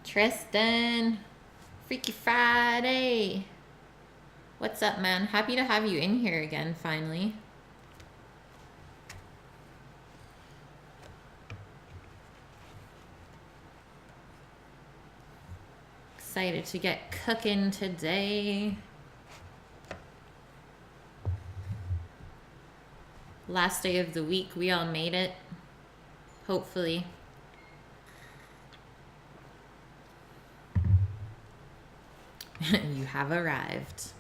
Tristan, Freaky Friday. What's up, man? Happy to have you in here again, finally. Excited to get cooking today. Last day of the week, we all made it. Hopefully. You have arrived.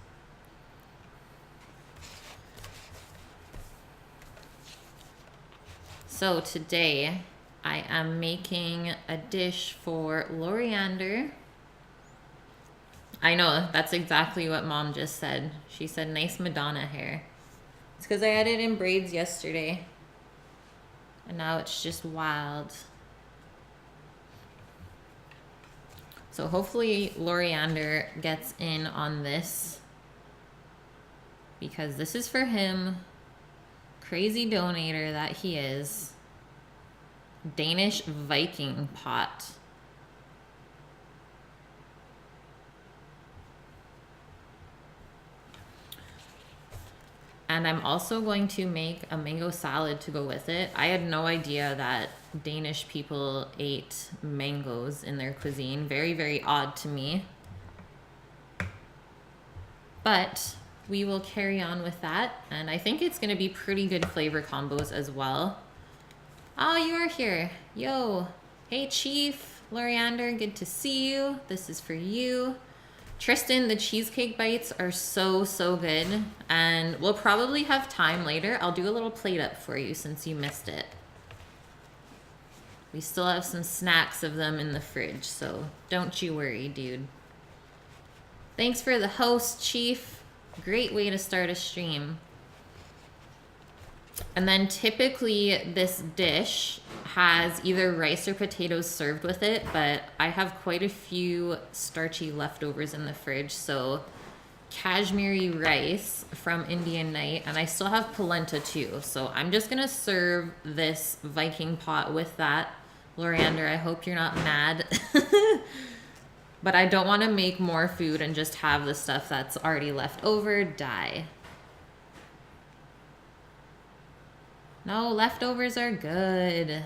So today I am making a dish for Loriander. I know, that's exactly what Mom just said. She said nice Madonna hair. It's because I had it in braids yesterday. And now it's just wild. So hopefully Loriander gets in on this, because this is for him. Crazy donator that he is. Danish Viking pot. And I'm also going to make a mango salad to go with it. I had no idea that Danish people ate mangoes in their cuisine. Very, very odd to me. But we will carry on with that. And I think it's going to be pretty good flavor combos as well. Oh, you are here. Yo. Hey, Chief. Loriander, good to see you. This is for you. Tristan, the cheesecake bites are so, so good. And we'll probably have time later. I'll do a little plate up for you since you missed it. We still have some snacks of them in the fridge, so don't you worry, dude. Thanks for the host, Chief. Great way to start a stream. And then typically this dish has either rice or potatoes served with it, but I have quite a few starchy leftovers in the fridge. So Kashmiri rice from Indian Night, and I still have polenta too. So I'm just gonna serve this Viking pot with that. Loriander, I hope you're not mad. But I don't want to make more food and just have the stuff that's already left over die. No, leftovers are good.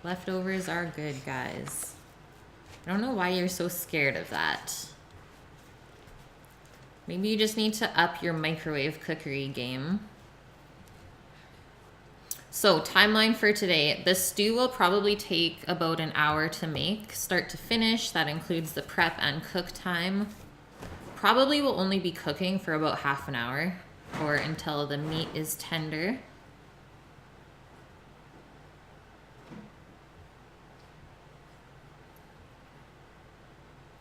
Leftovers are good, guys. I don't know why you're so scared of that. Maybe you just need to up your microwave cookery game. So, timeline for today. The stew will probably take about an hour to make, start to finish. That includes the prep and cook time. Probably will only be cooking for about half an hour or until the meat is tender.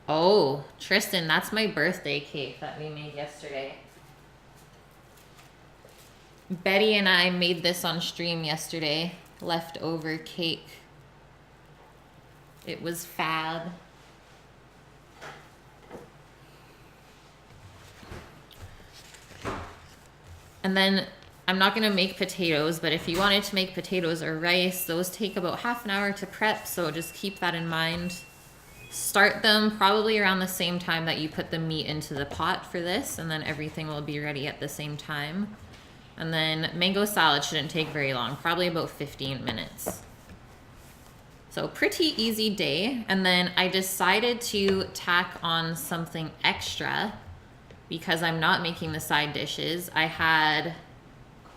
Oh, Tristan, that's my birthday cake that we made yesterday. Betty and I made this on stream yesterday. Leftover cake. It was fab. And then I'm not going to make potatoes, but if you wanted to make potatoes or rice, those take about half an hour to prep, so just keep that in mind. Start them probably around the same time that you put the meat into the pot for this, and then everything will be ready at the same time. And then mango salad shouldn't take very long, probably about 15 minutes. So pretty easy day. And then I decided to tack on something extra because I'm not making the side dishes. I had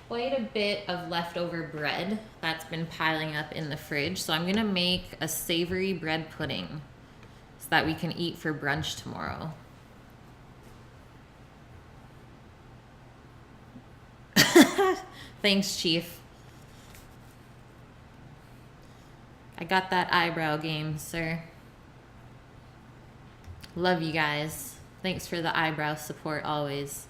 quite a bit of leftover bread that's been piling up in the fridge. So I'm gonna make a savory bread pudding so that we can eat for brunch tomorrow. Thanks, Chief. I got that eyebrow game, sir. Love you guys. Thanks for the eyebrow support always.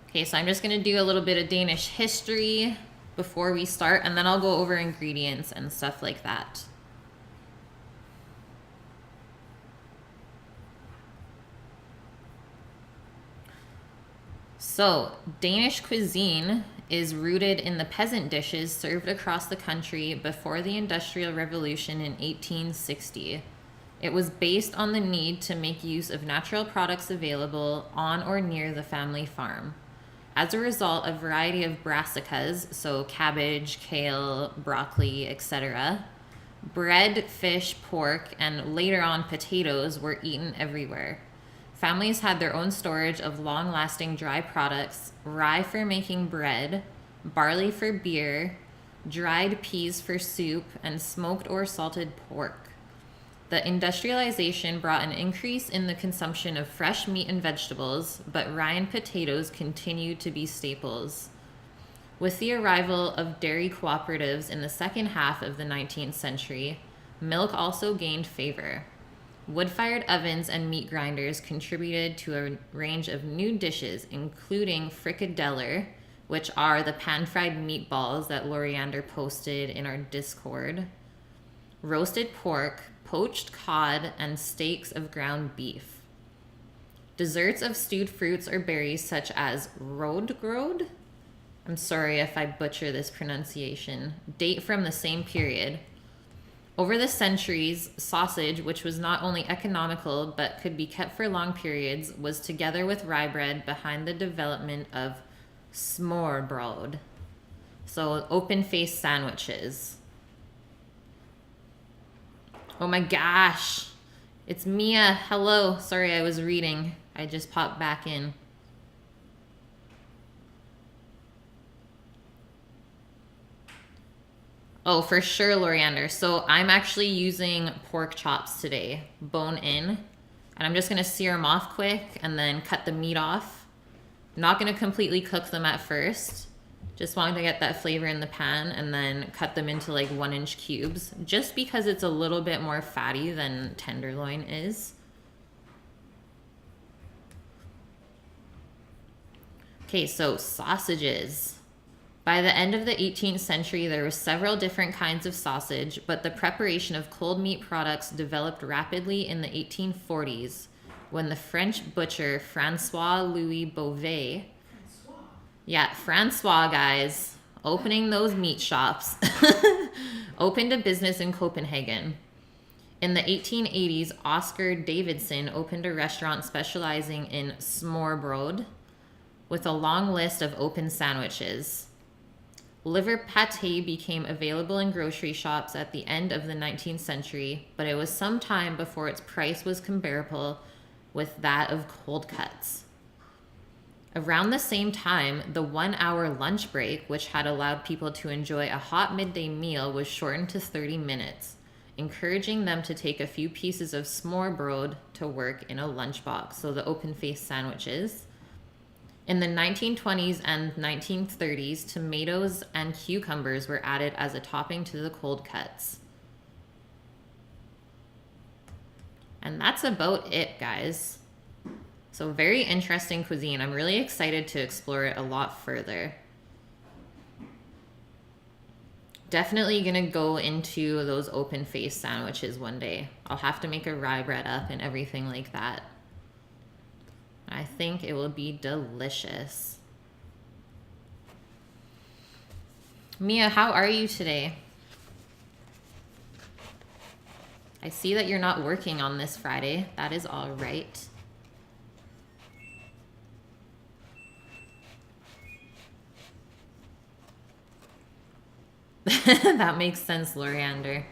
Okay, so I'm just gonna do a little bit of Danish history before we start, and then I'll go over ingredients and stuff like that. So, Danish cuisine is rooted in the peasant dishes served across the country before the Industrial Revolution in 1860. It was based on the need to make use of natural products available on or near the family farm. As a result, a variety of brassicas, so cabbage, kale, broccoli, etc., bread, fish, pork, and later on potatoes were eaten everywhere. Families had their own storage of long-lasting dry products, rye for making bread, barley for beer, dried peas for soup, and smoked or salted pork. The industrialization brought an increase in the consumption of fresh meat and vegetables, but rye and potatoes continued to be staples. With the arrival of dairy cooperatives in the second half of the 19th century, milk also gained favor. Wood-fired ovens and meat grinders contributed to a range of new dishes, including frikadeller, which are the pan-fried meatballs that Loriander posted in our Discord, roasted pork, poached cod, and steaks of ground beef. Desserts of stewed fruits or berries such as rodgrod, I'm sorry if I butcher this pronunciation, date from the same period. Over the centuries, sausage, which was not only economical but could be kept for long periods, was together with rye bread behind the development of smørbrød, so open-faced sandwiches. Oh my gosh, it's Mia. Hello. Sorry, I was reading. I just popped back in. Oh, for sure, Loriander. So I'm actually using pork chops today, bone in. And I'm just going to sear them off quick and then cut the meat off. Not going to completely cook them at first. Just wanting to get that flavor in the pan and then cut them into like 1-inch cubes, just because it's a little bit more fatty than tenderloin is. Okay, so sausages. By the end of the 18th century, there were several different kinds of sausage, but the preparation of cold meat products developed rapidly in the 1840s when the French butcher François-Louis Beauvais, Francois, guys, opening those meat shops, opened a business in Copenhagen. In the 1880s, Oscar Davidson opened a restaurant specializing in smørbrød with a long list of open sandwiches. Liver pate became available in grocery shops at the end of the 19th century, but it was some time before its price was comparable with that of cold cuts. Around the same time, the 1-hour lunch break, which had allowed people to enjoy a hot midday meal, was shortened to 30 minutes, encouraging them to take a few pieces of smørbrød to work in a lunchbox, so the open-faced sandwiches. In the 1920s and 1930s, tomatoes and cucumbers were added as a topping to the cold cuts. And that's about it, guys. So very interesting cuisine. I'm really excited to explore it a lot further. Definitely gonna go into those open-faced sandwiches one day. I'll have to make a rye bread up and everything like that. I think it will be delicious. Mia, how are you today? I see that you're not working on this Friday. That is all right. That makes sense, Loriander.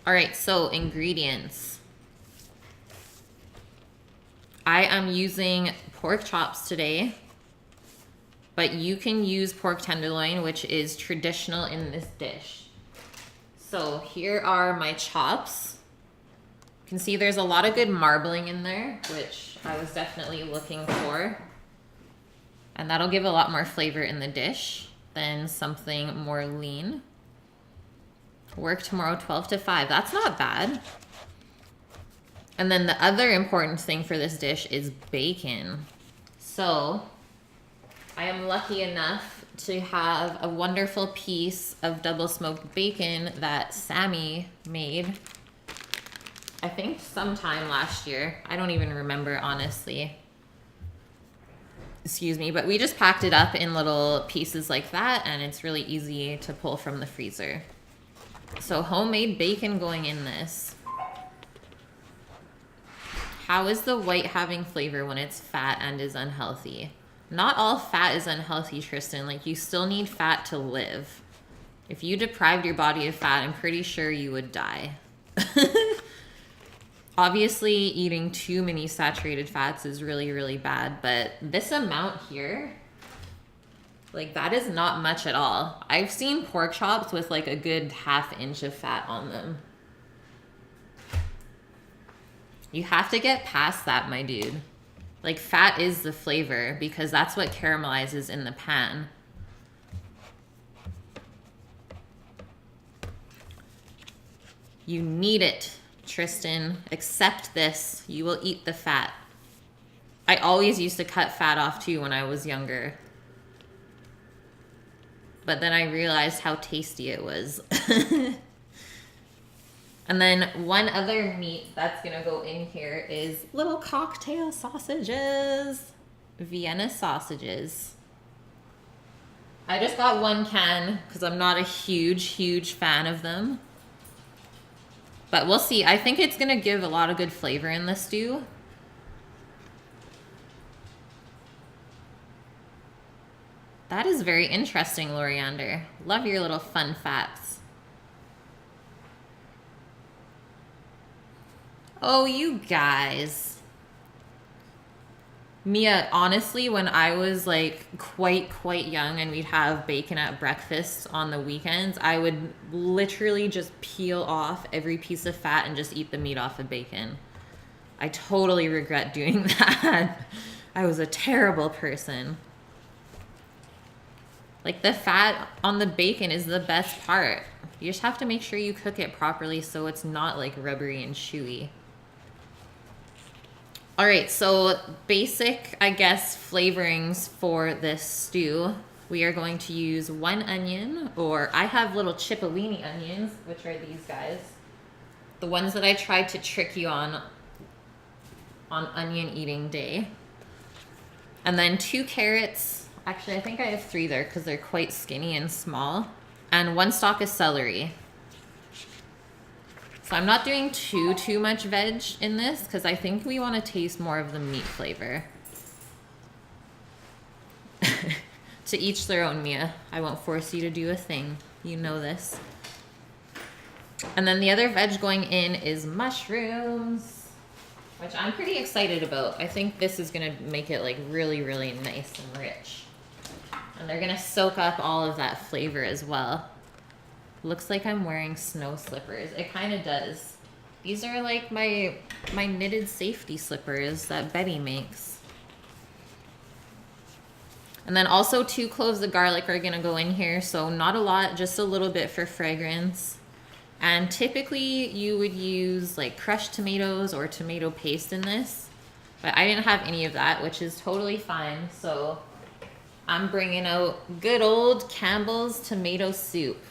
All right, so ingredients. I am using pork chops today, but you can use pork tenderloin, which is traditional in this dish. So here are my chops. You can see there's a lot of good marbling in there, which I was definitely looking for. And that'll give a lot more flavor in the dish than something more lean. Work tomorrow 12 to 5. That's not bad. And then the other important thing for this dish is bacon. So I am lucky enough to have a wonderful piece of double smoked bacon that Sammy made, I think sometime last year. I don't even remember, honestly. Excuse me, but we just packed it up in little pieces like that, and it's really easy to pull from the freezer. So homemade bacon going in this. How is the white having flavor when it's fat and is unhealthy? Not all fat is unhealthy, Tristan. Like, you still need fat to live. If you deprived your body of fat, I'm pretty sure you would die. Obviously, eating too many saturated fats is really, really bad, but this amount here, like, that is not much at all. I've seen pork chops with like a good ½ inch of fat on them. You have to get past that, my dude. Like, fat is the flavor because that's what caramelizes in the pan. You need it. Tristan, accept this. You will eat the fat. I always used to cut fat off too when I was younger. But then I realized how tasty it was. And then one other meat that's gonna go in here is little cocktail sausages. Vienna sausages. I just got 1 can because I'm not a huge fan of them. But we'll see. I think it's gonna give a lot of good flavor in the stew. That is very interesting, Loriander. Love your little fun facts. Oh, you guys. Mia, honestly, when I was like quite young and we'd have bacon at breakfast on the weekends, I would literally just peel off every piece of fat and just eat the meat off of bacon. I totally regret doing that. I was a terrible person. Like, the fat on the bacon is the best part. You just have to make sure you cook it properly so it's not like rubbery and chewy. All right, so basic, I guess, flavorings for this stew. We are going to use 1 onion, or I have little cipollini onions, which are these guys. The ones that I tried to trick you on onion eating day. And then 2 carrots. Actually, I think I have 3 there because they're quite skinny and small. And 1 stalk of celery. So I'm not doing too much veg in this because I think we want to taste more of the meat flavor. To each their own, Mia. I won't force you to do a thing. You know this. And then the other veg going in is mushrooms, which I'm pretty excited about. I think this is going to make it like really nice and rich. And they're going to soak up all of that flavor as well. Looks like I'm wearing snow slippers. It kind of does. These are like my knitted safety slippers that Betty makes. And then also 2 cloves of garlic are gonna go in here. So not a lot, just a little bit for fragrance. And typically you would use like crushed tomatoes or tomato paste in this. But I didn't have any of that, which is totally fine. So I'm bringing out good old Campbell's tomato soup.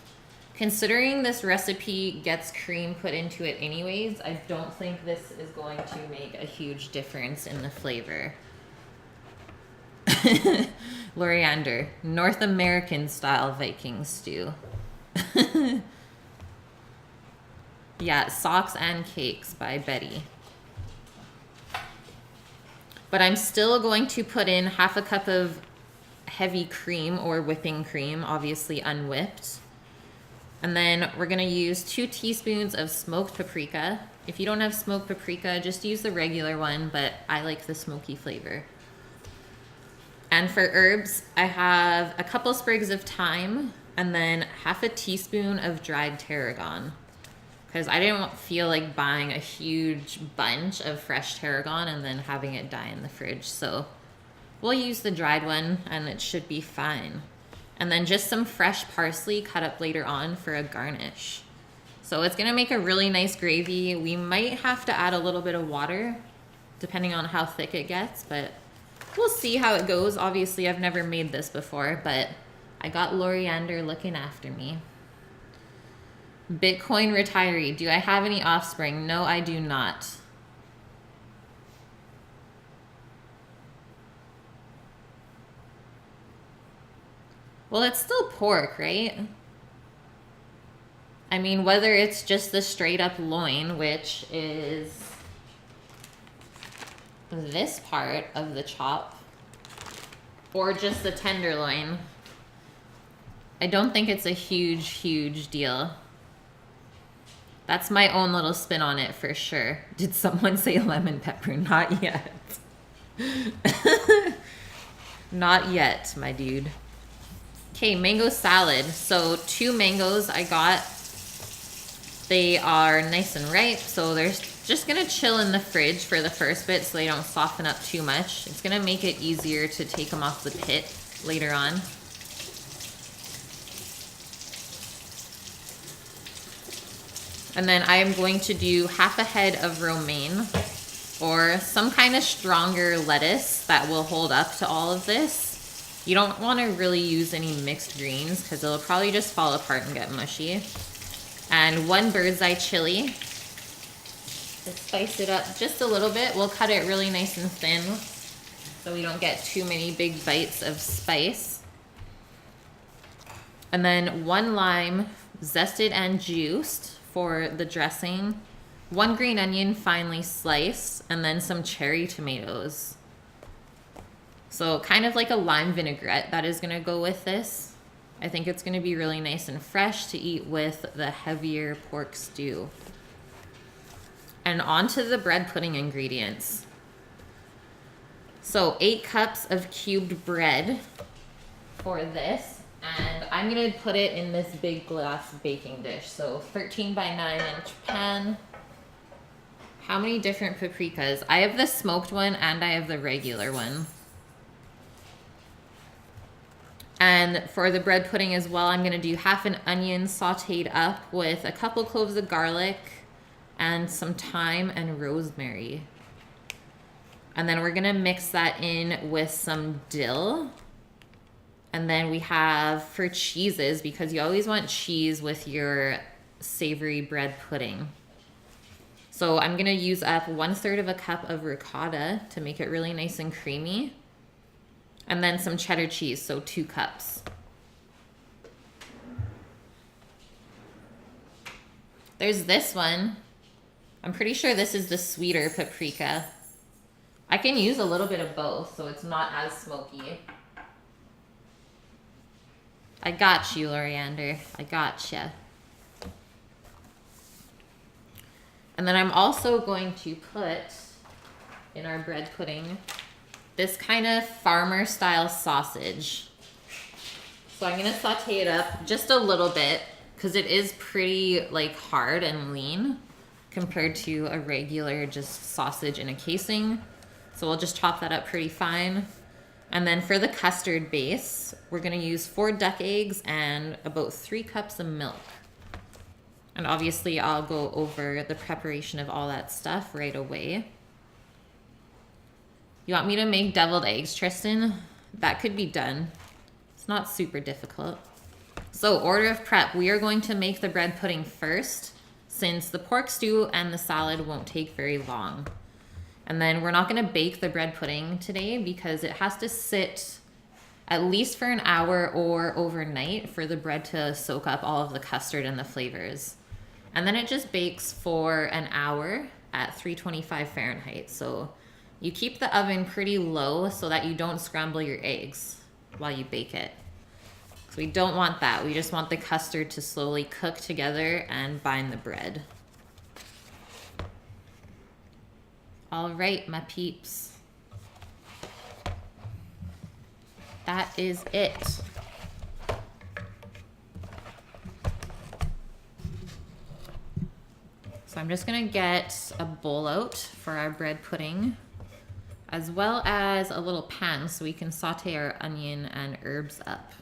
Considering this recipe gets cream put into it anyways, I don't think this is going to make a huge difference in the flavor. Loriander, North American style Viking stew. Yeah, Socks and Cakes by Betty. But I'm still going to put in ½ a cup of heavy cream or whipping cream, obviously unwhipped. And then we're gonna use 2 teaspoons of smoked paprika. If you don't have smoked paprika, just use the regular one, but I like the smoky flavor. And for herbs, I have a couple sprigs of thyme and then ½ a teaspoon of dried tarragon. Because I didn't feel like buying a huge bunch of fresh tarragon and then having it die in the fridge. So we'll use the dried one and it should be fine. And then just some fresh parsley cut up later on for a garnish. So it's gonna make a really nice gravy. We might have to add a little bit of water depending on how thick it gets, but we'll see how it goes. Obviously, I've never made this before, but I got Loriander looking after me. Bitcoin retiree, do I have any offspring? No, I do not. Well, it's still pork, right? I mean, whether it's just the straight up loin, which is this part of the chop, or just the tenderloin, I don't think it's a huge deal. That's my own little spin on it for sure. Did someone say lemon pepper? Not yet. Not yet, my dude. Okay, mango salad. So 2 mangoes I got. They are nice and ripe, so they're just gonna chill in the fridge for the first bit so they don't soften up too much. It's gonna make it easier to take them off the pit later on. And then I am going to do half a head of romaine or some kind of stronger lettuce that will hold up to all of this. You don't want to really use any mixed greens because it'll probably just fall apart and get mushy. And 1 bird's eye chili. Let's spice it up just a little bit. We'll cut it really nice and thin so we don't get too many big bites of spice. And then 1 lime, zested and juiced for the dressing. 1 green onion finely sliced, and then some cherry tomatoes. So kind of like a lime vinaigrette that is gonna go with this. I think it's gonna be really nice and fresh to eat with the heavier pork stew. And on to the bread pudding ingredients. So 8 cups of cubed bread for this. And I'm gonna put it in this big glass baking dish. So 13 by 9-inch pan. How many different paprikas? I have the smoked one and I have the regular one. And for the bread pudding as well, I'm gonna do half an onion sauteed up with a couple cloves of garlic and some thyme and rosemary. And then we're gonna mix that in with some dill. And then we have for cheeses, because you always want cheese with your savory bread pudding. So I'm gonna use up 1/3 of a cup of ricotta to make it really nice and creamy. And then some cheddar cheese, so 2 cups. There's this one. I'm pretty sure this is the sweeter paprika. I can use a little bit of both, so it's not as smoky. I got you, Loriander. I gotcha. And then I'm also going to put in our bread pudding this kind of farmer style sausage. So I'm gonna saute it up just a little bit because it is pretty like hard and lean compared to a regular just sausage in a casing. So we'll just chop that up pretty fine. And then for the custard base, we're gonna use 4 duck eggs and about 3 cups of milk. And obviously I'll go over the preparation of all that stuff right away. You want me to make deviled eggs, Tristan? That could be done. It's not super difficult. So order of prep, we are going to make the bread pudding first since the pork stew and the salad won't take very long. And then we're not gonna bake the bread pudding today because it has to sit at least for an hour or overnight for the bread to soak up all of the custard and the flavors. And then it just bakes for an hour at 325 Fahrenheit. So you keep the oven pretty low so that you don't scramble your eggs while you bake it. So we don't want that. We just want the custard to slowly cook together and bind the bread. All right, my peeps. That is it. So I'm just gonna get a bowl out for our bread pudding, as well as a little pan so we can saute our onion and herbs up.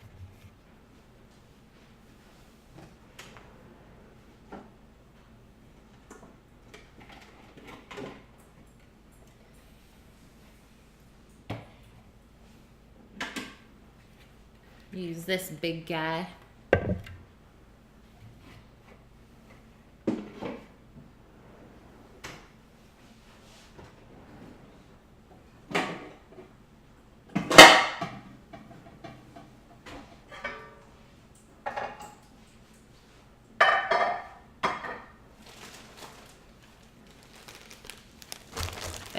Use this big guy.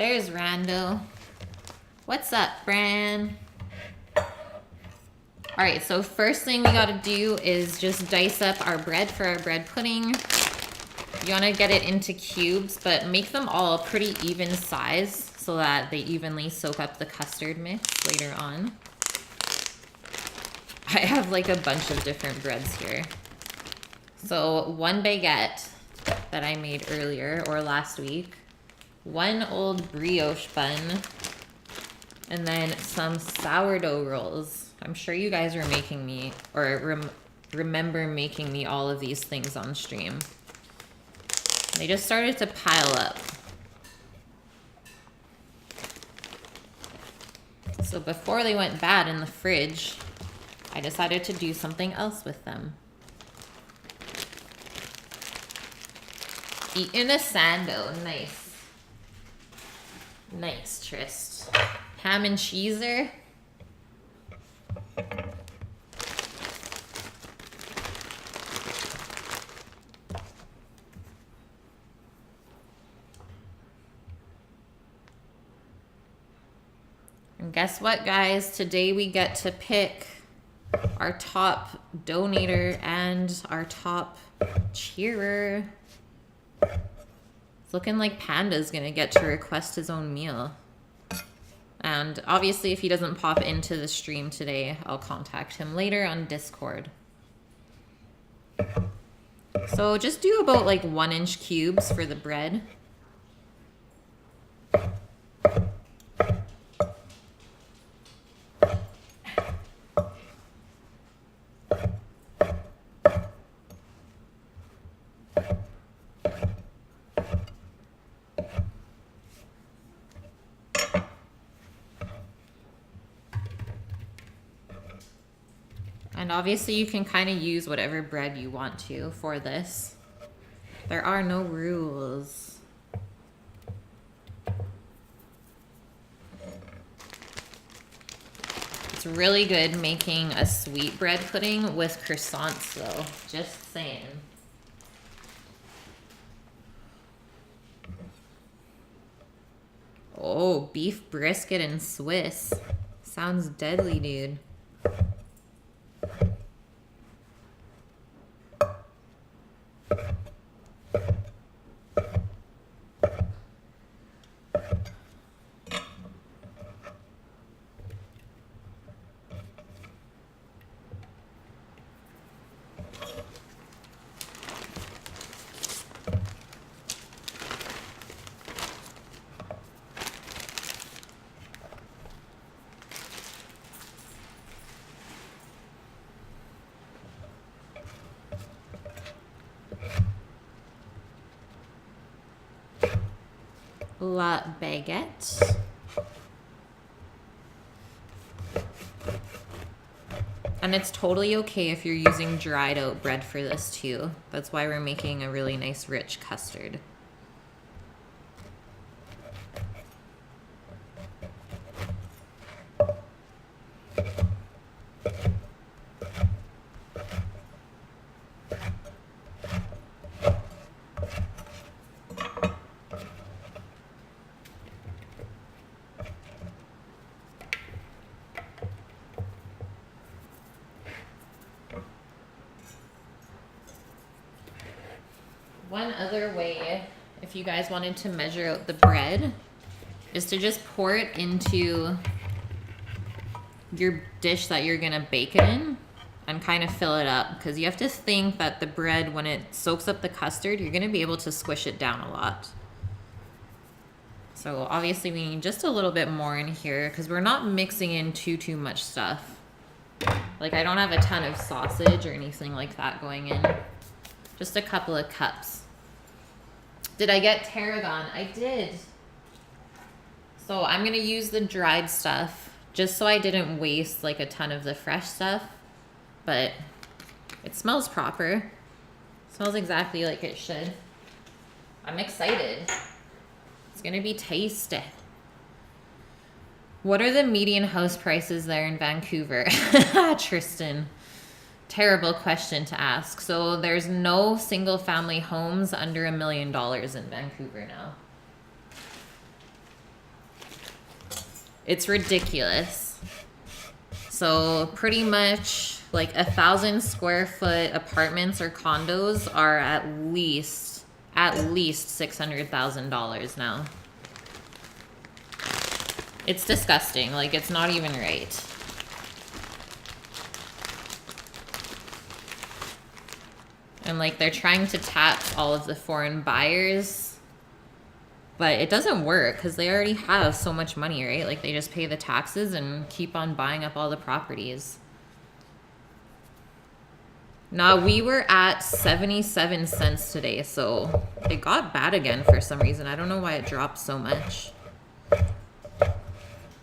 There's Rando. What's up, Bran? Alright, so first thing we gotta do is just dice up our bread for our bread pudding. You wanna get it into cubes, but make them all pretty even size so that they evenly soak up the custard mix later on. I have like a bunch of different breads here. So 1 baguette that I made earlier or last week, 1 old brioche bun, and then some sourdough rolls. I'm sure you guys are making me, or remember making me all of these things on stream. They just started to pile up. So before they went bad in the fridge, I decided to do something else with them. Eating a sando, nice. Nice, Trist. Ham and cheeser. And guess what, guys? Today we get to pick our top donator and our top cheerer. It's looking like Panda's gonna get to request his own meal. And obviously if he doesn't pop into the stream today, I'll contact him later on Discord. So just do about like 1-inch cubes for the bread. And obviously you can kind of use whatever bread you want to for this. There are no rules. It's really good making a sweet bread pudding with croissants though, just saying. Oh, beef brisket and Swiss. Sounds deadly, dude. La baguette. And it's totally okay if you're using dried out bread for this too. That's why we're making a really nice rich custard. One other way, if you guys wanted to measure out the bread, is to just pour it into your dish that you're gonna bake it in and kind of fill it up, because you have to think that the bread, when it soaks up the custard, you're gonna be able to squish it down a lot. So obviously we need just a little bit more in here because we're not mixing in too much stuff. Like I don't have a ton of sausage or anything like that going in. Just a couple of cups. Did I get tarragon? I did. So I'm gonna use the dried stuff just so I didn't waste like a ton of the fresh stuff, but it smells proper. It smells exactly like it should. I'm excited. It's gonna be tasty. What are the median house prices there in Vancouver? Tristan. Terrible question to ask. So there's no single family homes under $1 million in Vancouver now. It's ridiculous. So pretty much like 1,000 square foot apartments or condos are at least $600,000 now. It's disgusting. Like, it's not even right. And like, they're trying to tax all of the foreign buyers, but it doesn't work because they already have so much money, right? Like, they just pay the taxes and keep on buying up all the properties. Now, we were at 77 cents today, so it got bad again for some reason. I don't know why it dropped so much.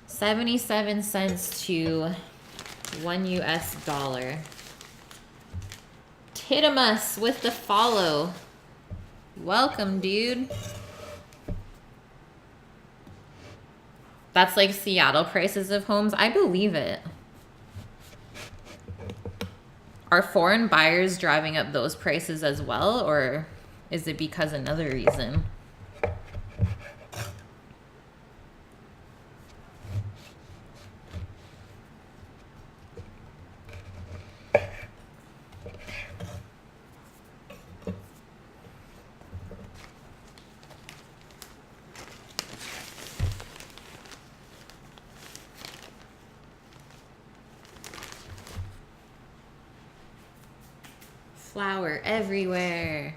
77 cents to $1 US. Titimus with the follow. Welcome, dude. That's like Seattle prices of homes. I believe it. Are foreign buyers driving up those prices as well, or is it because another reason? Flour everywhere.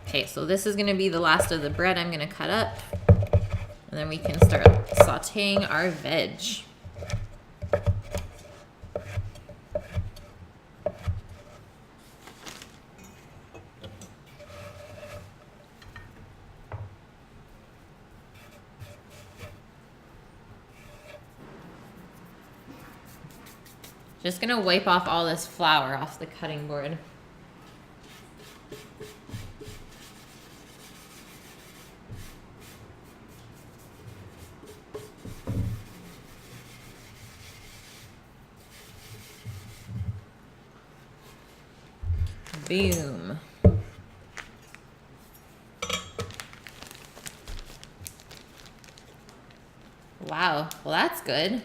Okay, so this is going to be the last of the bread I'm going to cut up. And then we can start sauteing our veg. Just gonna wipe off all this flour off the cutting board. Boom. Wow, well that's good.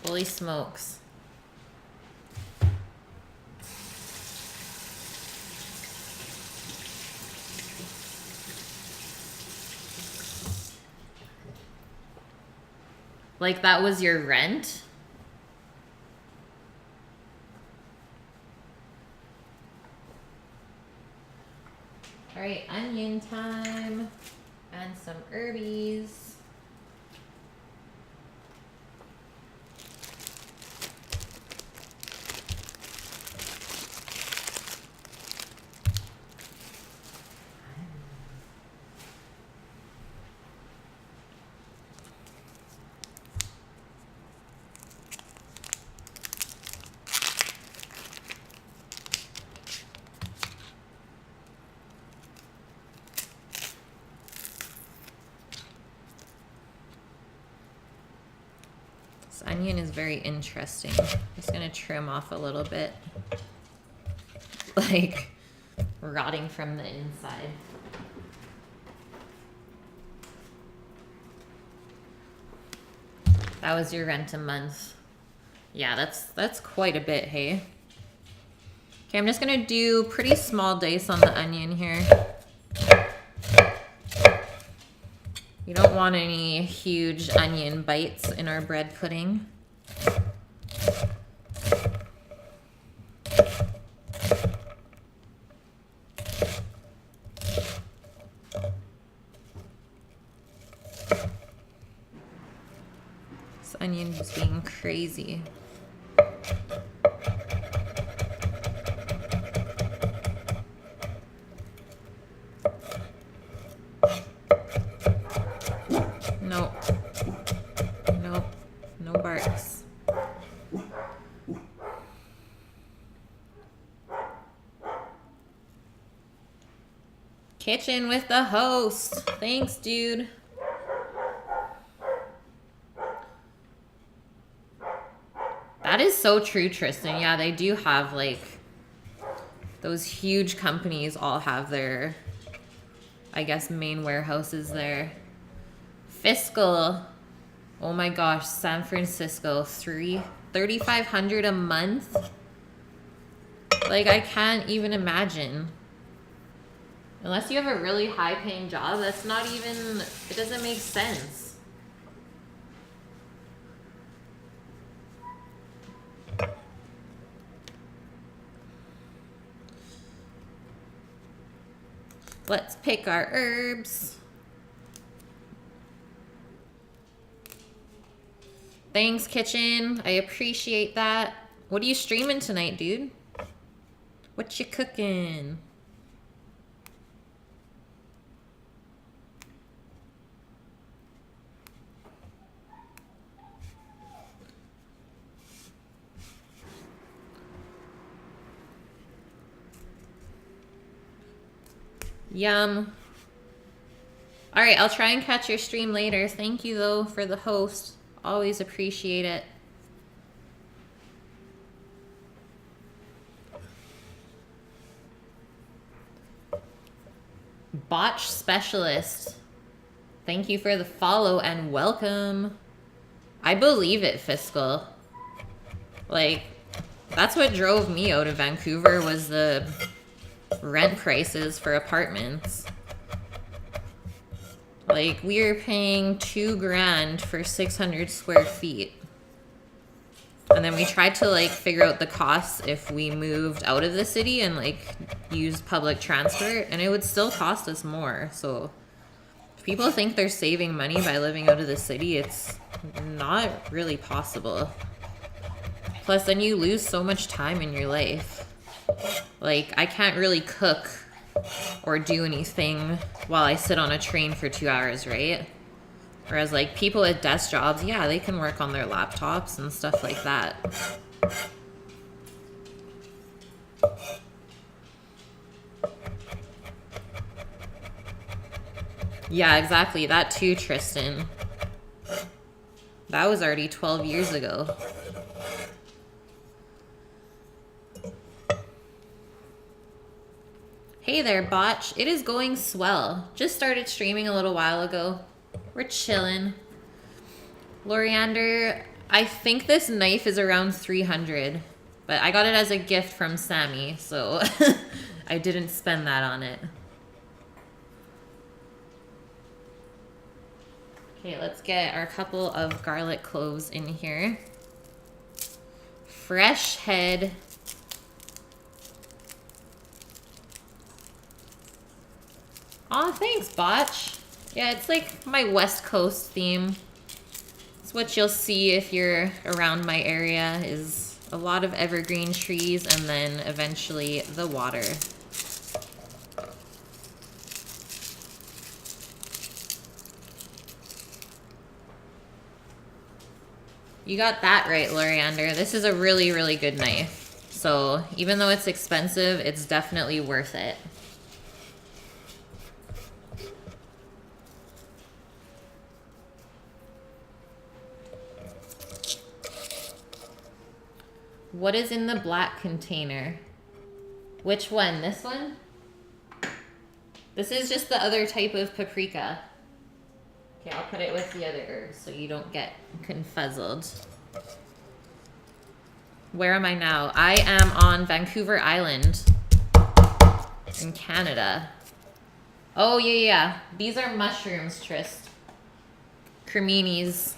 Holy smokes. Like that was your rent? All right, onion time and some herbies. This onion is very interesting. Just gonna trim off a little bit. Like rotting from the inside. That was your rent a month. Yeah, that's quite a bit, hey? Okay, I'm just gonna do pretty small dice on the onion here. You don't want any huge onion bites in our bread pudding. This onion is being crazy. Nope. Nope. No barks. Kitchen with the host. Thanks, dude. That is so true, Tristan. Yeah, they do have like those huge companies all have their, I guess, main warehouses there. Fiscal. Oh my gosh, San Francisco, $3,500 a month. Like, I can't even imagine. Unless you have a really high paying job, that's not even, it doesn't make sense. Let's pick our herbs. Thanks, kitchen. I appreciate that. What are you streaming tonight, dude? What you cooking? Yum. All right, I'll try and catch your stream later. Thank you, though, for the host. Always appreciate it. Botch specialist. Thank you for the follow and welcome. I believe it, Fiscal. Like, that's what drove me out of Vancouver was the rent prices for apartments. Like, we were paying $2,000 for 600 square feet. And then we tried to, like, figure out the costs if we moved out of the city and, like, used public transport, and it would still cost us more. So if people think they're saving money by living out of the city, it's not really possible. Plus, then you lose so much time in your life. Like, I can't really cook or do anything while I sit on a train for 2 hours, right? Whereas, like, people at desk jobs, yeah, they can work on their laptops and stuff like that. Yeah, exactly. That too, Tristan. That was already 12 years ago. Hey there, Botch. It is going swell. Just started streaming a little while ago. We're chilling. Loriander, I think this knife is around 300, but I got it as a gift from Sammy, so I didn't spend that on it. Okay, let's get our couple of garlic cloves in here. Fresh head. Aw, thanks, Botch. Yeah, it's like my West Coast theme. It's what you'll see if you're around my area is a lot of evergreen trees and then eventually the water. You got that right, Loriander. This is a really, really good knife. So even though it's expensive, it's definitely worth it. What is in the black container? Which one? This one? This is just the other type of paprika. Okay, I'll put it with the other herbs so you don't get confuzzled. Where am I now? I am on Vancouver Island in Canada. Oh, yeah. These are mushrooms, Trist. Creminis.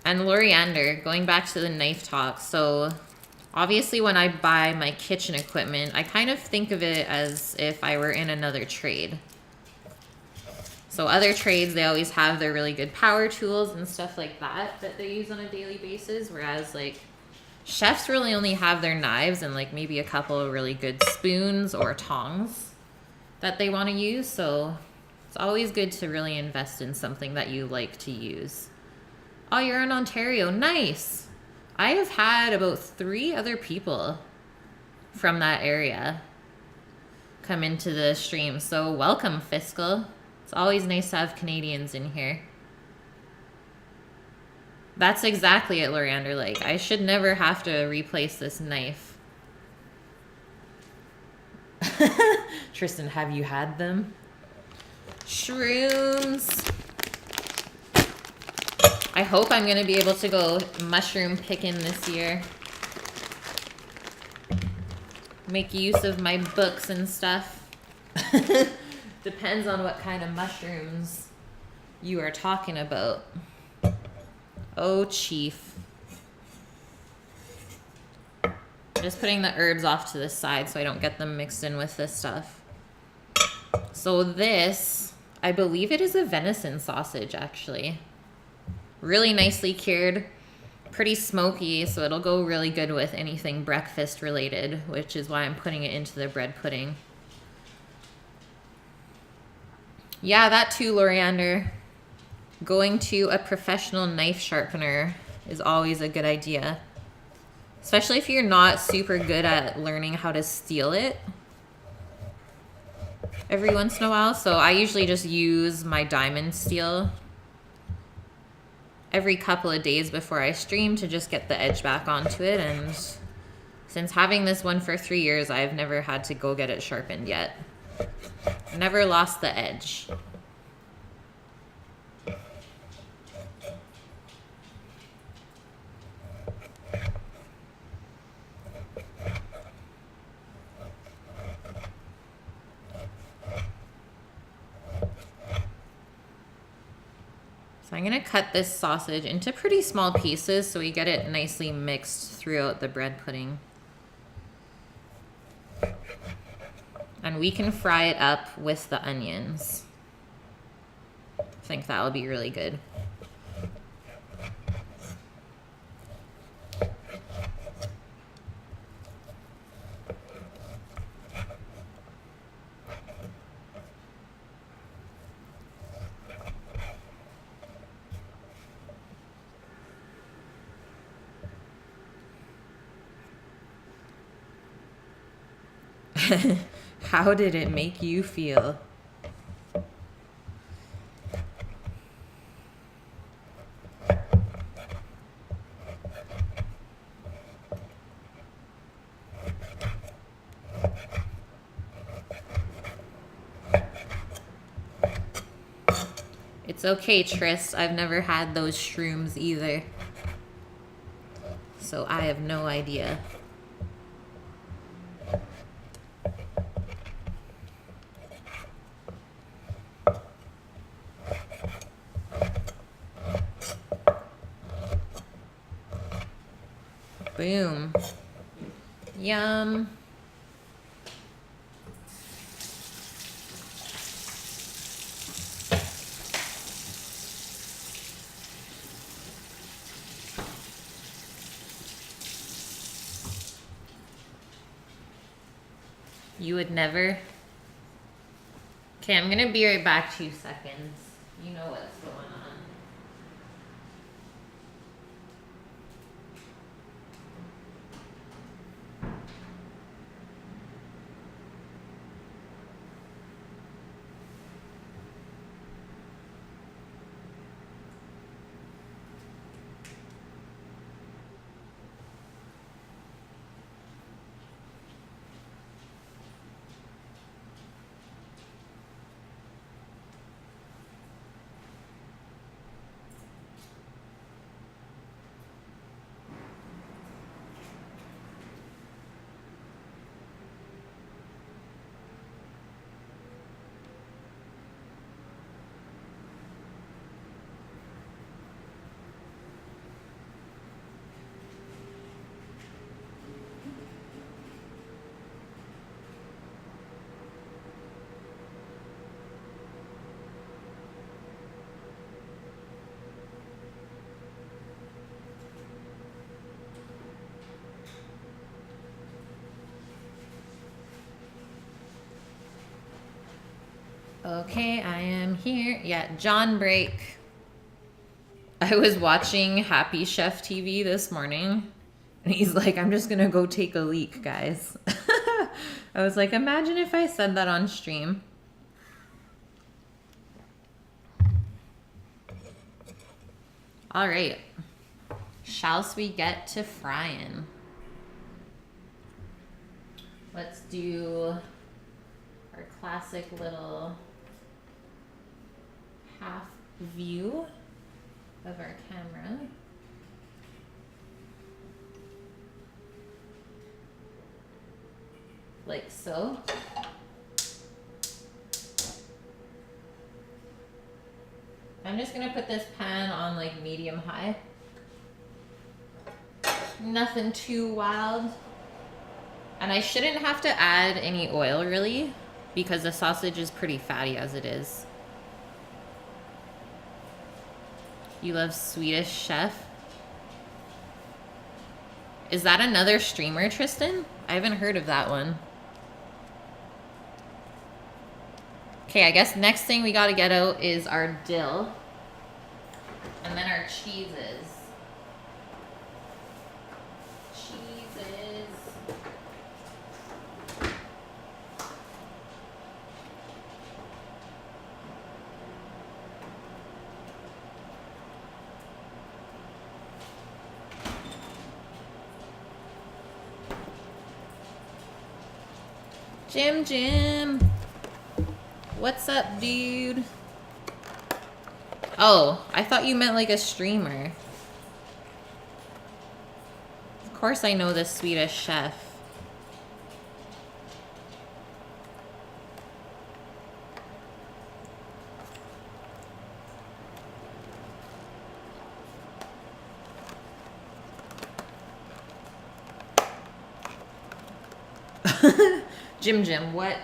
And Loriander, going back to the knife talk, so obviously when I buy my kitchen equipment, I kind of think of it as if I were in another trade. So other trades, they always have their really good power tools and stuff like that they use on a daily basis, whereas like chefs really only have their knives and like maybe a couple of really good spoons or tongs that they want to use. So it's always good to really invest in something that you like to use. Oh, you're in Ontario. Nice. I have had about 3 other people from that area come into the stream. So welcome, Fiscal. It's always nice to have Canadians in here. That's exactly it, Loriander. Like, I should never have to replace this knife. Tristan, have you had them? Shrooms. I hope I'm going to be able to go mushroom picking this year. Make use of my books and stuff. Depends on what kind of mushrooms you are talking about. Oh, Chief. I'm just putting the herbs off to the side so I don't get them mixed in with this stuff. So this, I believe it is a venison sausage, actually. Really nicely cured, pretty smoky, so it'll go really good with anything breakfast related, which is why I'm putting it into the bread pudding. Yeah, that too, Loriander. Going to a professional knife sharpener is always a good idea. Especially if you're not super good at learning how to steel it every once in a while. So I usually just use my diamond steel every couple of days before I stream to just get the edge back onto it. And since having this one for 3 years, I've never had to go get it sharpened yet. Never lost the edge. So I'm going to cut this sausage into pretty small pieces so we get it nicely mixed throughout the bread pudding. And we can fry it up with the onions. I think that will be really good. How did it make you feel? It's okay, Tris. I've never had those shrooms either. So I have no idea. Boom. Yum. You would never? Okay, I'm gonna be right back 2 seconds. You know what's going on. Okay, I am here. Yeah, John Break. I was watching Happy Chef TV this morning, and he's like, I'm just gonna go take a leak, guys. I was like, imagine if I said that on stream. All right, shall we get to frying? Let's do our classic little half view of our camera. Like so. I'm just gonna put this pan on like medium high. Nothing too wild. And I shouldn't have to add any oil really, because the sausage is pretty fatty as it is. You love Swedish Chef? Is that another streamer, Tristan? I haven't heard of that one. Okay, I guess next thing we gotta get out is our dill. And then our cheeses. Jim, what's up, dude? Oh, I thought you meant like a streamer. Of course I know this Swedish Chef. Jim, what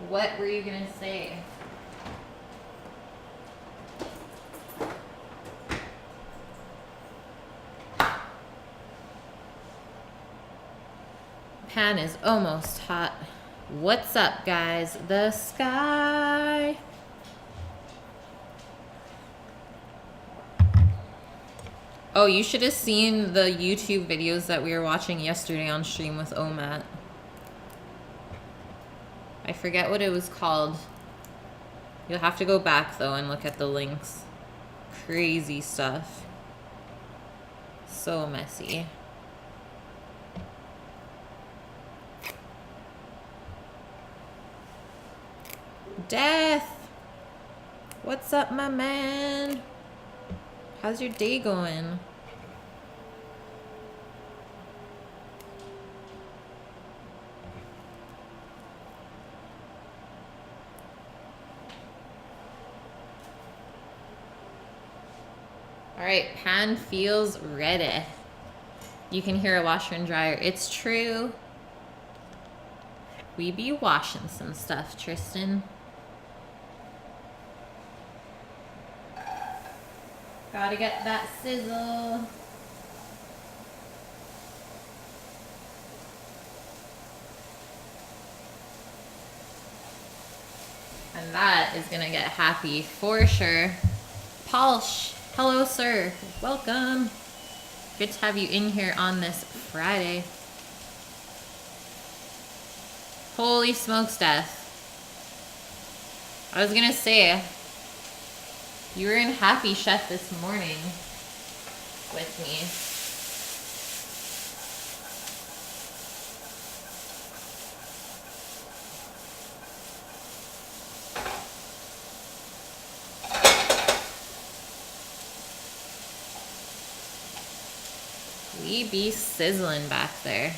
were you gonna say? Pan is almost hot. What's up, guys? The sky. Oh, you should have seen the YouTube videos that we were watching yesterday on stream with Omat. I forget what it was called. You'll have to go back though and look at the links. Crazy stuff. So messy. Death! What's up, my man? How's your day going? All right, pan feels ready. You can hear a washer and dryer. It's true. We be washing some stuff, Tristan. Gotta get that sizzle. And that is gonna get happy for sure. Polsh. Hello, sir. Welcome. Good to have you in here on this Friday. Holy smokes, Death. I was gonna say, you were in Happy Chef this morning with me. We be sizzling back there.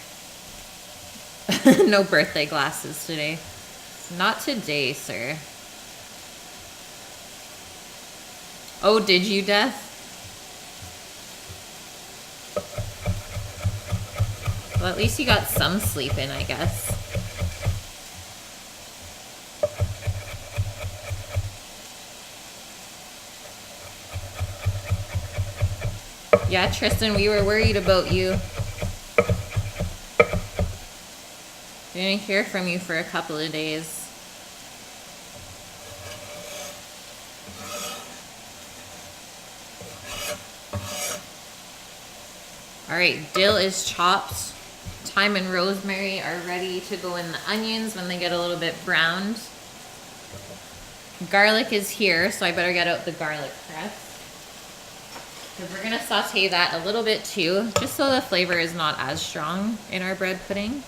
No birthday glasses today. Not today, sir. Oh, did you, Death? Well, at least you got some sleep in, I guess. Yeah, Tristan, we were worried about you. Didn't hear from you for a couple of days. All right, dill is chopped. Thyme and rosemary are ready to go in the onions when they get a little bit browned. Garlic is here, so I better get out the garlic press. Because we're gonna saute that a little bit too, just so the flavor is not as strong in our bread pudding.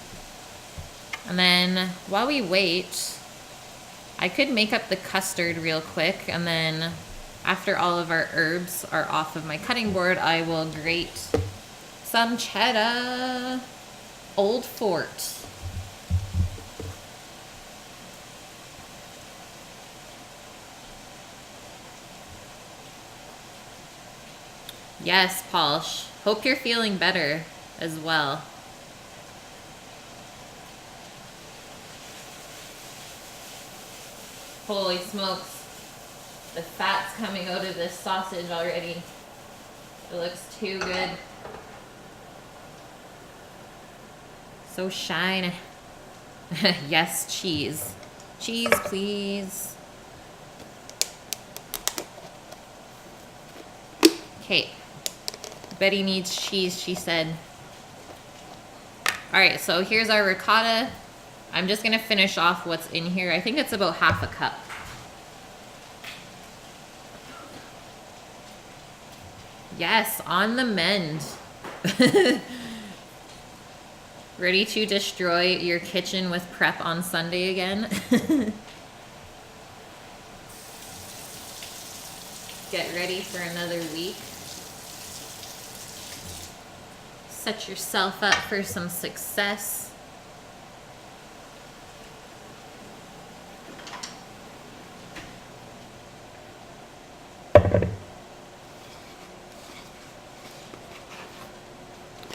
And then while we wait, I could make up the custard real quick, and then after all of our herbs are off of my cutting board, I will grate some cheddar. Old Fort. Yes, Paulsh. Hope you're feeling better as well. Holy smokes. The fat's coming out of this sausage already. It looks too good. So shiny. Yes, cheese. Cheese, please. Okay. Betty needs cheese, she said. All right, so here's our ricotta. I'm just gonna finish off what's in here. I think it's about half a cup. Yes, on the mend. Ready to destroy your kitchen with prep on Sunday again? Get ready for another week. Set yourself up for some success.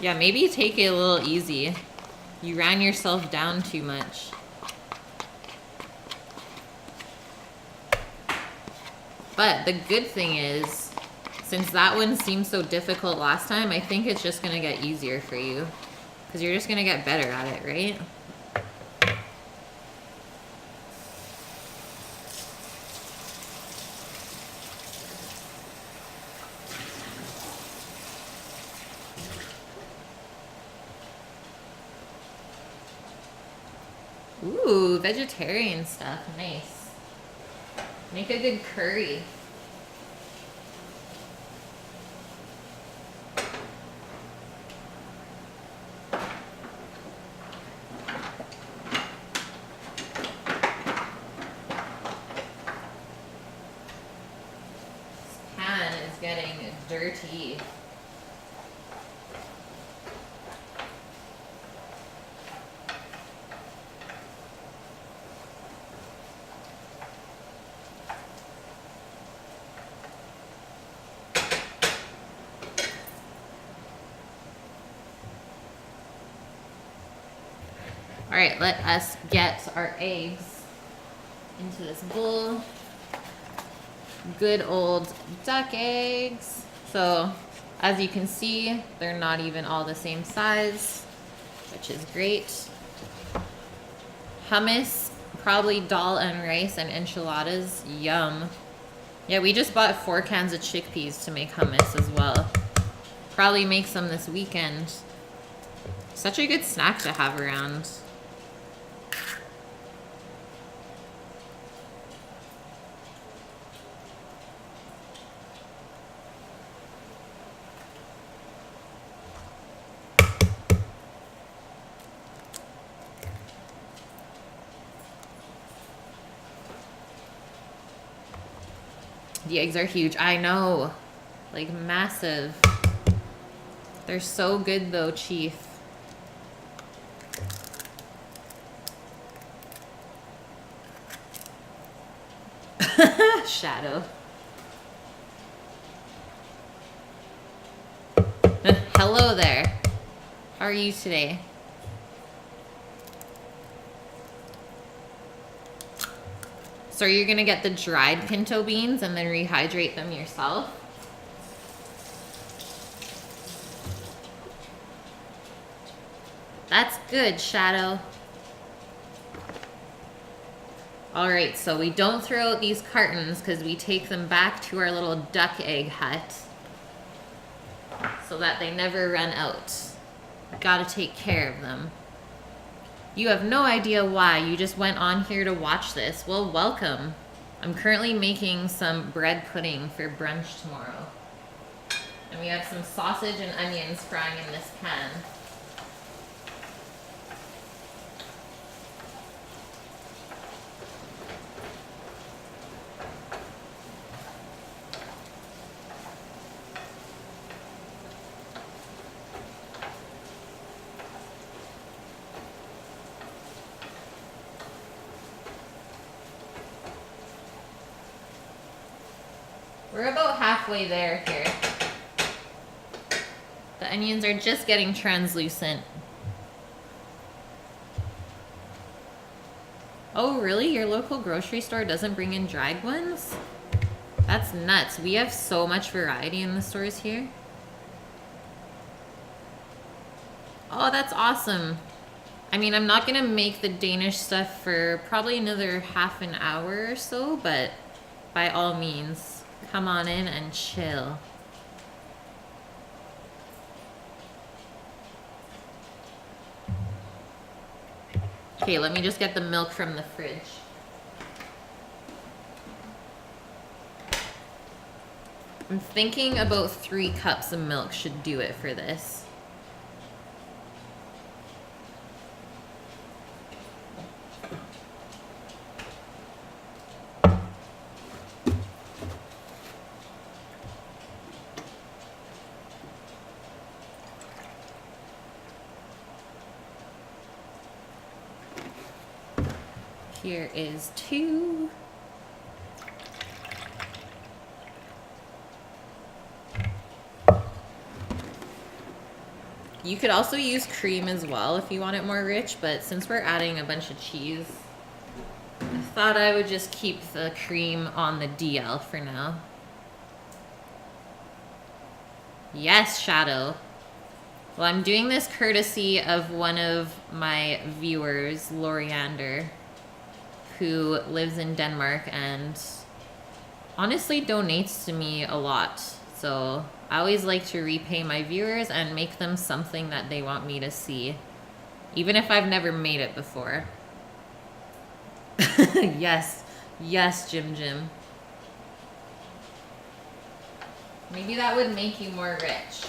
Yeah, maybe take it a little easy. You ran yourself down too much. But the good thing is, since that one seemed so difficult last time, I think it's just gonna get easier for you. Because you're just gonna get better at it, right? Ooh, vegetarian stuff, nice. Make a good curry. This pan is getting dirty. All right, let us get our eggs into this bowl. Good old duck eggs. So as you can see, they're not even all the same size, which is great. Hummus, probably dal and rice and enchiladas, yum. Yeah, we just bought 4 cans of chickpeas to make hummus as well. Probably make some this weekend. Such a good snack to have around. The eggs are huge. I know. Like massive. They're so good though, Chief. Shadow. Hello there. How are you today? So you're gonna get the dried pinto beans and then rehydrate them yourself? That's good, Shadow. All right, so we don't throw out these cartons because we take them back to our little duck egg hut. so that they never run out. Gotta take care of them. You have no idea why. You just went on here to watch this. Well, welcome. I'm currently making some bread pudding for brunch tomorrow. And we have some sausage and onions frying in this pan. We're about halfway there here. The onions are just getting translucent. Oh, really? Your local grocery store doesn't bring in dried ones? That's nuts. We have so much variety in the stores here. Oh, that's awesome. I mean, I'm not gonna make the Danish stuff for probably another half an hour or so, but by all means, come on in and chill. Okay, let me just get the milk from the fridge. I'm thinking about 3 cups of milk should do it for this. Here is 2. You could also use cream as well if you want it more rich, but since we're adding a bunch of cheese, I thought I would just keep the cream on the DL for now. Yes, Shadow. Well, I'm doing this courtesy of one of my viewers, Loriander, who lives in Denmark and honestly donates to me a lot. So I always like to repay my viewers and make them something that they want me to see, even if I've never made it before. Yes, yes, Jim Jim. Maybe that would make you more rich.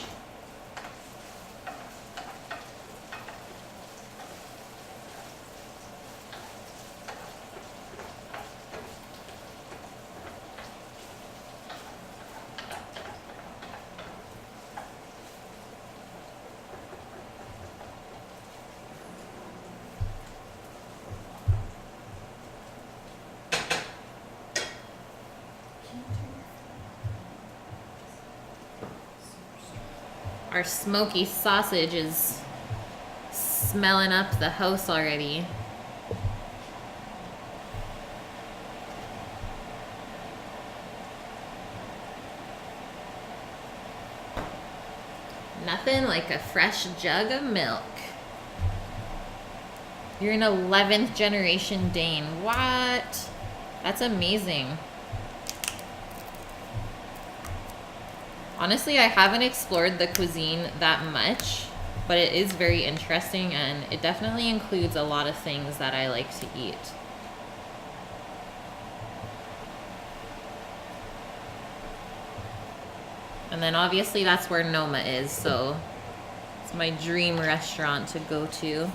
Our smoky sausage is smelling up the house already. Nothing like a fresh jug of milk. You're an 11th generation Dane. What? That's amazing. Honestly, I haven't explored the cuisine that much, but it is very interesting and it definitely includes a lot of things that I like to eat. And then obviously that's where Noma is, so it's my dream restaurant to go to.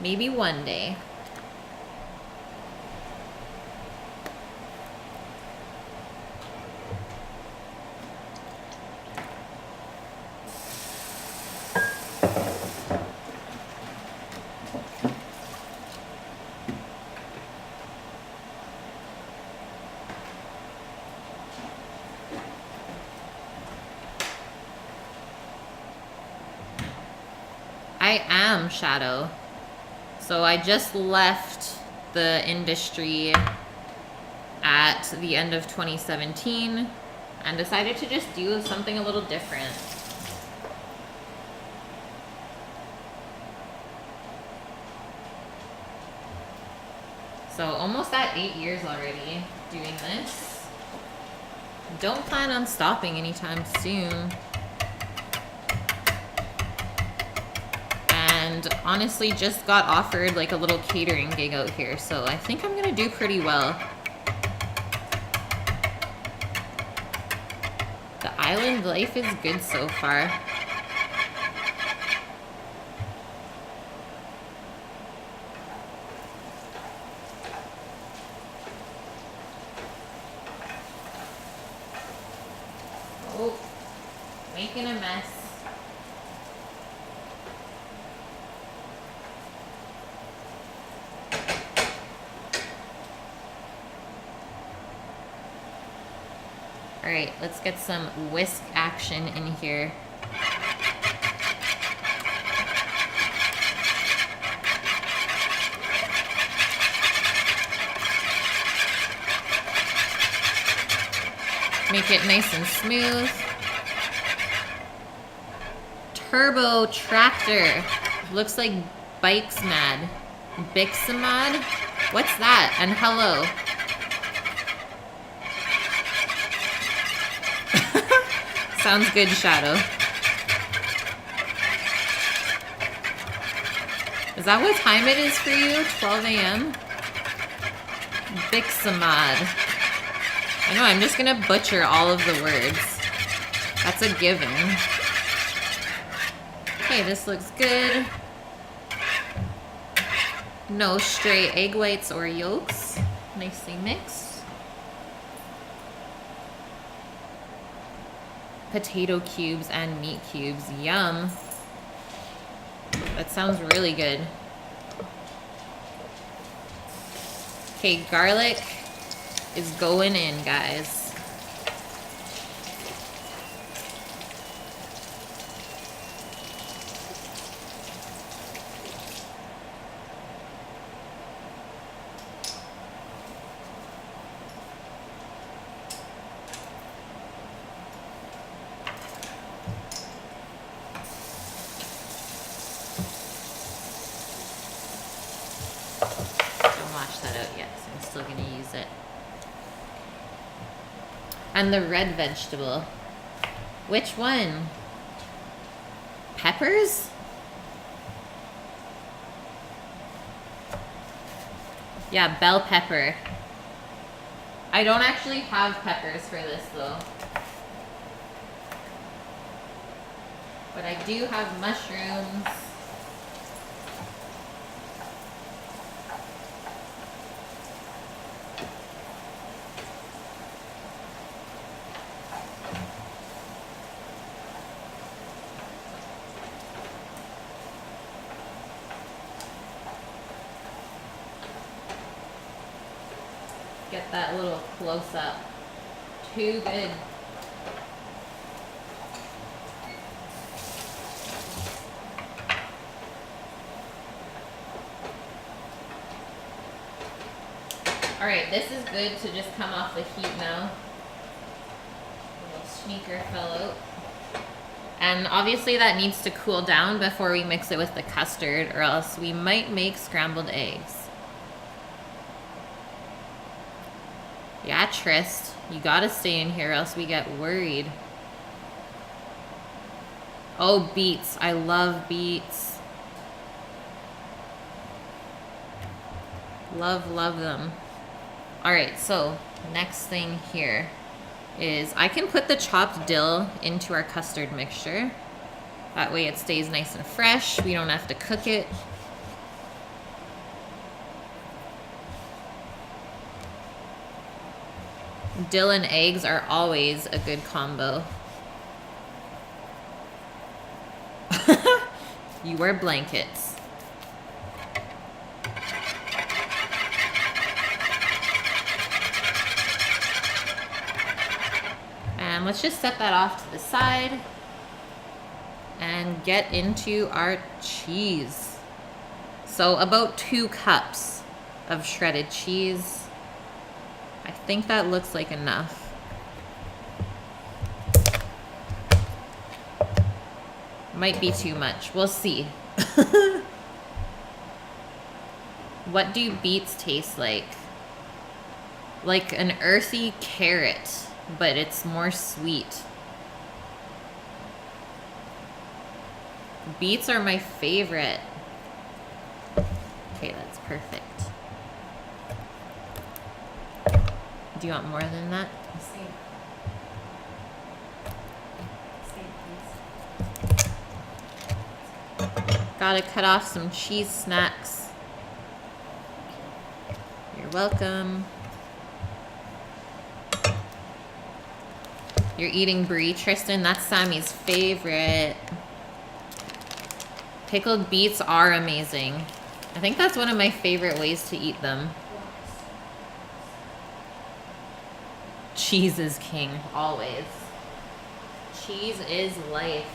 Maybe one day. I am Shadow. So I just left the industry at the end of 2017 and decided to just do something a little different. So almost at 8 years already doing this. Don't plan on stopping anytime soon. and honestly just got offered like a little catering gig out here, so I think I'm gonna do pretty well. The island life is good so far. Oh, making a mess. All right, let's get some whisk action in here. Make it nice and smooth. Turbo tractor. Looks like Bikes Mad. Bixamad? What's that? And hello. Sounds good, Shadow. Is that what time it is for you? 12 a.m.? Bixamad. I know, I'm just gonna butcher all of the words. That's a given. Okay, this looks good. No stray egg whites or yolks. Nicely mixed. Potato cubes and meat cubes. Yum. That sounds really good. Okay, garlic is going in, guys. And the red vegetable. Which one? Peppers? Yeah, bell pepper. I don't actually have peppers for this though. But I do have mushrooms. Get that little close up. Too good. All right, this is good to just come off the heat now. A little sneaker fell out. And obviously that needs to cool down before we mix it with the custard, or else we might make scrambled eggs. Yeah, Trist, you gotta stay in here, else we get worried. Oh, beets. I love beets. Love, love them. All right, so next thing here is I can put the chopped dill into our custard mixture. That way it stays nice and fresh. We don't have to cook it. Dill and eggs are always a good combo. You wear blankets. And let's just set that off to the side and get into our cheese. So about 2 cups of shredded cheese. I think that looks like enough. Might be too much. We'll see. What do beets taste like? Like an earthy carrot, but it's more sweet. Beets are my favorite. That's perfect. Do you want more than that? Gotta cut off some cheese snacks. You're welcome. You're eating brie, Tristan. That's Sammy's favorite. Pickled beets are amazing. I think that's one of my favorite ways to eat them. Cheese is king, always. Cheese is life.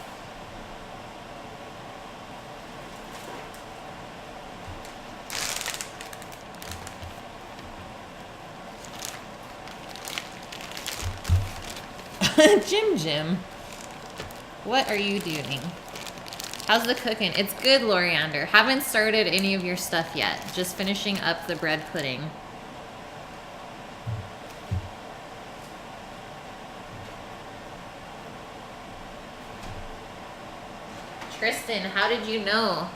Jim, what are you doing? How's the cooking? It's good, Loriander. Haven't started any of your stuff yet. Just finishing up the bread pudding. Tristan, how did you know?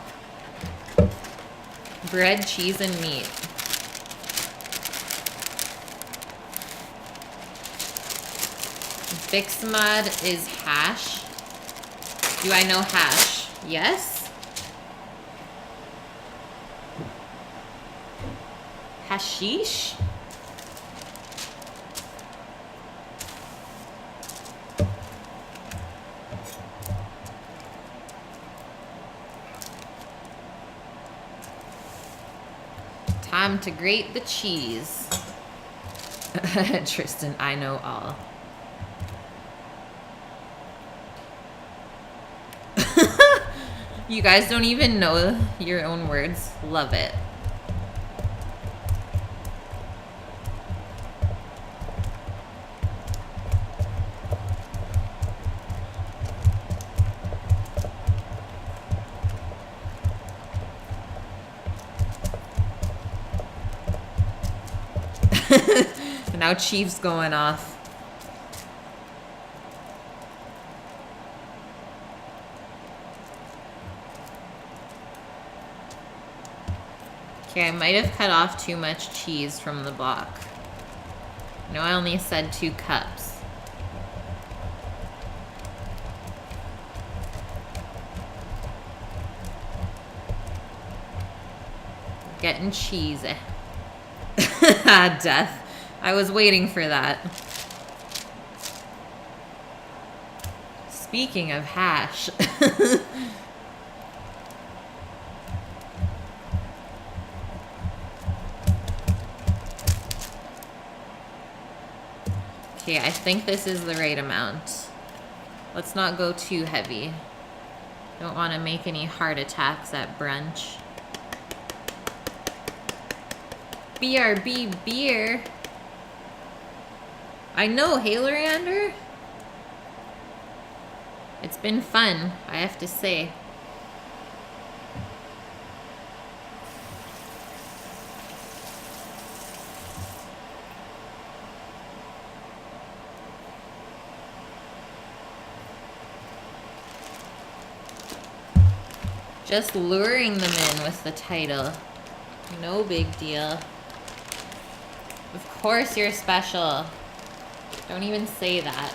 Bread, cheese, and meat. Bixmod is hash. Do I know hash? Yes. Hashish? Time to grate the cheese. Tristan, I know all. You guys don't even know your own words. Love it. Now Chief's going off. Okay, I might have cut off too much cheese from the block. No, I only said 2 cups. Getting cheesy. Death. I was waiting for that. Speaking of hash. Okay, I think this is the right amount. Let's not go too heavy. Don't want to make any heart attacks at brunch. BRB beer. I know, hey Loriander. It's been fun, I have to say. Just luring them in with the title. No big deal. Of course you're special. Don't even say that.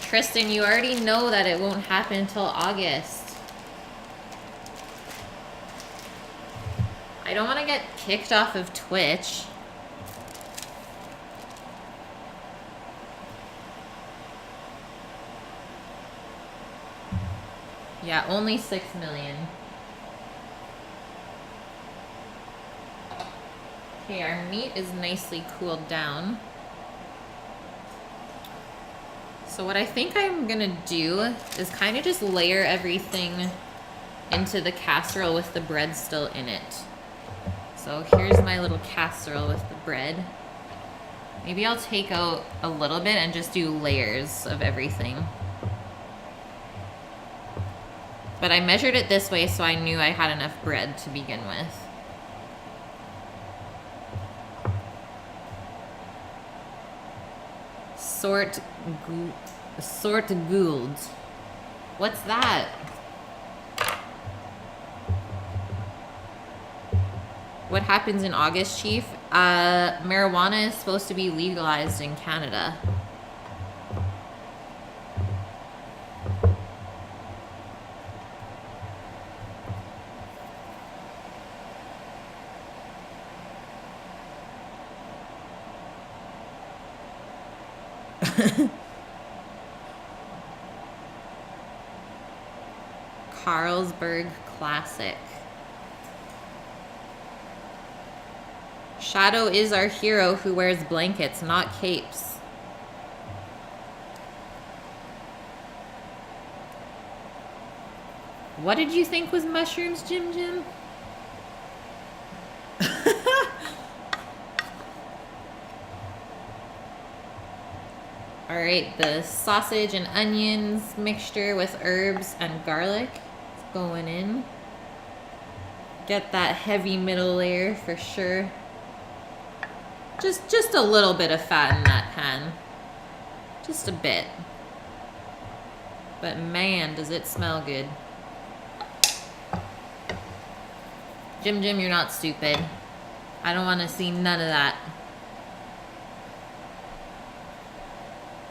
Tristan, you already know that it won't happen until August. I don't want to get kicked off of Twitch. Yeah, only 6 million. Okay, our meat is nicely cooled down. So what I think I'm gonna do is kind of just layer everything into the casserole with the bread still in it. So here's my little casserole with the bread. Maybe I'll take out a little bit and just do layers of everything. But I measured it this way so I knew I had enough bread to begin with. Sort Gould. What's that? What happens in August, Chief? Marijuana is supposed to be legalized in Canada. Carlsberg Classic. Shadow is our hero who wears blankets, not capes. What did you think was mushrooms, Jim Jim? Alright, the sausage and onions mixture with herbs and garlic is going in. Get that heavy middle layer for sure. Just a little bit of fat in that pan. Just a bit. But man, does it smell good. Jim Jim, you're not stupid. I don't want to see none of that.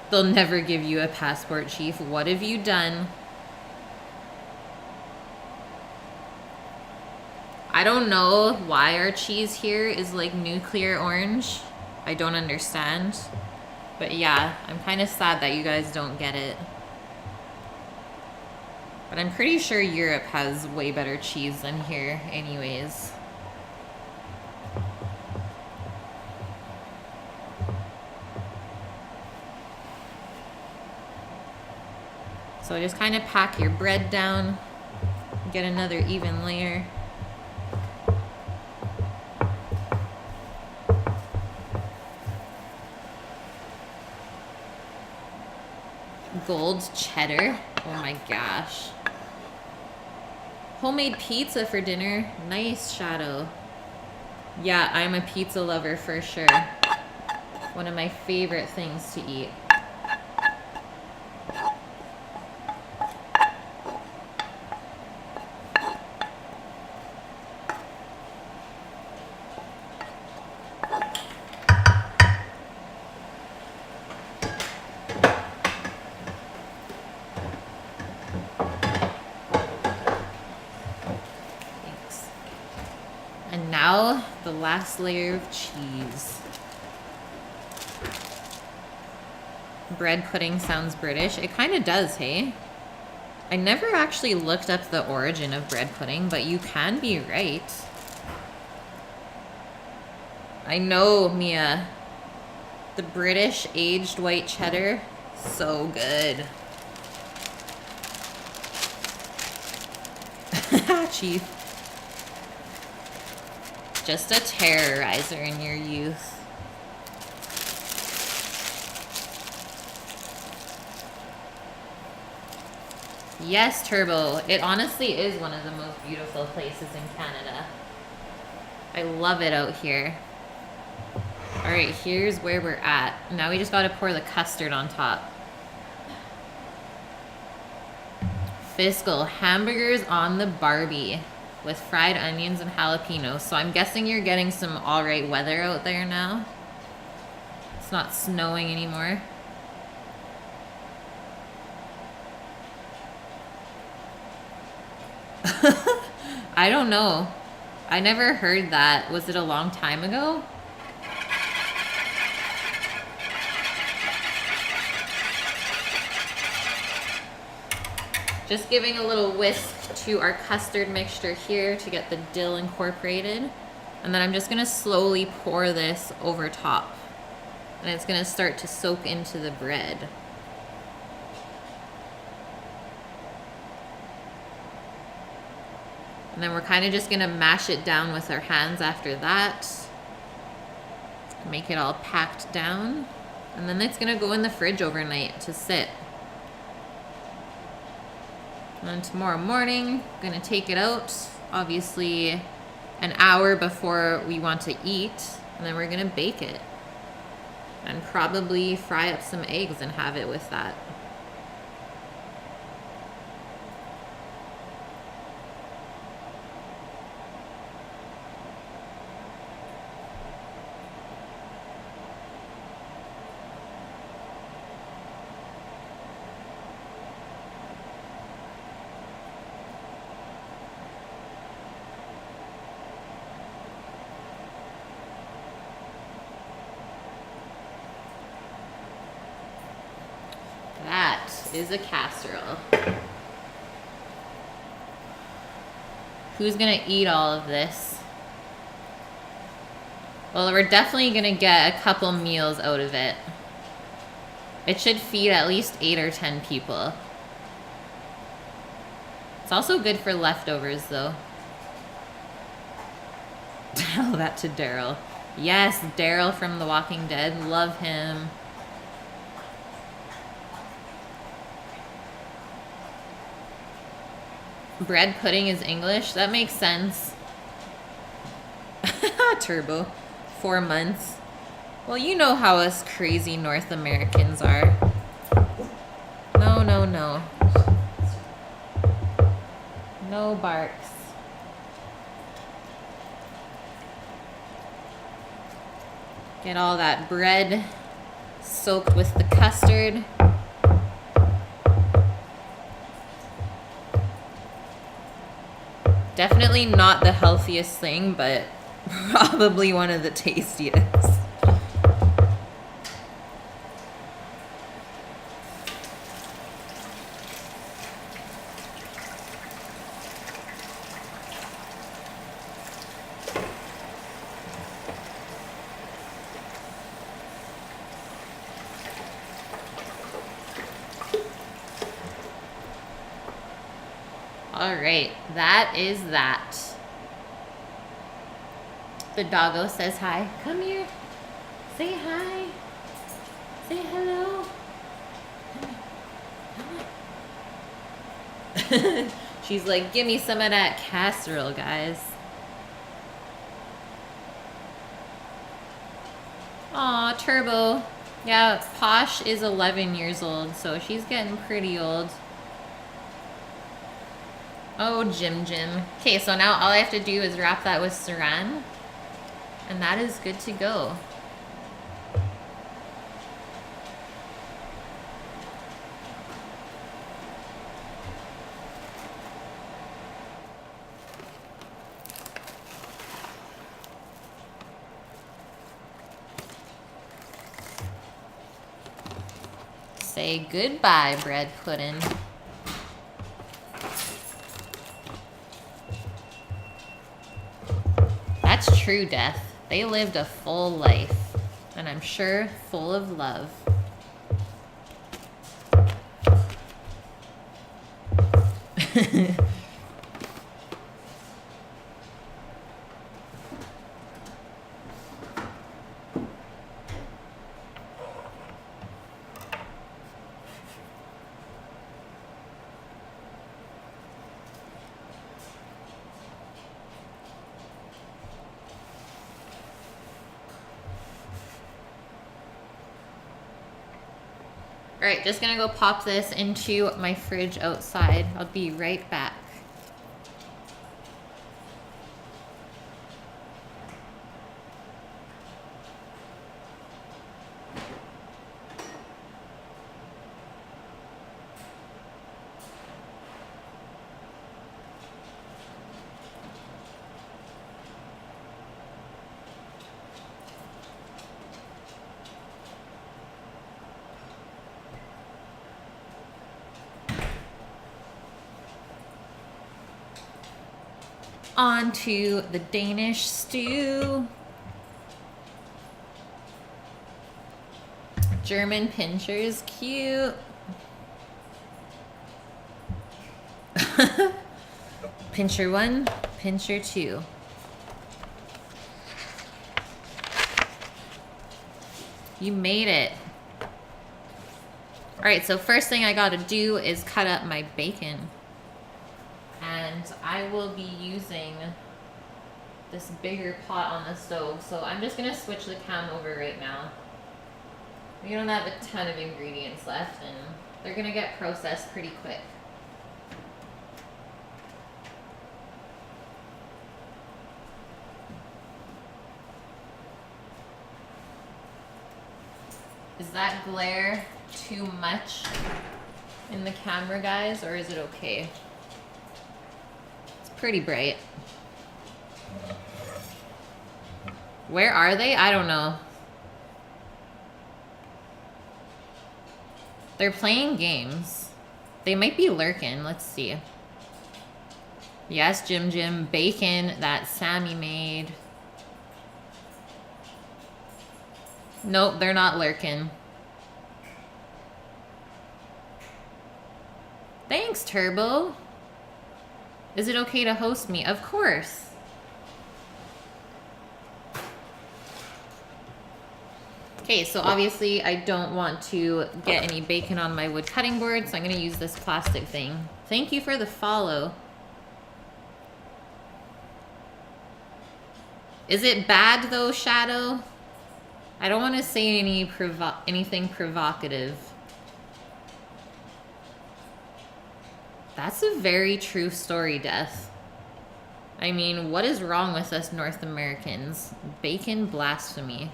They'll never give you a passport, Chief. What have you done? I don't know why our cheese here is like nuclear orange. I don't understand. But yeah, I'm kind of sad that you guys don't get it. But I'm pretty sure Europe has way better cheese than here anyways. So just kind of pack your bread down, get another even layer. Gold cheddar, oh my gosh. Homemade pizza for dinner, nice, Shadow. Yeah, I'm a pizza lover for sure. One of my favorite things to eat. Last layer of cheese. Bread pudding sounds British. It kind of does, hey? I never actually looked up the origin of bread pudding, but you can be right. I know, Mia. The British aged white cheddar, so good. Chief. Just a terrorizer in your youth. Yes, Turbo. It honestly is one of the most beautiful places in Canada. I love it out here. Alright, here's where we're at. Now we just gotta pour the custard on top. Fiscal, hamburgers on the Barbie. With fried onions and jalapenos. So I'm guessing you're getting some alright weather out there now. It's not snowing anymore. I don't know. I never heard that. Was it a long time ago? Just giving a little whisk to our custard mixture here to get the dill incorporated. And then I'm just gonna slowly pour this over top. And it's gonna start to soak into the bread. And then we're kind of just gonna mash it down with our hands after that. Make it all packed down. And then it's gonna go in the fridge overnight to sit. And then tomorrow morning, I'm gonna take it out, obviously an hour before we want to eat, and then we're gonna bake it. And probably fry up some eggs and have it with that. is a casserole. Who's gonna eat all of this? Well, we're definitely gonna get a couple meals out of it. It should feed at least 8 or 10 people. It's also good for leftovers, though. Tell that to Daryl. Yes, Daryl from The Walking Dead. Love him. Bread pudding is English? That makes sense. Turbo. 4 months. Well, you know how us crazy North Americans are. No, no, no. No barks. Get all that bread soaked with the custard. Definitely not the healthiest thing, but probably one of the tastiest. All right, that is that. The doggo says hi. Come here. Say hi. Say hello. She's like, give me some of that casserole, guys. Aw, Turbo. Yeah, Posh is 11 years old, so she's getting pretty old. Oh, Jim. Okay, so now all I have to do is wrap that with saran, and that is good to go. Say goodbye, bread pudding. That's true, Death. They lived a full life, and I'm sure full of love. Alright, just gonna go pop this into my fridge outside. I'll be right back. On to the Danish stew. German pinchers, cute. Pincher 1, pincher 2. You made it. All right, so first thing I gotta do is cut up my bacon. And I will be using this bigger pot on the stove. So I'm just gonna switch the cam over right now. We don't have a ton of ingredients left, and they're gonna get processed pretty quick. Is that glare too much in the camera, guys, or is it okay? Pretty bright. Where are they? I don't know. They're playing games. They might be lurking. Let's see. Yes, Jim. Bacon that Sammy made. Nope, they're not lurking. Thanks, Turbo. Is it okay to host me? Of course. Okay, so obviously I don't want to get any bacon on my wood cutting board, so I'm going to use this plastic thing. Thank you for the follow. Is it bad though, Shadow? I don't want to say anything provocative. That's a very true story, Death. I mean, what is wrong with us North Americans? Bacon blasphemy.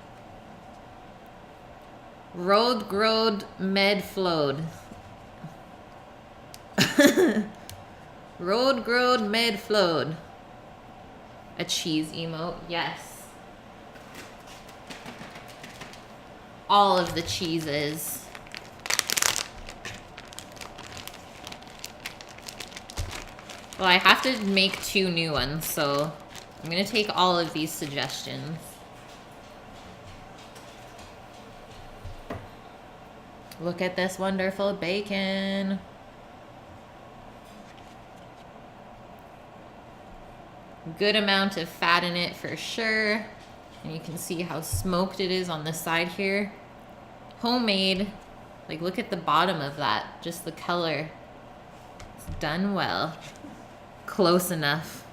Road growed med flowed. Road growed med flowed. A cheese emote, yes. All of the cheeses. Well, I have to make 2 new ones, so I'm gonna take all of these suggestions. Look at this wonderful bacon. Good amount of fat in it for sure. And you can see how smoked it is on the side here. Homemade. Like, look at the bottom of that. Just the color. It's done well. Close enough.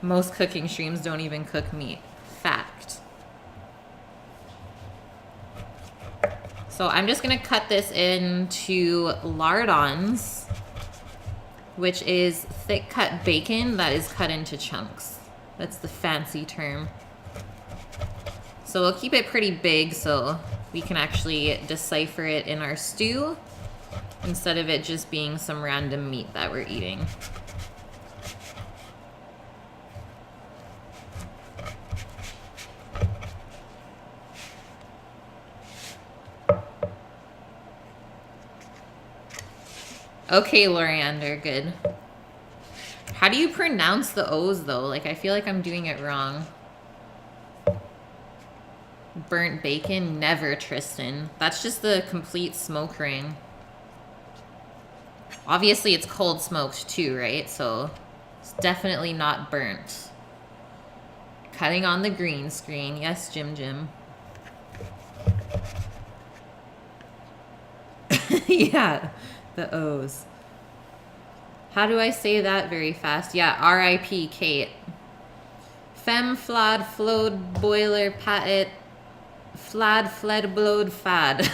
Most cooking streams don't even cook meat. Fact. So I'm just gonna cut this into lardons, which is thick cut bacon that is cut into chunks. That's the fancy term. So we'll keep it pretty big so we can actually decipher it in our stew instead of it just being some random meat that we're eating. Okay, Loriander, good. How do you pronounce the O's, though? Like, I feel like I'm doing it wrong. Burnt bacon? Never, Tristan. That's just the complete smoke ring. Obviously, it's cold smoked, too, right? So, it's definitely not burnt. Cutting on the green screen. Yes, Jim. Yeah. The O's. How do I say that very fast? Yeah, R.I.P. Kate. Femme flad flowed boiler patet flad fled blowed fad.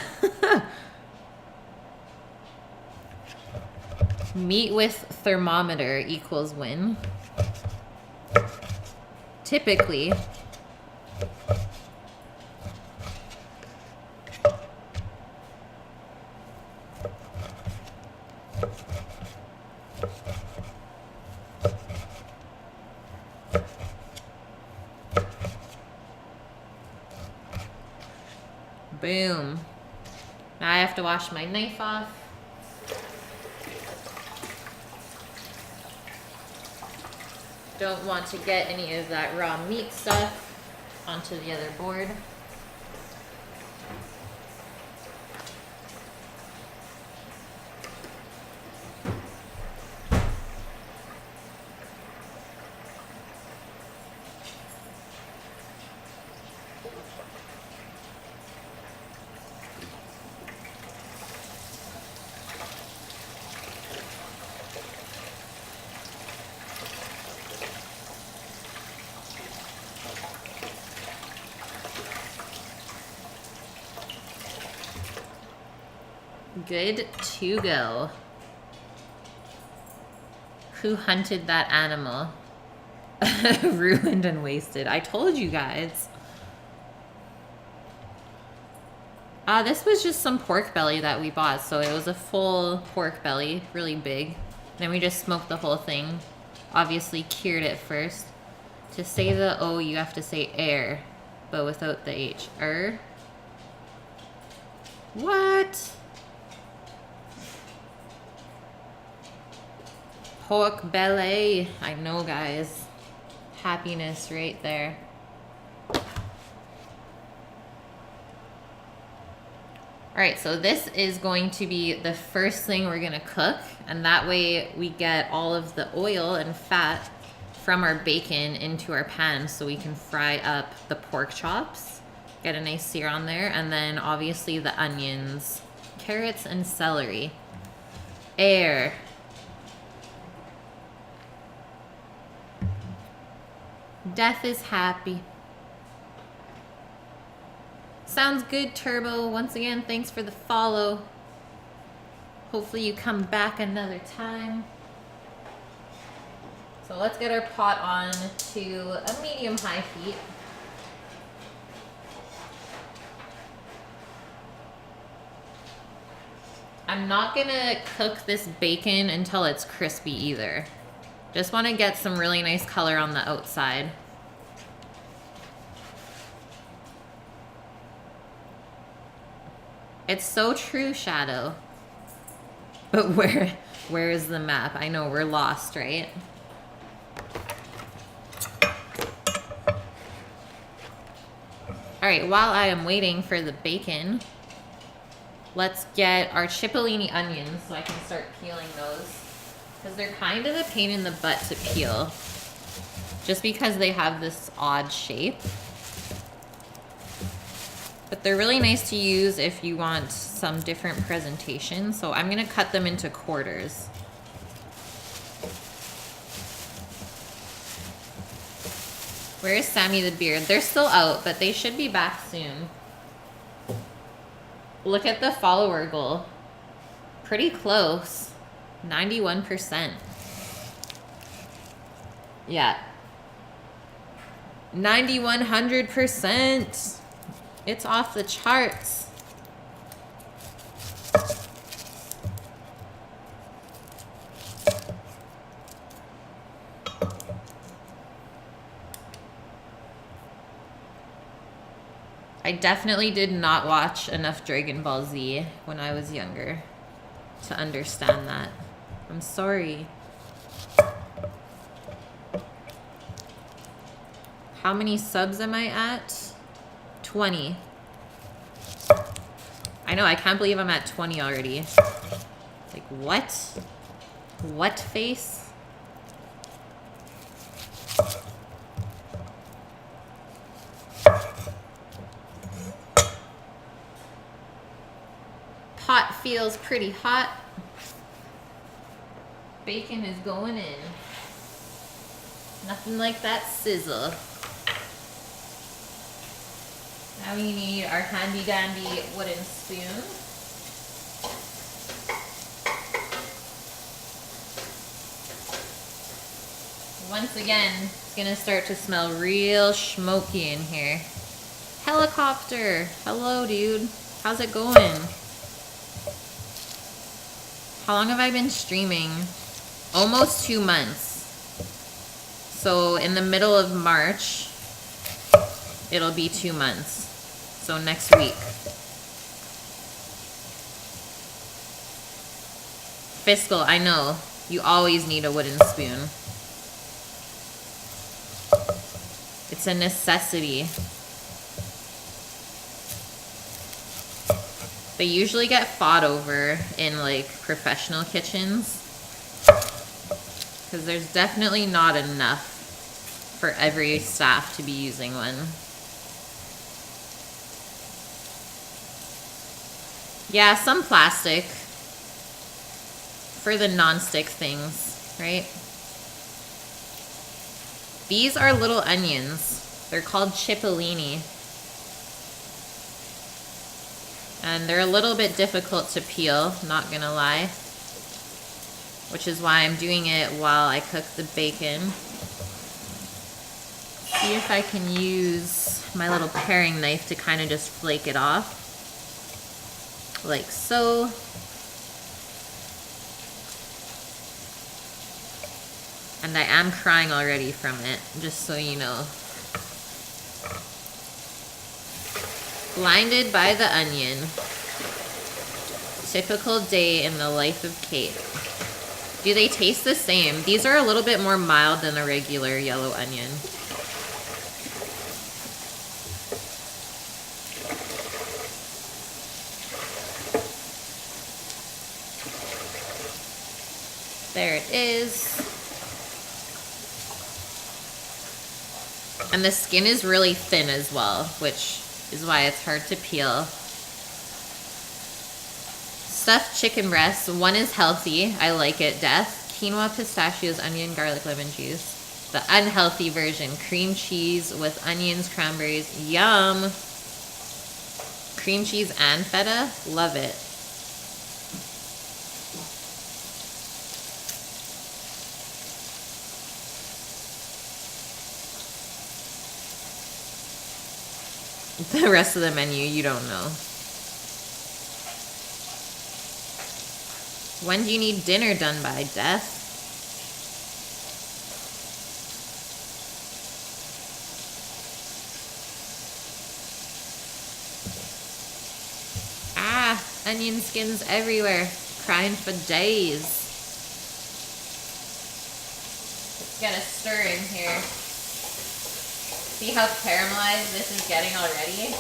Meet with thermometer equals win. Typically. Boom. Now I have to wash my knife off. Don't want to get any of that raw meat stuff onto the other board. Good to go. Who hunted that animal? Ruined and wasted. I told you guys. This was just some pork belly that we bought. So it was a full pork belly, really big. Then we just smoked the whole thing. Obviously cured it first. To say the O, you have to say air. but without the H. What? Pork belly. I know, guys. Happiness right there. Alright, so this is going to be the first thing we're going to cook, and that way we get all of the oil and fat from our bacon into our pan so we can fry up the pork chops, get a nice sear on there, and then obviously the onions, carrots, and celery. Air. Death is happy. Sounds good, Turbo. Once again, thanks for the follow. Hopefully you come back another time. So let's get our pot on to a medium-high heat. I'm not gonna cook this bacon until it's crispy either. Just want to get some really nice color on the outside. It's so true, Shadow. But where is the map? I know we're lost, right? Alright, while I am waiting for the bacon, let's get our cipollini onions so I can start peeling those. Because they're kind of a pain in the butt to peel. Just because they have this odd shape. But they're really nice to use if you want some different presentation. So I'm going to cut them into quarters. Where is Sammy the Beard? They're still out, but they should be back soon. Look at the follower goal. Pretty close. 91%. Yeah. 9100%. It's off the charts. I definitely did not watch enough Dragon Ball Z when I was younger to understand that. I'm sorry. How many subs am I at? 20. I know, I can't believe I'm at 20 already. Like, what? What face? Pot feels pretty hot. Bacon is going in. Nothing like that sizzle. Now we need our handy dandy wooden spoon. Once again, it's gonna start to smell real smoky in here. Helicopter, hello dude. How's it going? How long have I been streaming? Almost 2 months. So in the middle of March, it'll be 2 months. So next week. Fiscal, I know. You always need a wooden spoon. It's a necessity. They usually get fought over in like professional kitchens. Because there's definitely not enough for every staff to be using one. Yeah, some plastic for the non-stick things, right? These are little onions. They're called cipollini. And they're a little bit difficult to peel, not gonna lie. Which is why I'm doing it while I cook the bacon. See if I can use my little paring knife to kind of just flake it off. Like so. And I am crying already from it, just so you know. Blinded by the onion. Typical day in the life of Kate. Do they taste the same? These are a little bit more mild than the regular yellow onion. There it is. And the skin is really thin as well, which is why it's hard to peel. Stuffed chicken breasts. One is healthy. I like it. Death. Quinoa, pistachios, onion, garlic, lemon juice. The unhealthy version. Cream cheese with onions, cranberries. Yum. Cream cheese and feta. Love it. The rest of the menu, you don't know. When do you need dinner done by, Death? Ah, onion skins everywhere. Crying for days. Let's get a stir in here. See how caramelized this is getting already?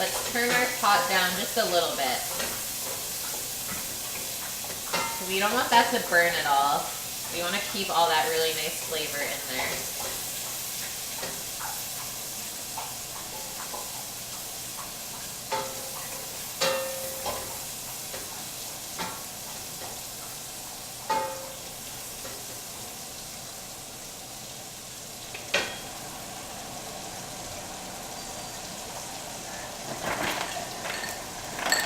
Let's turn our pot down just a little bit. We don't want that to burn at all. We want to keep all that really nice flavor in there.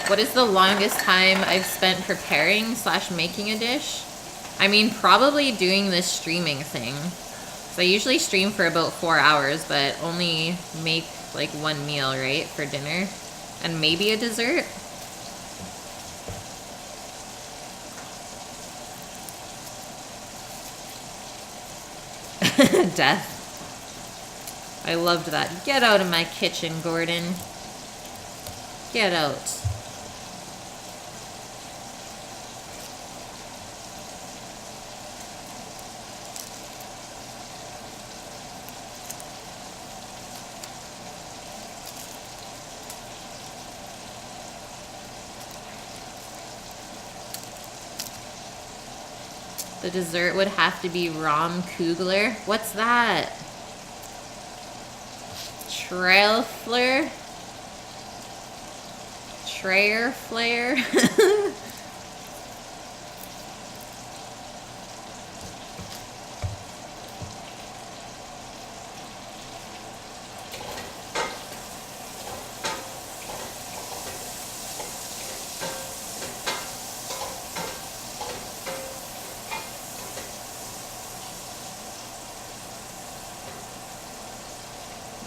What is the longest time I've spent preparing / making a dish? I mean, probably doing this streaming thing. So I usually stream for about 4 hours, but only make like one meal, right, for dinner. And maybe a dessert. Death. I loved that. Get out of my kitchen, Gordon. Get out. The dessert would have to be Rom Kugler. What's that? Trail Flare? Trayer Flare?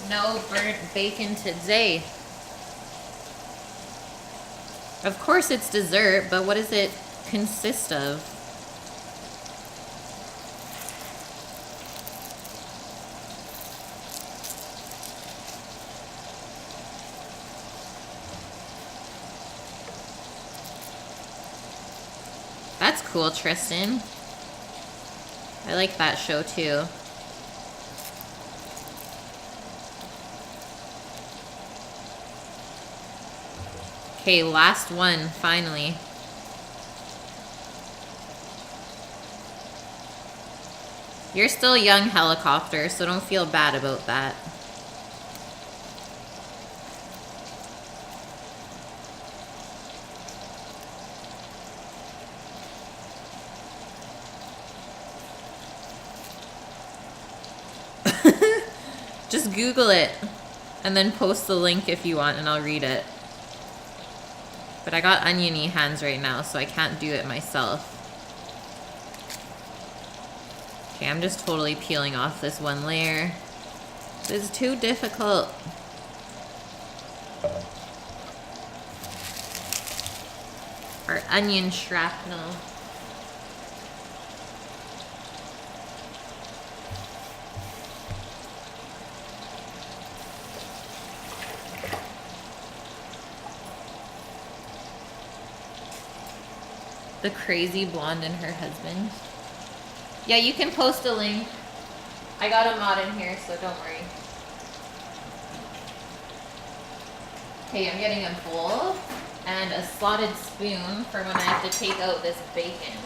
No burnt bacon today. Of course it's dessert, but what does it consist of? That's cool, Tristan. I like that show too. Okay, last one, finally. You're still young, Helicopter, so don't feel bad about that. Just Google it and then post the link if you want and I'll read it. But I got oniony hands right now, so I can't do it myself. Okay, I'm just totally peeling off this one layer. This is too difficult. Our onion shrapnel. The crazy blonde and her husband. Yeah, you can post a link. I got a mod in here, so don't worry. Okay, I'm getting a bowl and a slotted spoon for when I have to take out this bacon.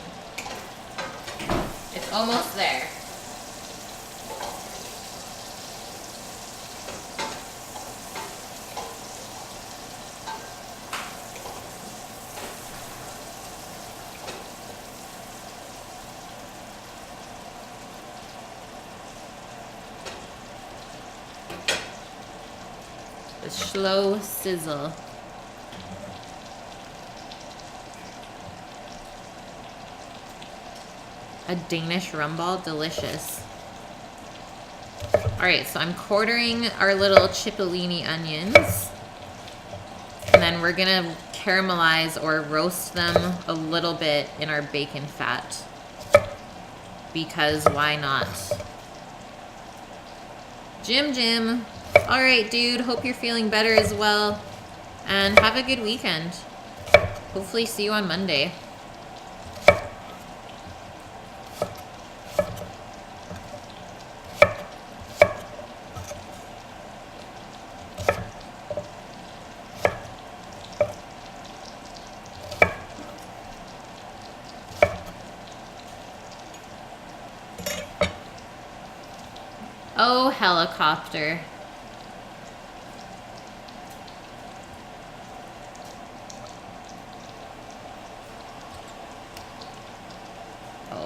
It's almost there. A slow sizzle. A Danish rum ball, delicious. All right, so I'm quartering our little cipollini onions. And then we're gonna caramelize or roast them a little bit in our bacon fat. Because why not? Jim. All right, dude, hope you're feeling better as well. And have a good weekend. Hopefully see you on Monday. Oh, helicopter.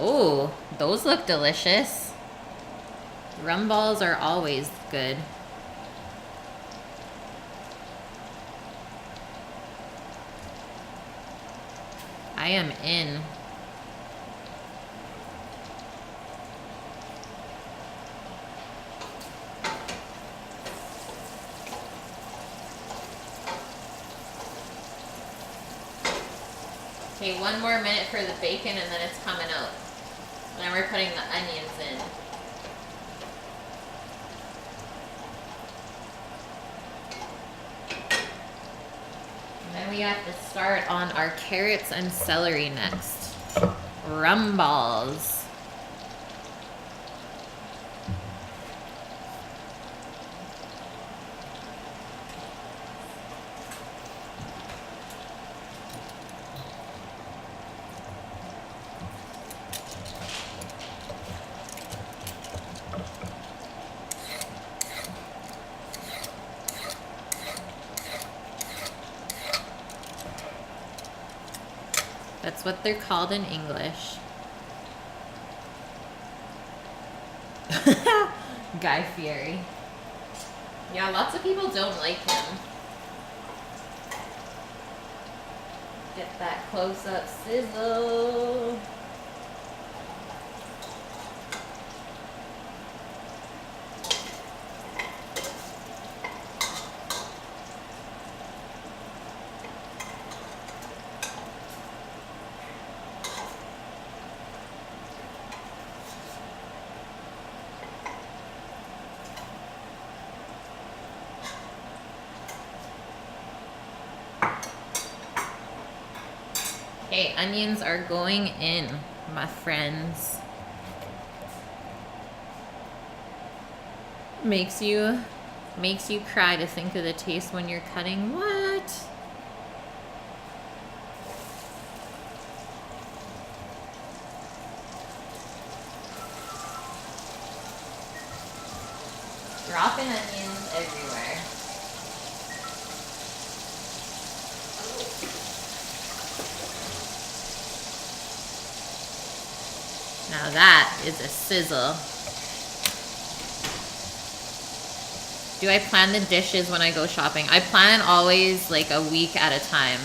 Oh, those look delicious. Rum balls are always good. I am in. Okay, one more minute for the bacon and then it's coming out. Now we're putting the onions in. And then we have to start on our carrots and celery next. Rum balls. That's what they're called in English. Guy Fieri. Yeah, lots of people don't like him. Get that close-up sizzle. Okay, onions are going in, my friends. Makes you cry to think of the taste when you're cutting. What? Dropping onions everywhere. Now that is a sizzle. Do I plan the dishes when I go shopping? I plan always like a week at a time.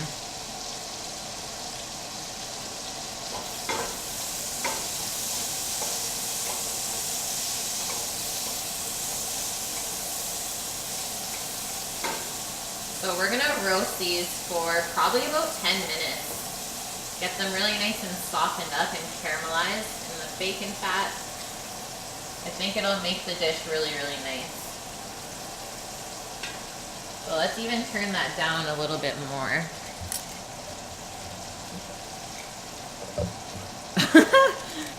So we're gonna roast these for probably about 10 minutes. Get them really nice and softened up and caramelized in the bacon fat. I think it'll make the dish really, really nice. So let's even turn that down a little bit more.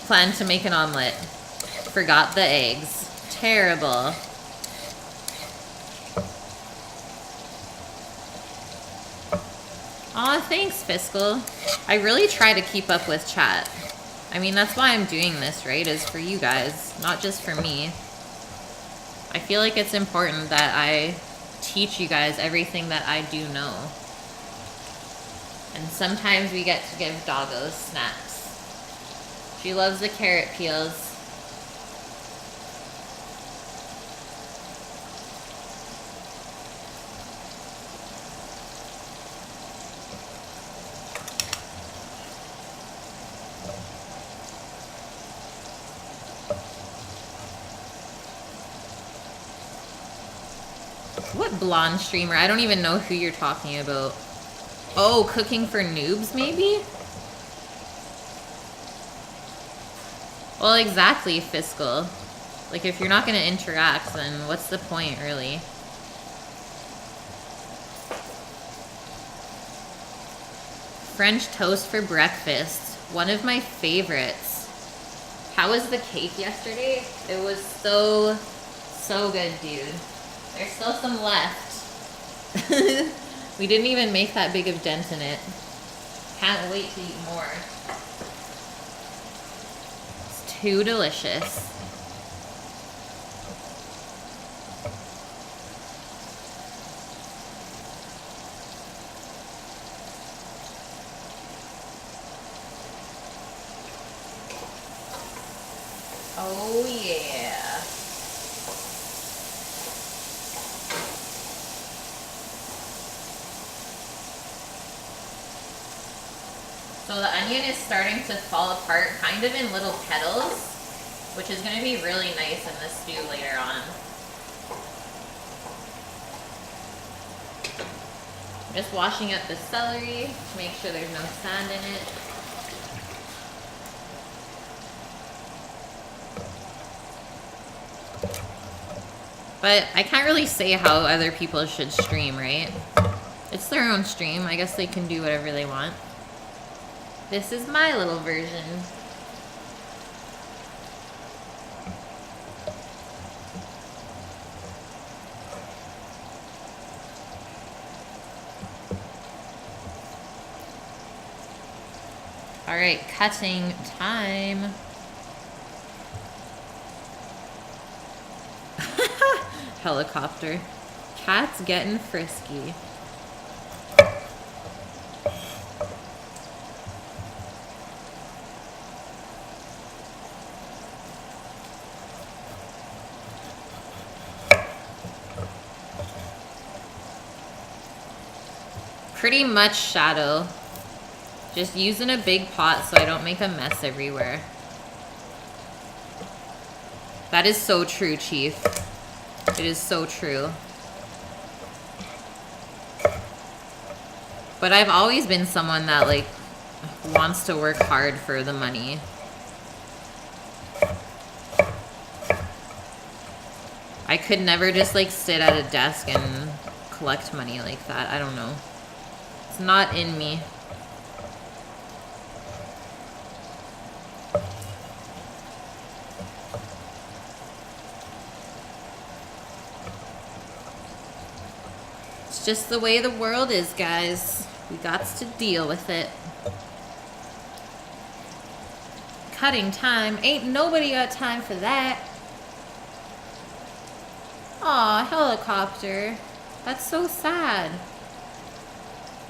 Planned to make an omelet. Forgot the eggs. Terrible. Aw, thanks, Fiscal. I really try to keep up with chat. I mean, that's why I'm doing this, right? Is for you guys, not just for me. I feel like it's important that I teach you guys everything that I do know. And sometimes we get to give doggos snacks. She loves the carrot peels. What blonde streamer? I don't even know who you're talking about. Oh, cooking for noobs, maybe? Well, exactly, Fiscal. Like, if you're not gonna interact, then what's the point, really? French toast for breakfast. One of my favorites. How was the cake yesterday? It was so good, dude. There's still some left. We didn't even make that big of dent in it. Can't wait to eat more. It's too delicious. Oh yeah. So the onion is starting to fall apart kind of in little petals, which is going to be really nice in the stew later on. I'm just washing up the celery to make sure there's no sand in it. But I can't really say how other people should stream, right? It's their own stream. I guess they can do whatever they want. This is my little version. All right, cutting time. Helicopter. Cat's getting frisky. Pretty much shadow. Just using a big pot so I don't make a mess everywhere. That is so true, Chief. It is so true. But I've always been someone that, like, wants to work hard for the money. I could never just, like, sit at a desk and collect money like that. I don't know. It's not in me. It's just the way the world is, guys. We got to deal with it. Cutting time. Ain't nobody got time for that. Aw, helicopter. That's so sad.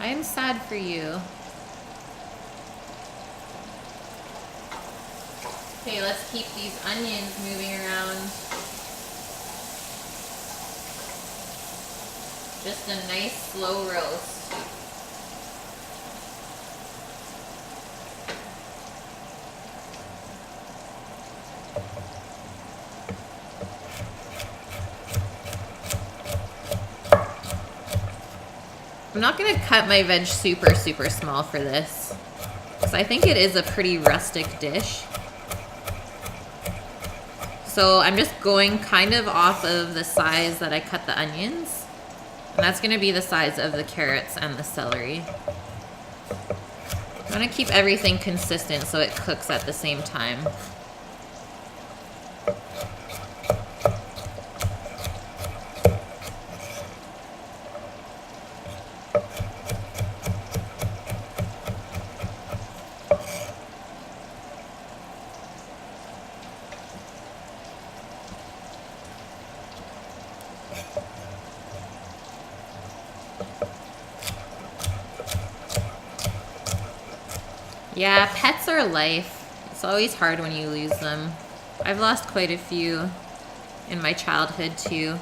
I am sad for you. Okay, let's keep these onions moving around. Just a nice slow roast. I'm not gonna cut my veg super small for this, because I think it is a pretty rustic dish. So I'm just going kind of off of the size that I cut the onions. And that's gonna be the size of the carrots and the celery. I want to keep everything consistent so it cooks at the same time. Yeah, pets are life. It's always hard when you lose them. I've lost quite a few in my childhood too.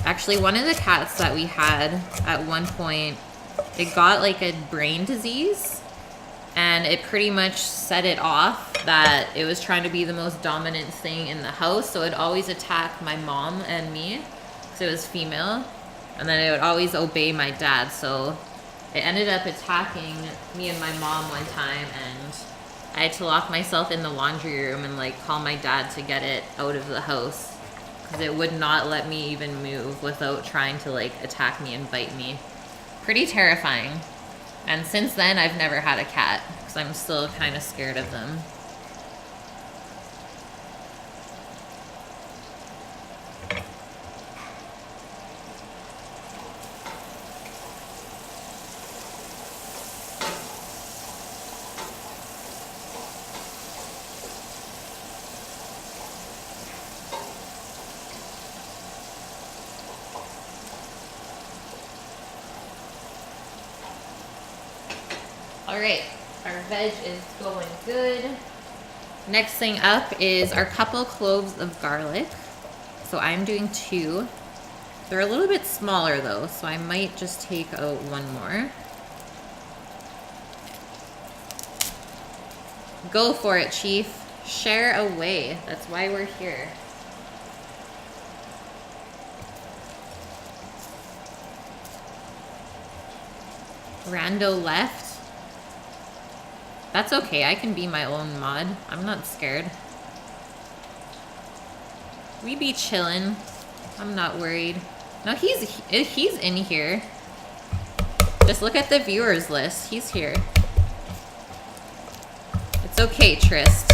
Actually, one of the cats that we had at one point, it got like a brain disease, and it pretty much set it off that it was trying to be the most dominant thing in the house, so it'd always attack my mom and me, because it was female, and then it would always obey my dad, so it ended up attacking me and my mom one time, and I had to lock myself in the laundry room and like call my dad to get it out of the house, because it would not let me even move without trying to like attack me and bite me. Pretty terrifying. And since then, I've never had a cat, because I'm still kind of scared of them. All right, our veg is going good. Next thing up is our couple cloves of garlic. So I'm doing 2. They're a little bit smaller though, so I might just take out 1 more. Go for it, Chief. Share away. That's why we're here. Rando left. That's okay, I can be my own mod. I'm not scared. We be chillin'. I'm not worried. No, he's in here. Just look at the viewers list. He's here. It's okay, Trist.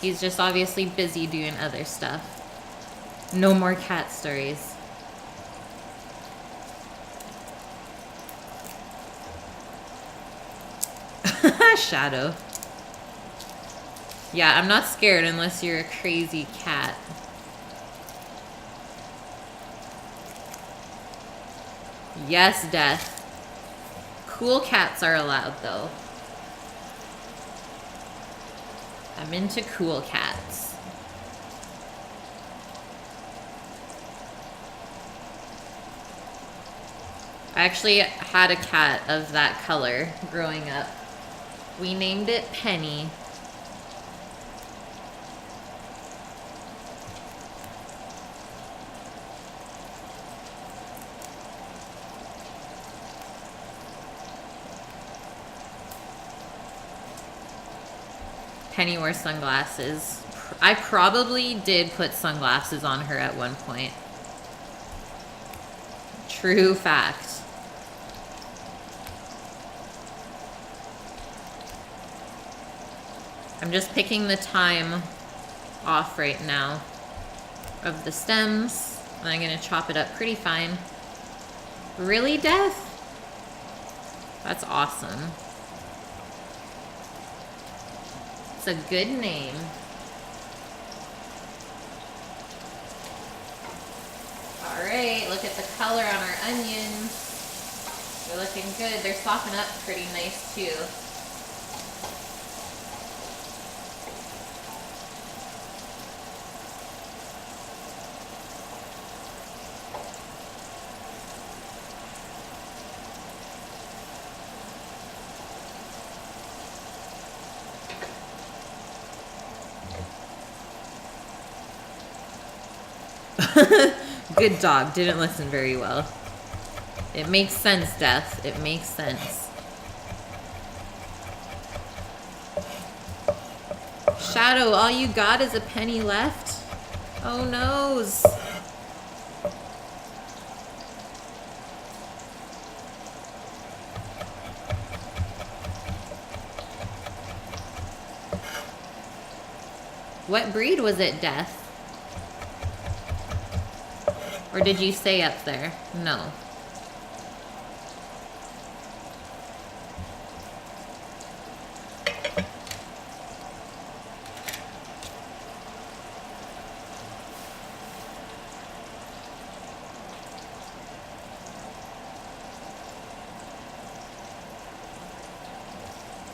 He's just obviously busy doing other stuff. No more cat stories. Shadow. Yeah, I'm not scared unless you're a crazy cat. Yes, Death. Cool cats are allowed, though. I'm into cool cats. I actually had a cat of that color growing up. We named it Penny. Penny wore sunglasses. I probably did put sunglasses on her at one point. True fact. I'm just picking the time off right now of the stems, and I'm gonna chop it up pretty fine. Really, Death? That's awesome. It's a good name. All right, look at the color on our onions. They're looking good. They're softening up pretty nice too. Good dog. Didn't listen very well. It makes sense, Death. It makes sense. Shadow, all you got is a penny left? Oh, noes. What breed was it, Death? Or did you say up there? No.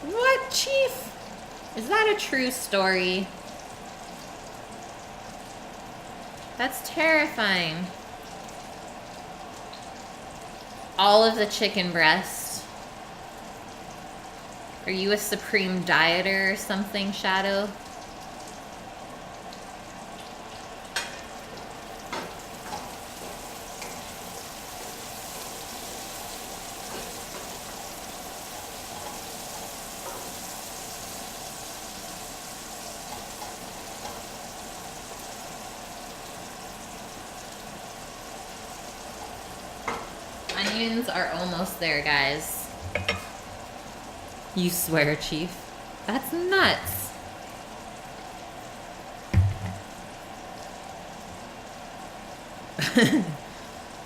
What, Chief? Is that a true story? That's terrifying. All of the chicken breast. Are you a supreme dieter or something, Shadow? Onions are almost there, guys. You swear, Chief? That's nuts.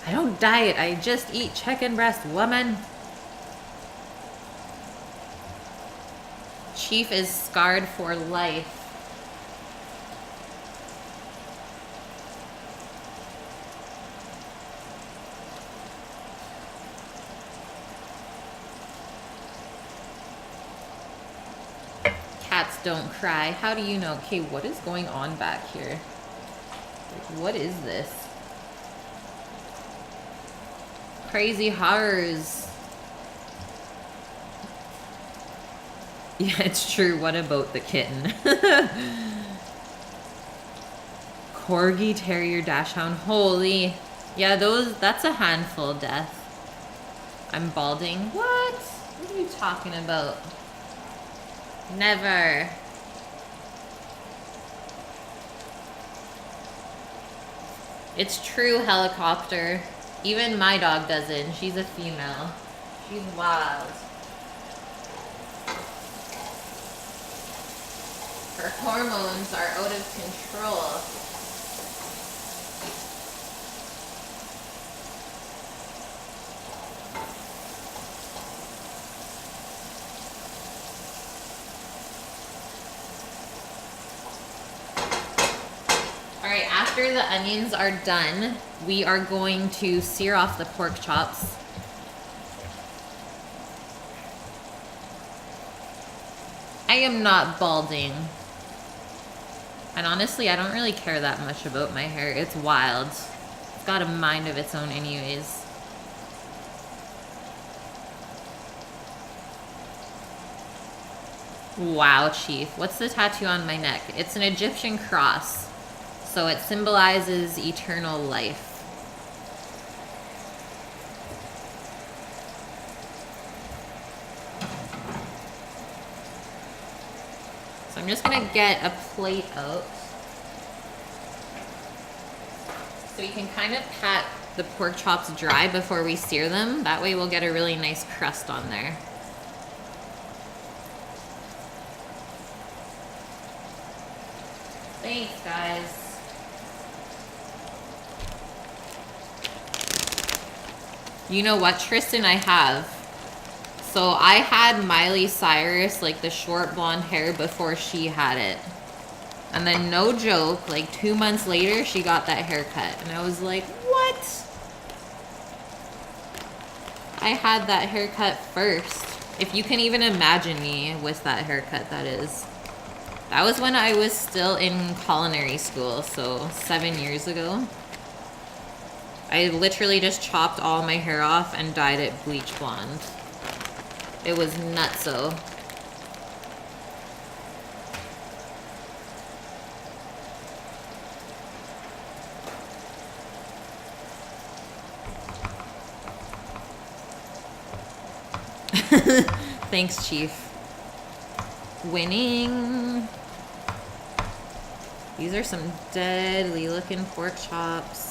I don't diet, I just eat chicken breast, woman. Chief is scarred for life. Don't cry. How do you know? Okay, what is going on back here? Like, what is this? Crazy horrors. Yeah, it's true. What about the kitten? Corgi, Terrier, Dachshund. Holy. Yeah, that's a handful, Death. I'm balding. What? What are you talking about? Never. It's true, Helicopter. Even my dog doesn't. She's a female. She's wild. Her hormones are out of control. Alright, after the onions are done, we are going to sear off the pork chops. I am not balding. And honestly, I don't really care that much about my hair. It's wild. It's got a mind of its own anyways. Wow, Chief. What's the tattoo on my neck? It's an Egyptian cross. So it symbolizes eternal life. So I'm just gonna get a plate out. So we can kind of pat the pork chops dry before we sear them. That way we'll get a really nice crust on there. Thanks, guys. You know what, Tristan, I have. So I had Miley Cyrus, like the short blonde hair, before she had it. And then, no joke, like 2 months later, she got that haircut. And I was like, what? I had that haircut first. If you can even imagine me with that haircut, that is. That was when I was still in culinary school, so 7 years ago. I literally just chopped all my hair off and dyed it bleach blonde. It was nutso. Thanks, Chief. Winning. These are some deadly looking pork chops.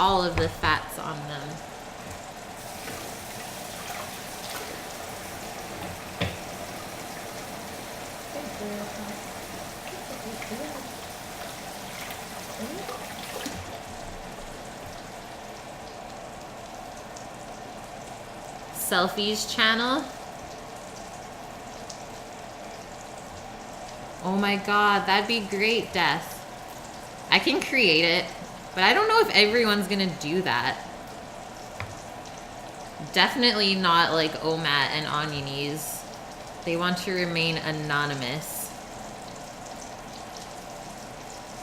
All of the fats on them. Selfies channel. Oh my god, that'd be great, Death. I can create it, but I don't know if everyone's gonna do that. Definitely not like Omat and Onionies. They want to remain anonymous.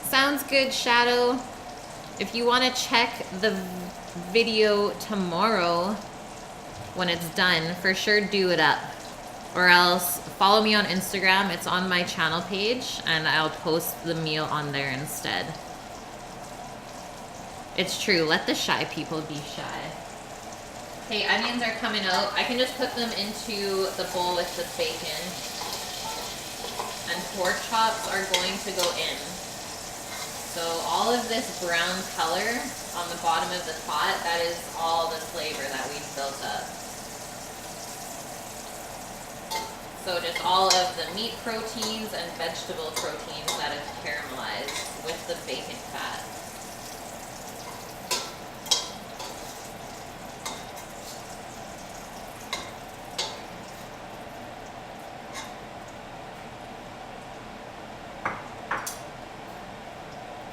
Sounds good, Shadow. If you want to check the video tomorrow when it's done, for sure do it up. Or else follow me on Instagram. It's on my channel page, and I'll post the meal on there instead. It's true. Let the shy people be shy. Okay, onions are coming out. I can just put them into the bowl with the bacon. And pork chops are going to go in. So all of this brown color on the bottom of the pot, that is all the flavor that we've built up. So just all of the meat proteins and vegetable proteins that have caramelized with the bacon fat.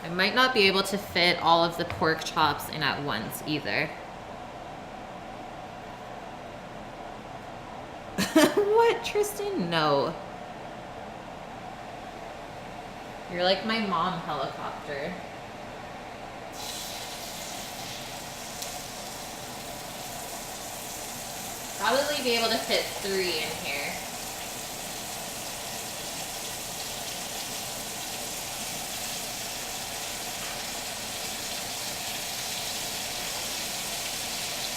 I might not be able to fit all of the pork chops in at once either. What, Tristan? No. You're like my mom, Helicopter. Probably be able to fit 3 in here.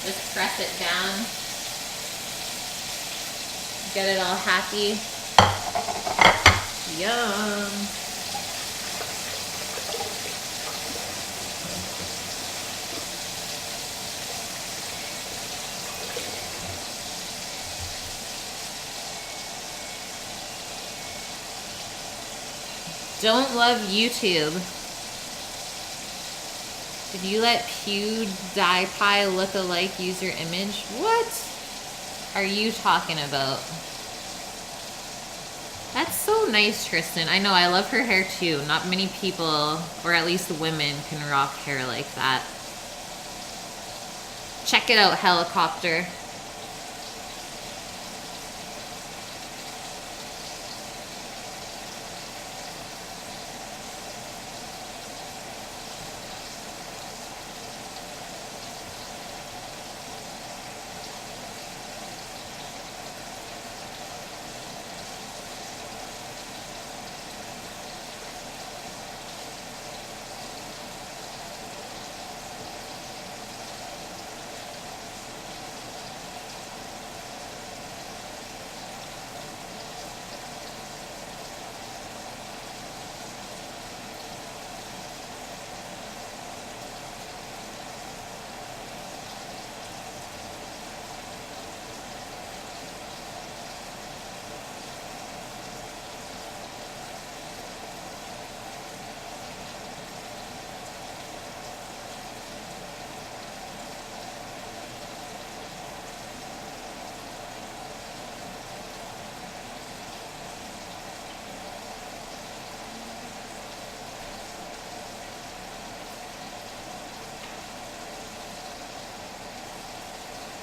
Just press it down. Get it all happy. Yum. Don't love YouTube. Did you let PewDiePie look-alike use your image? What are you talking about? That's so nice, Tristan. I know, I love her hair too. Not many people, or at least women, can rock hair like that. Check it out, Helicopter.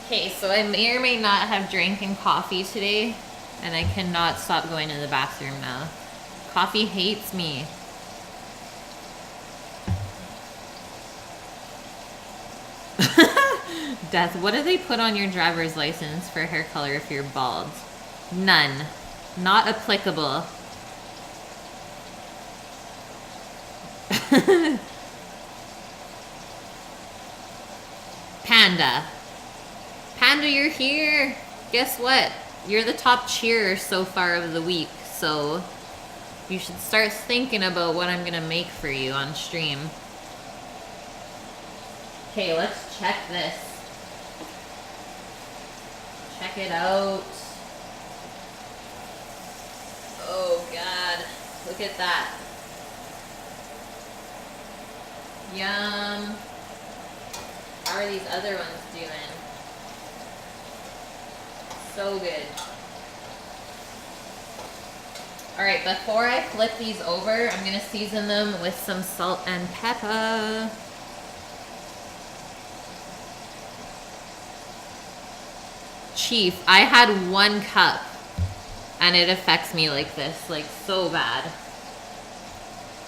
Okay, so I may or may not have drinking coffee today, and I cannot stop going to the bathroom now. Coffee hates me. Death, what do they put on your driver's license for hair color if you're bald? None. Not applicable. Panda. Panda, you're here. Guess what? You're the top cheerer so far of the week, so you should start thinking about what I'm gonna make for you on stream. Okay, let's check this. Check it out. Oh God, look at that. Yum. How are these other ones doing? So good. All right, before I flip these over, I'm gonna season them with some salt and pepper. Chief, I had 1 cup and it affects me like this, like so bad.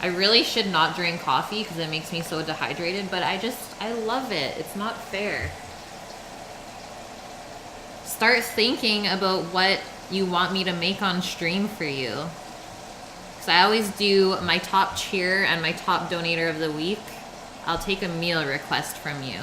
I really should not drink coffee because it makes me so dehydrated, but I love it. It's not fair. Start thinking about what you want me to make on stream for you. Because I always do my top cheer and my top donator of the week. I'll take a meal request from you.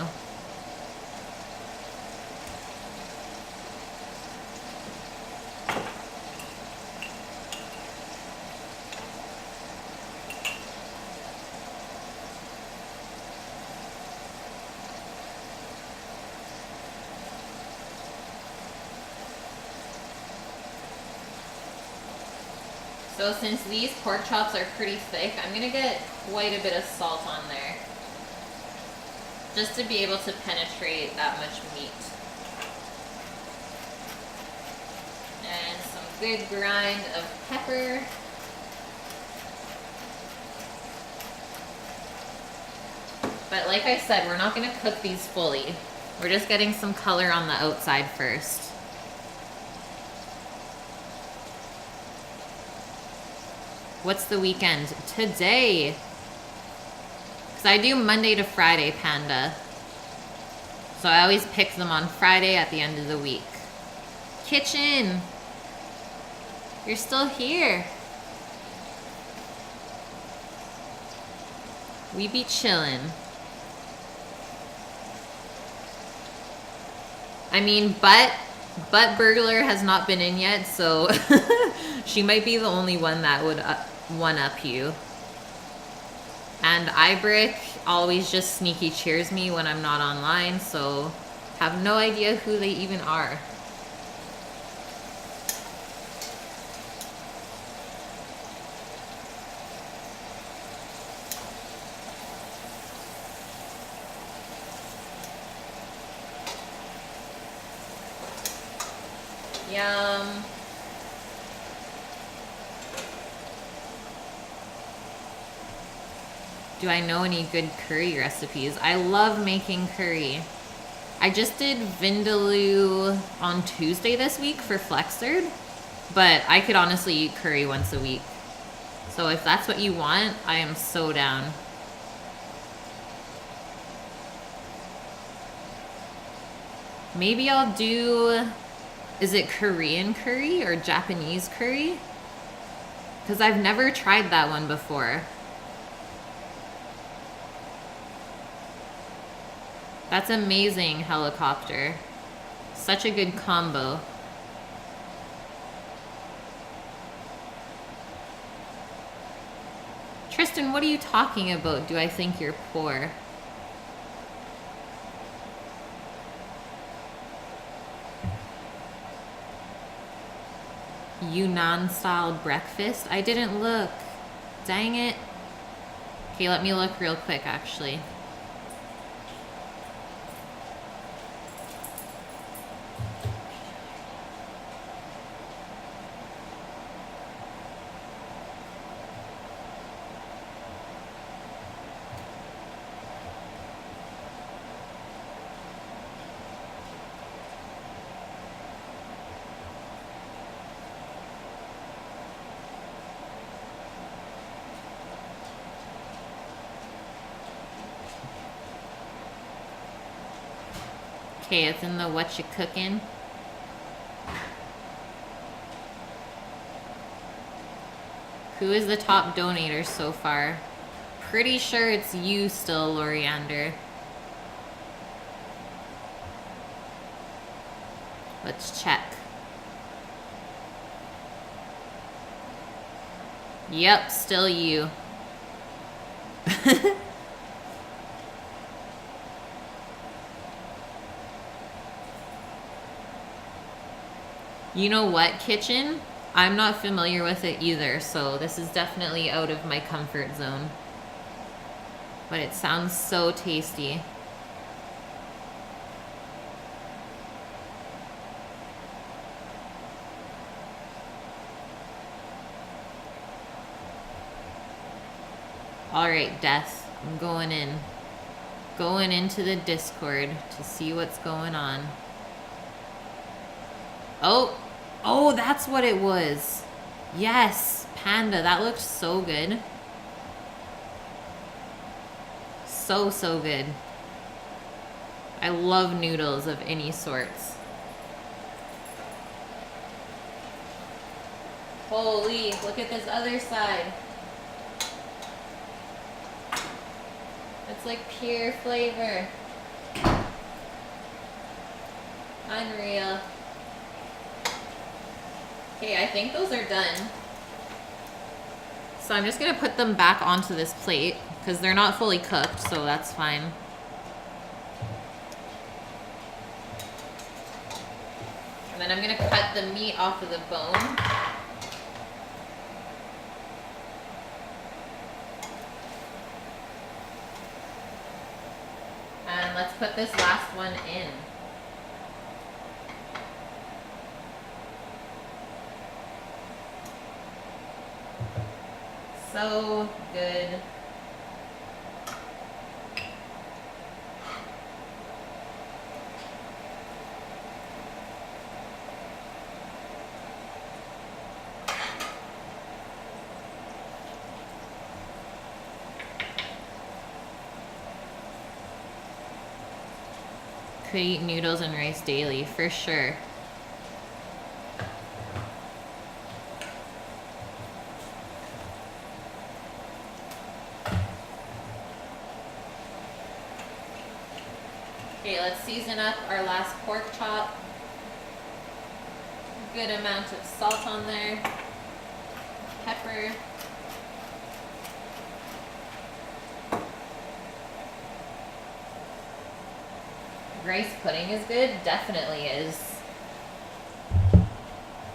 So since these pork chops are pretty thick, I'm gonna get quite a bit of salt on there. Just to be able to penetrate that much meat. And some good grind of pepper. But like I said, we're not gonna cook these fully. We're just getting some color on the outside first. What's the weekend? Today. Because I do Monday to Friday, Panda. So I always pick them on Friday at the end of the week. Kitchen. You're still here. We be chillin'. I mean, but Burglar has not been in yet, so she might be the only one that would one-up you. And Ibrick always just sneaky cheers me when I'm not online, so have no idea who they even are. Yum. Do I know any good curry recipes? I love making curry. I just did vindaloo on Tuesday this week for Flexerd, but I could honestly eat curry once a week. So if that's what you want, I am so down. Maybe I'll do, is it Korean curry or Japanese curry? Because I've never tried that one before. That's amazing, Helicopter. Such a good combo. Tristan, what are you talking about? Do I think you're poor? Yunnan style breakfast? I didn't look. Dang it. Okay, let me look real quick actually. Okay, it's in the what you cooking. Who is the top donator so far? Pretty sure it's you still, Loriander. Let's check. Yep, still you. You know what, Kitchen? I'm not familiar with it either, so this is definitely out of my comfort zone. But it sounds so tasty. Alright, Death, I'm going in. Going into the Discord to see what's going on. Oh, that's what it was. Yes, Panda, that looked so good. So good. I love noodles of any sorts. Holy, look at this other side. It's like pure flavor. Unreal. Okay, I think those are done. So I'm just gonna put them back onto this plate because they're not fully cooked, so that's fine. And then I'm gonna cut the meat off of the bone. And let's put this last one in. So good. Could eat noodles and rice daily, for sure. Okay, let's season up our last pork chop. Good amount of salt on there. Pepper. Rice pudding is good, definitely is.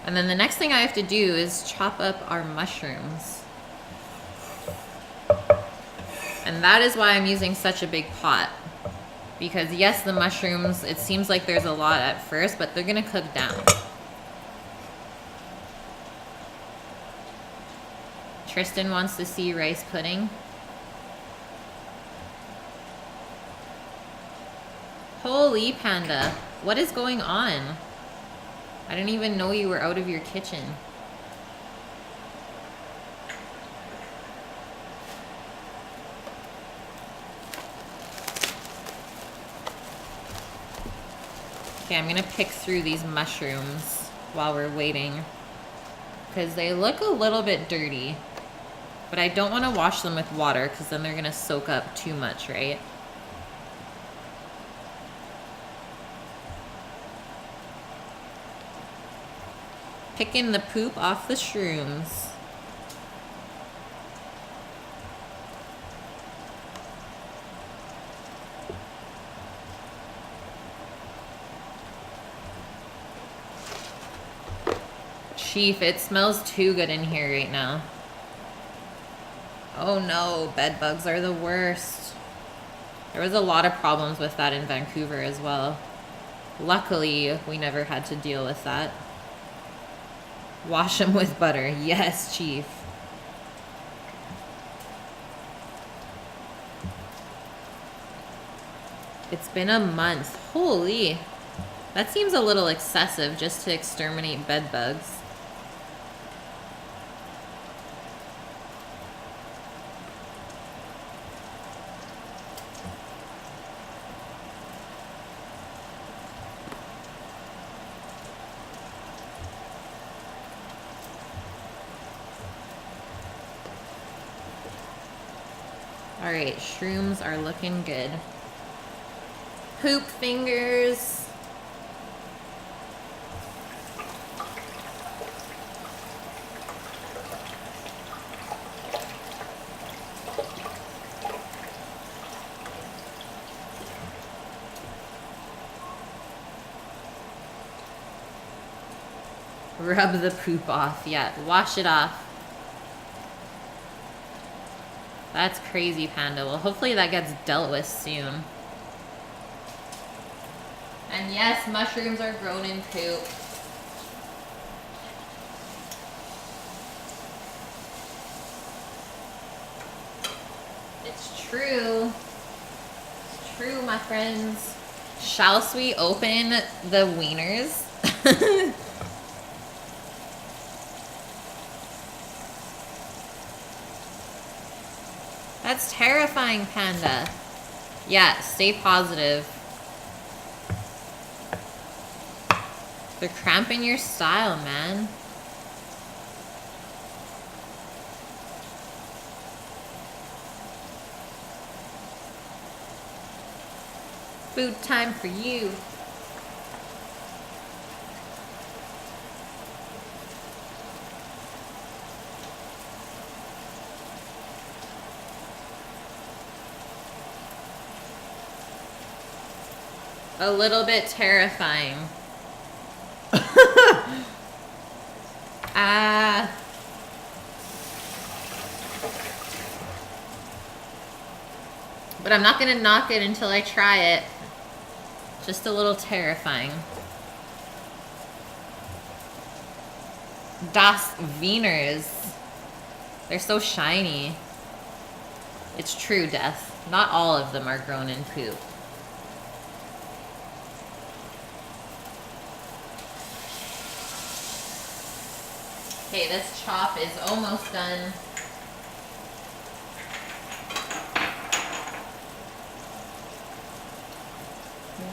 And then the next thing I have to do is chop up our mushrooms. And that is why I'm using such a big pot. Because yes, the mushrooms, it seems like there's a lot at first, but they're gonna cook down. Tristan wants to see rice pudding. Holy Panda, what is going on? I didn't even know you were out of your kitchen. Okay, I'm gonna pick through these mushrooms while we're waiting because they look a little bit dirty, but I don't want to wash them with water because then they're gonna soak up too much, right? Picking the poop off the shrooms. Chief, it smells too good in here right now. Oh no, bed bugs are the worst. There was a lot of problems with that in Vancouver as well. Luckily, we never had to deal with that. Wash them with butter. Yes, Chief. It's been a month. Holy. That seems a little excessive just to exterminate bed bugs. Alright, shrooms are looking good. Poop fingers. Rub the poop off. Yeah, wash it off. That's crazy, Panda. Well, hopefully that gets dealt with soon. And yes, mushrooms are grown in poop. It's true. It's true, my friends. Shall we open the wieners? That's terrifying, Panda. Yeah, stay positive. They're cramping your style, man. Food time for you. A little bit terrifying. But I'm not gonna knock it until I try it. Just a little terrifying. Das Wieners. They're so shiny. It's true, Death. Not all of them are grown in poop. Okay, this chop is almost done.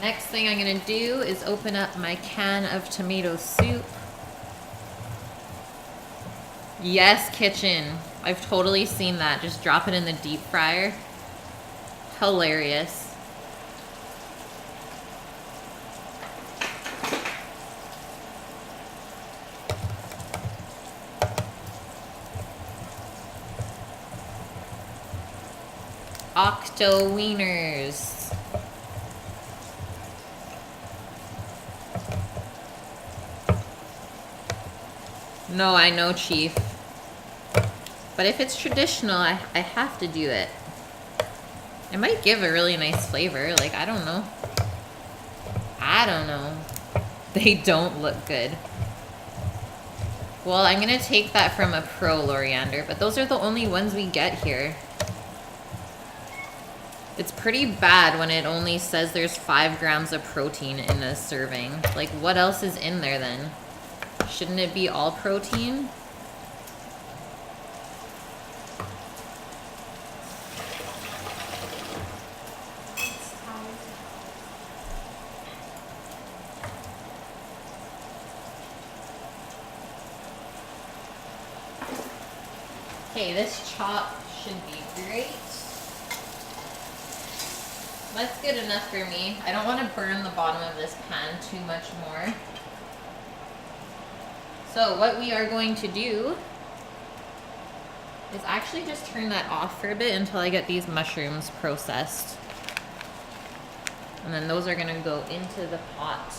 Next thing I'm gonna do is open up my can of tomato soup. Yes, kitchen. I've totally seen that. Just drop it in the deep fryer. Hilarious. Octo wieners. No, I know, Chief. But if it's traditional, I have to do it. It might give a really nice flavor. Like, I don't know. I don't know. They don't look good. Well, I'm going to take that from a pro Loriander, but those are the only ones we get here. It's pretty bad when it only says there's 5 grams of protein in a serving. Like, what else is in there then? Shouldn't it be all protein? Okay, this chop should be great. That's good enough for me. I don't want to burn the bottom of this pan too much more. So what we are going to do is actually just turn that off for a bit until I get these mushrooms processed. And then those are going to go into the pot.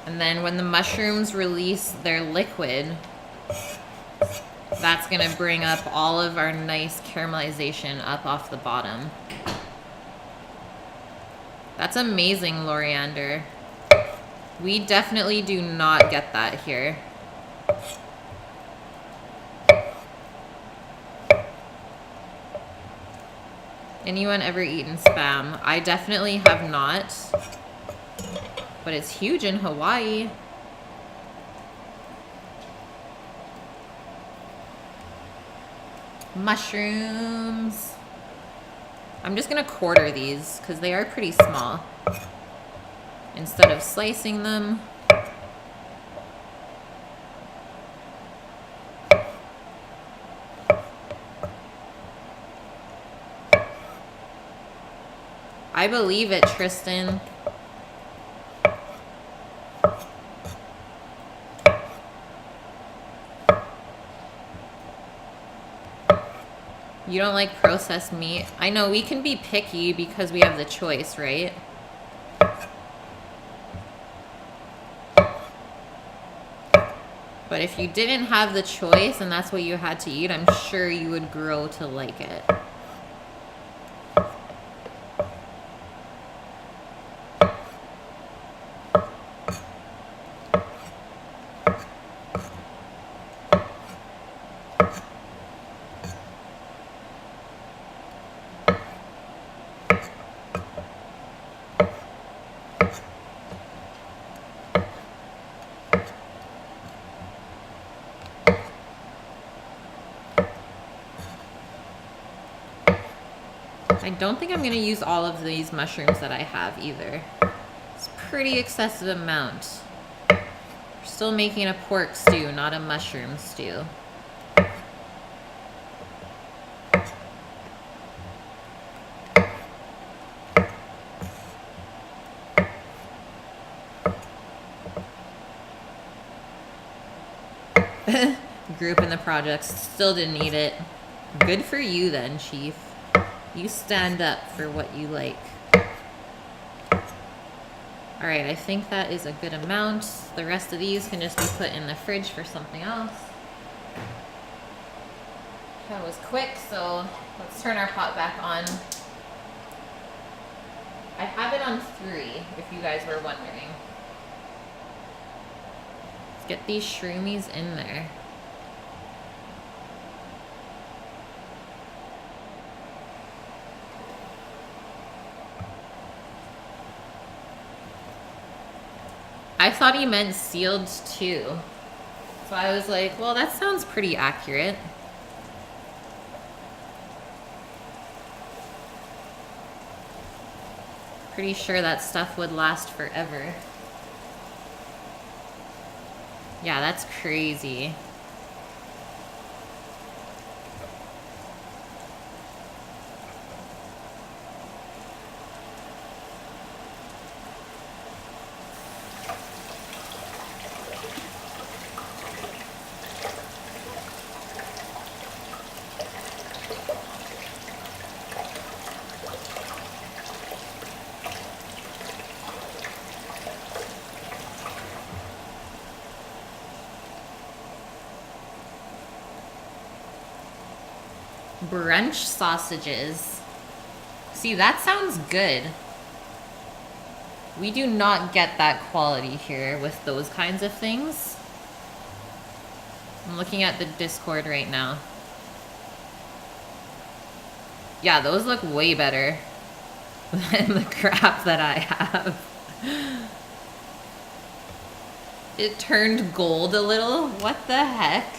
And then when the mushrooms release their liquid, that's going to bring up all of our nice caramelization up off the bottom. That's amazing, Loriander. We definitely do not get that here. Anyone ever eaten Spam? I definitely have not. But it's huge in Hawaii. Mushrooms. I'm just gonna quarter these because they are pretty small. Instead of slicing them. I believe it, Tristan. You don't like processed meat? I know, we can be picky because we have the choice, right? But if you didn't have the choice and that's what you had to eat, I'm sure you would grow to like it. I don't think I'm going to use all of these mushrooms that I have either. It's a pretty excessive amount. We're still making a pork stew, not a mushroom stew. Group in the projects, still didn't eat it. Good for you then, Chief. You stand up for what you like. All right, I think that is a good amount. The rest of these can just be put in the fridge for something else. That was quick, so let's turn our pot back on. I have it on 3, if you guys were wondering. Let's get these shroomies in there. I thought he meant sealed too. So I was like, well, that sounds pretty accurate. Pretty sure that stuff would last forever. Yeah, that's crazy. Brunch sausages. See, that sounds good. We do not get that quality here with those kinds of things. I'm looking at the Discord right now. Yeah, those look way better than the crap that I have. It turned gold a little. What the heck?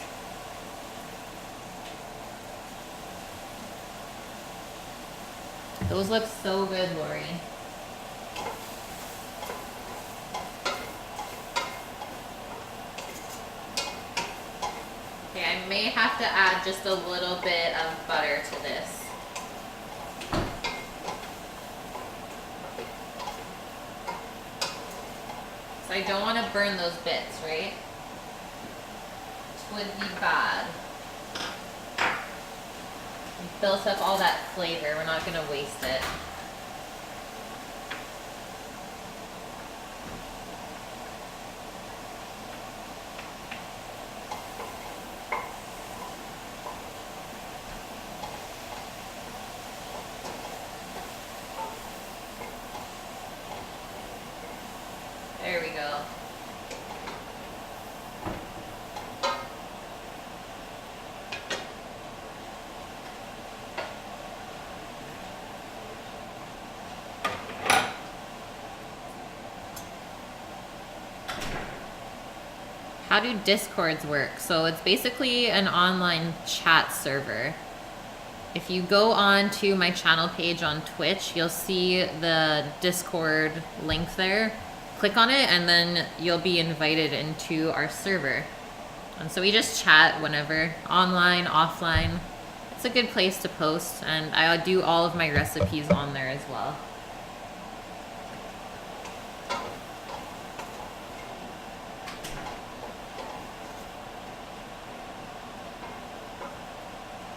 Those look so good, Lori. Okay, I may have to add just a little bit of butter to this. So I don't want to burn those bits, right? Which would be bad. We built up all that flavor. We're not going to waste it. There we go. How do Discords work? So it's basically an online chat server. If you go on to my channel page on Twitch, you'll see the Discord link there. Click on it and then you'll be invited into our server. And so we just chat whenever, online, offline. It's a good place to post, and I do all of my recipes on there as well.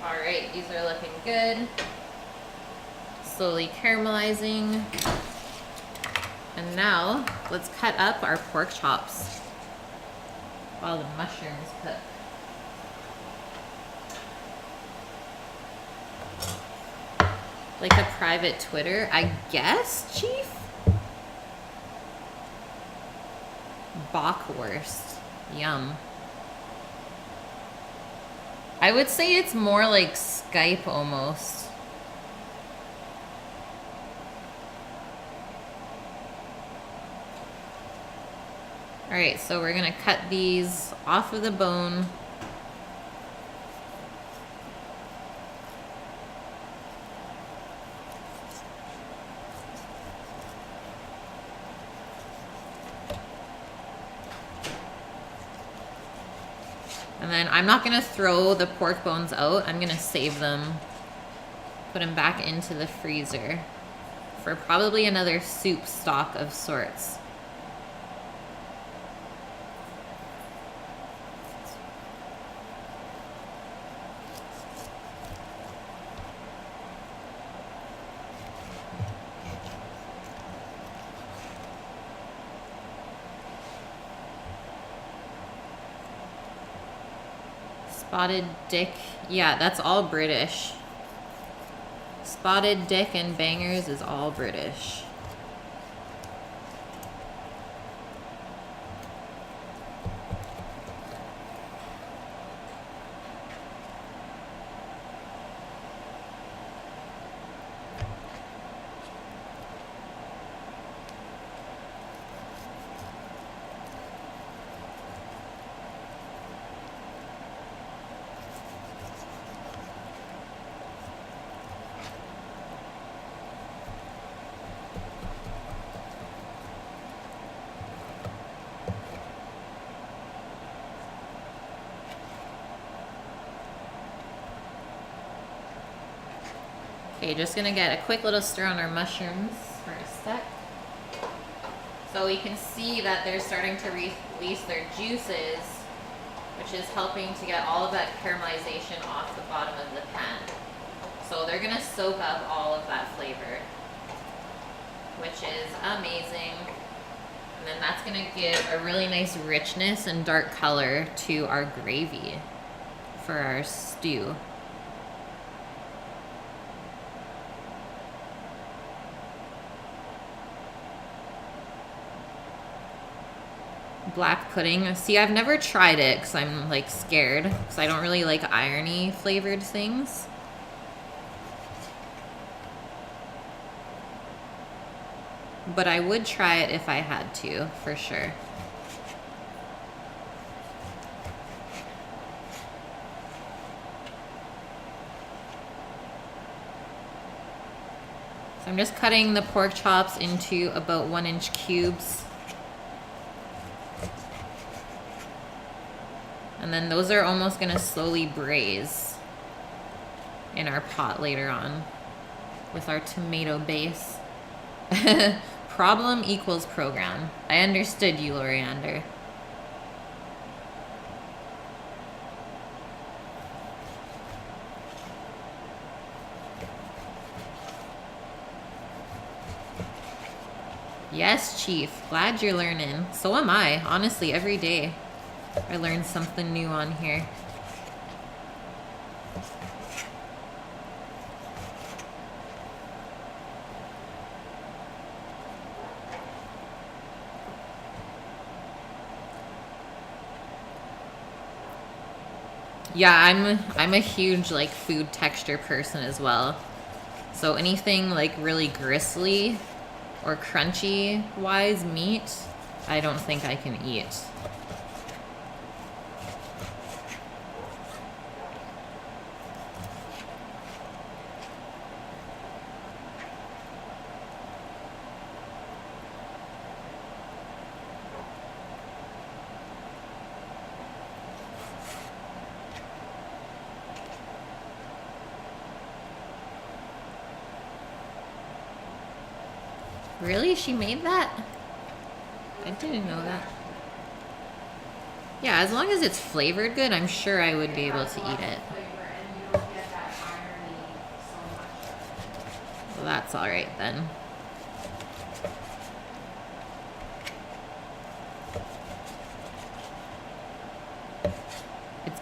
Alright, these are looking good. Slowly caramelizing. And now, let's cut up our pork chops. while the mushrooms cook. Like a private Twitter, I guess, Chief? Bockwurst. Yum. I would say it's more like Skype almost. Alright, so we're gonna cut these off of the bone. And then I'm not gonna throw the pork bones out. I'm gonna save them, put them back into the freezer for probably another soup stock of sorts. Spotted Dick, yeah, that's all British. Spotted Dick and Bangers is all British. Okay, just gonna get a quick little stir on our mushrooms for a sec. So we can see that they're starting to release their juices, which is helping to get all of that caramelization off the bottom of the pan. So they're gonna soak up all of that flavor, which is amazing. And then that's gonna give a really nice richness and dark color to our gravy for our stew. Black pudding. See, I've never tried it because I'm like scared because I don't really like irony flavored things. But I would try it if I had to, for sure. So I'm just cutting the pork chops into about 1-inch cubes. And then those are almost gonna slowly braise in our pot later on with our tomato base. Problem equals program. I understood you, Loriander. Yes, Chief. Glad you're learning. So am I, honestly, every day. I learned something new on here. Yeah, I'm a huge like food texture person as well. So anything like really gristly or crunchy wise meat, I don't think I can eat. Really? She made that? I didn't know that. Yeah, as long as it's flavored good, I'm sure I would be able to eat it. Well, that's alright then.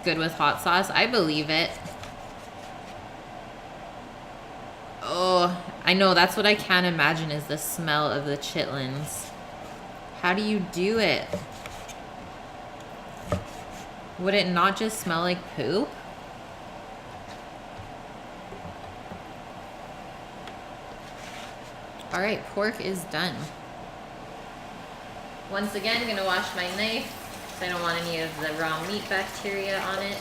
good with hot sauce. I believe it. Oh, I know. That's what I can't imagine is the smell of the chitlins. How do you do it? Would it not just smell like poop? All right, pork is done. Once again, I'm gonna wash my knife because I don't want any of the raw meat bacteria on it.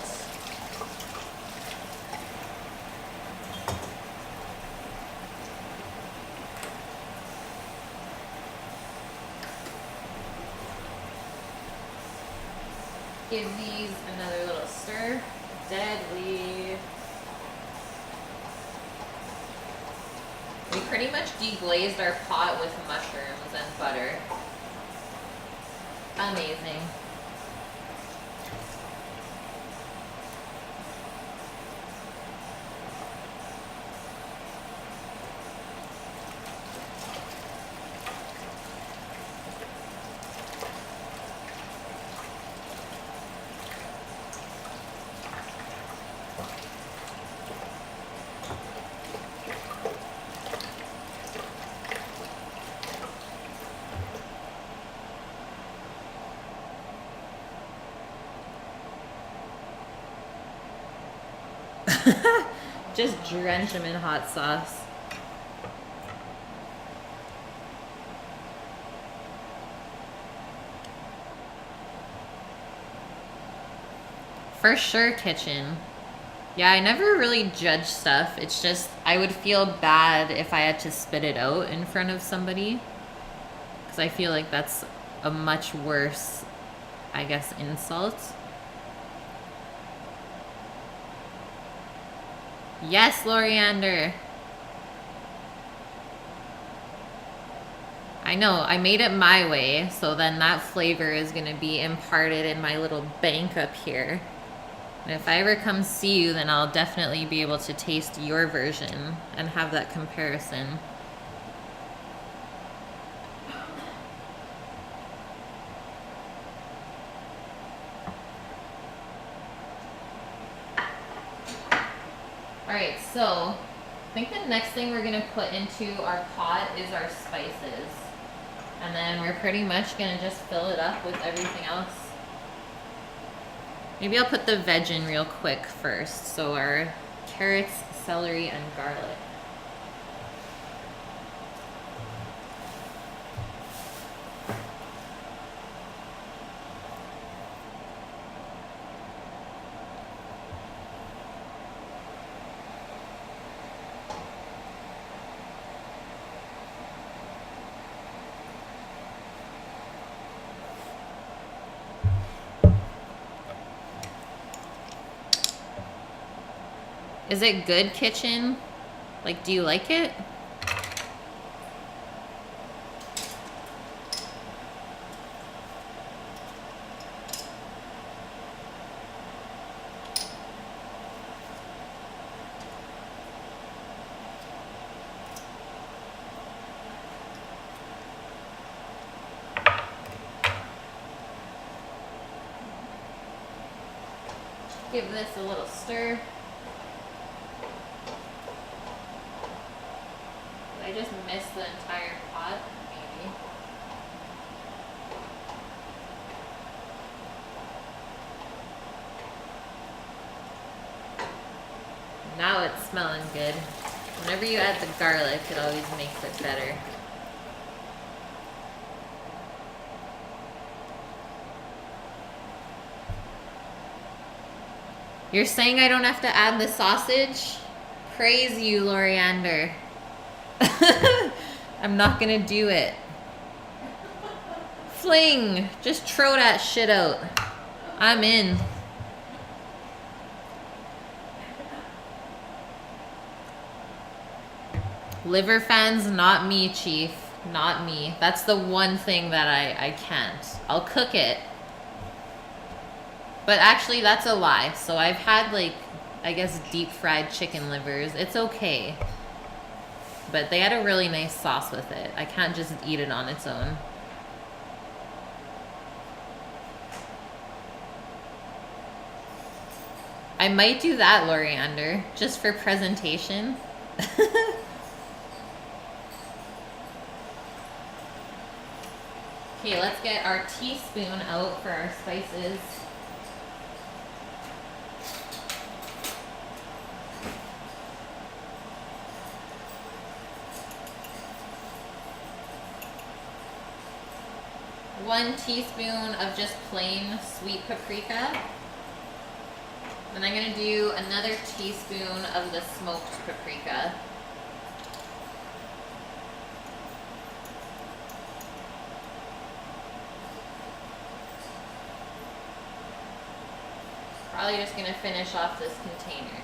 Give these another little stir. Deadly. We pretty much deglazed our pot with mushrooms and butter. Amazing. Just drench them in hot sauce. For sure, kitchen. Yeah, I never really judge stuff. It's just, I would feel bad if I had to spit it out in front of somebody. Because I feel like that's a much worse, I guess, insult. Yes, Loriander. I know, I made it my way, so then that flavor is going to be imparted in my little bank up here. And if I ever come see you, then I'll definitely be able to taste your version and have that comparison. Alright, so I think the next thing we're going to put into our pot is our spices. And then we're pretty much going to just fill it up with everything else. Maybe I'll put the veg in real quick first. So our carrots, celery, and garlic. Is it good, kitchen? Like, do you like it? Give this a little stir. I just missed the entire pot, maybe. Now it's smelling good. Whenever you add the garlic, it always makes it better. You're saying I don't have to add the sausage? Praise you, Loriander. I'm not gonna do it. Fling! Just throw that shit out. I'm in. Liver fans, not me, Chief. Not me. That's the one thing that I can't. I'll cook it. But actually, that's a lie. So I've had, like, I guess deep fried chicken livers. It's okay. But they had a really nice sauce with it. I can't just eat it on its own. I might do that, Loriander, just for presentation. Okay, let's get our teaspoon out for our spices. One teaspoon of just plain sweet paprika. And I'm going to do another teaspoon of the smoked paprika. Probably just going to finish off this container.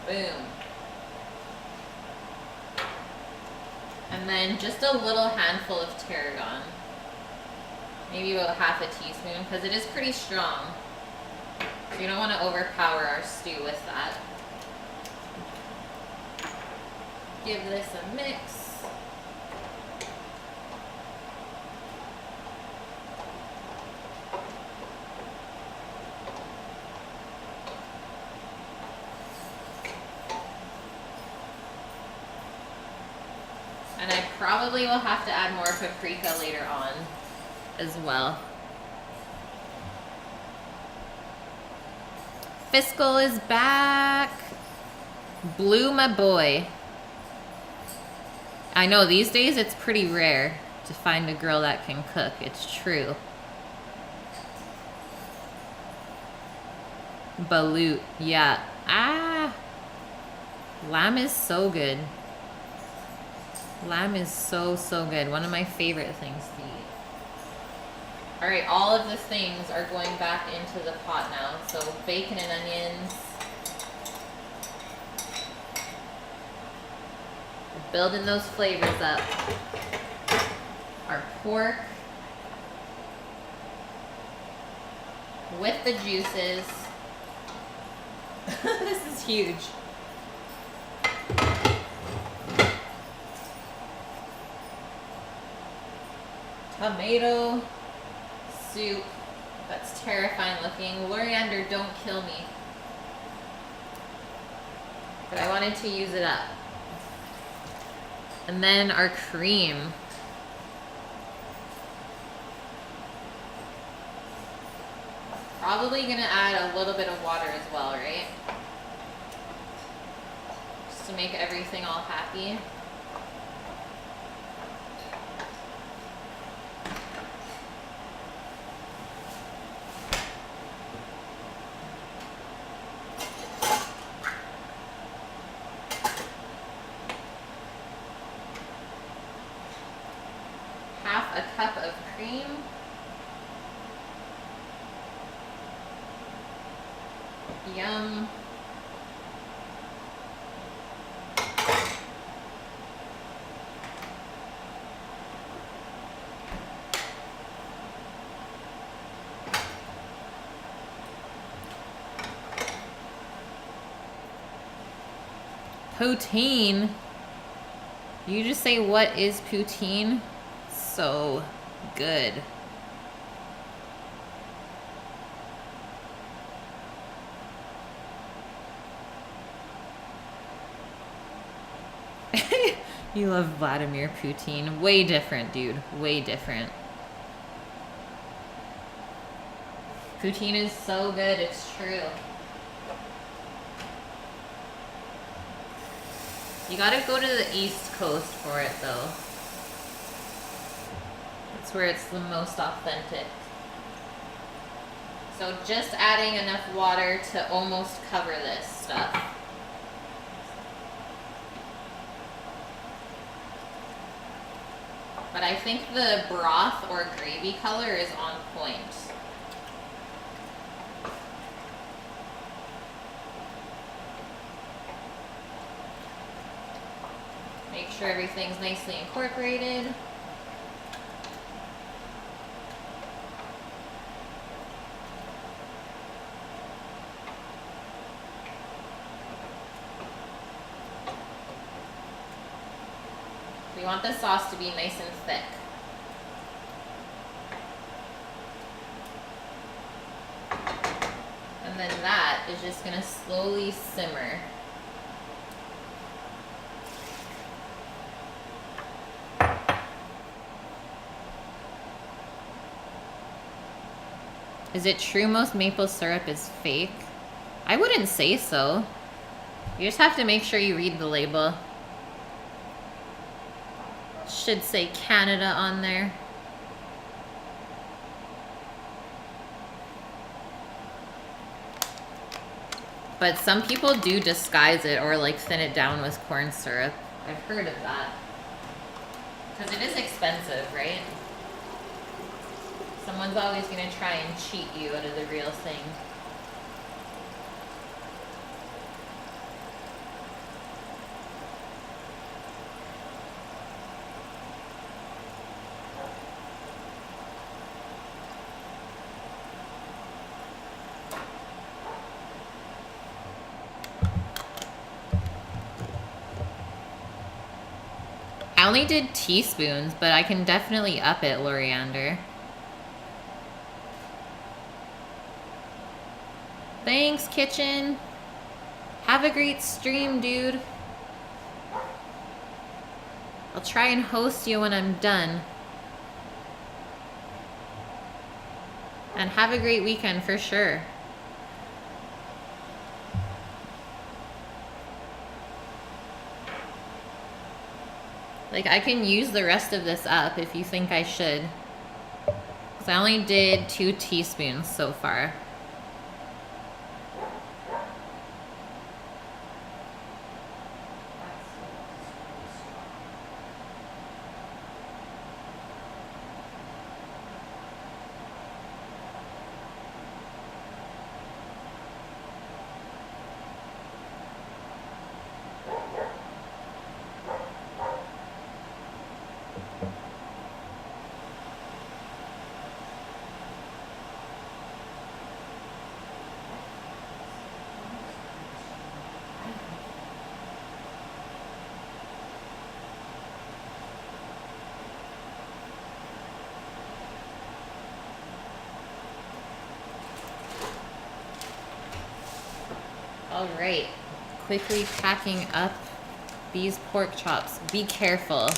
Boom. And then just a little handful of tarragon. Maybe about half a teaspoon, because it is pretty strong. So you don't want to overpower our stew with that. Give this a mix. And I probably will have to add more paprika later on as well. Fiscal is back. Blue, my boy. I know these days it's pretty rare to find a girl that can cook. It's true. Balut, yeah. Ah, lamb is so good. Lamb is so good. One of my favorite things to eat. All right, all of the things are going back into the pot now. So bacon and onions. We're building those flavors up. Our pork with the juices. This is huge. Tomato soup. That's terrifying looking. Loriander, don't kill me. But I wanted to use it up. And then our cream. Probably gonna add a little bit of water as well, right? Just to make everything all happy. Half a cup of cream. Yum. Poutine. You just say, what is poutine? So good. You love Vladimir Putin. Way different, dude. Way different. Poutine is so good, it's true. You gotta go to the East Coast for it, though. That's where it's the most authentic. So just adding enough water to almost cover this stuff. But I think the broth or gravy color is on point. Make sure everything's nicely incorporated. We want the sauce to be nice and thick. And then that is just gonna slowly simmer. Is it true most maple syrup is fake? I wouldn't say so. You just have to make sure you read the label. Should say Canada on there. But some people do disguise it or like thin it down with corn syrup. I've heard of that. Because it is expensive, right? Someone's always going to try and cheat you out of the real thing. I only did teaspoons, but I can definitely up it, Loriander. Thanks, Kitchen. Have a great stream, dude. I'll try and host you when I'm done. And have a great weekend for sure. Like, I can use the rest of this up if you think I should. Because I only did 2 teaspoons so far. All right, quickly packing up these pork chops. Be careful.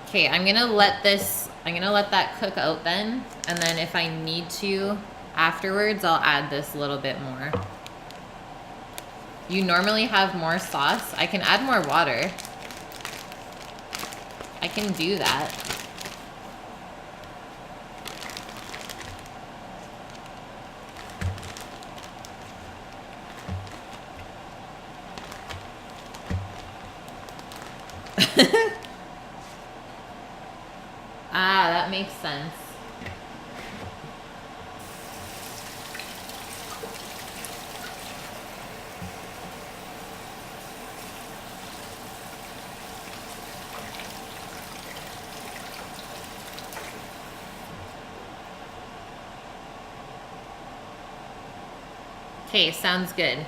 Okay, I'm gonna let that cook out then, and then if I need to afterwards, I'll add this a little bit more. You normally have more sauce. I can add more water. I can do that. Ah, that makes sense. Okay, sounds good.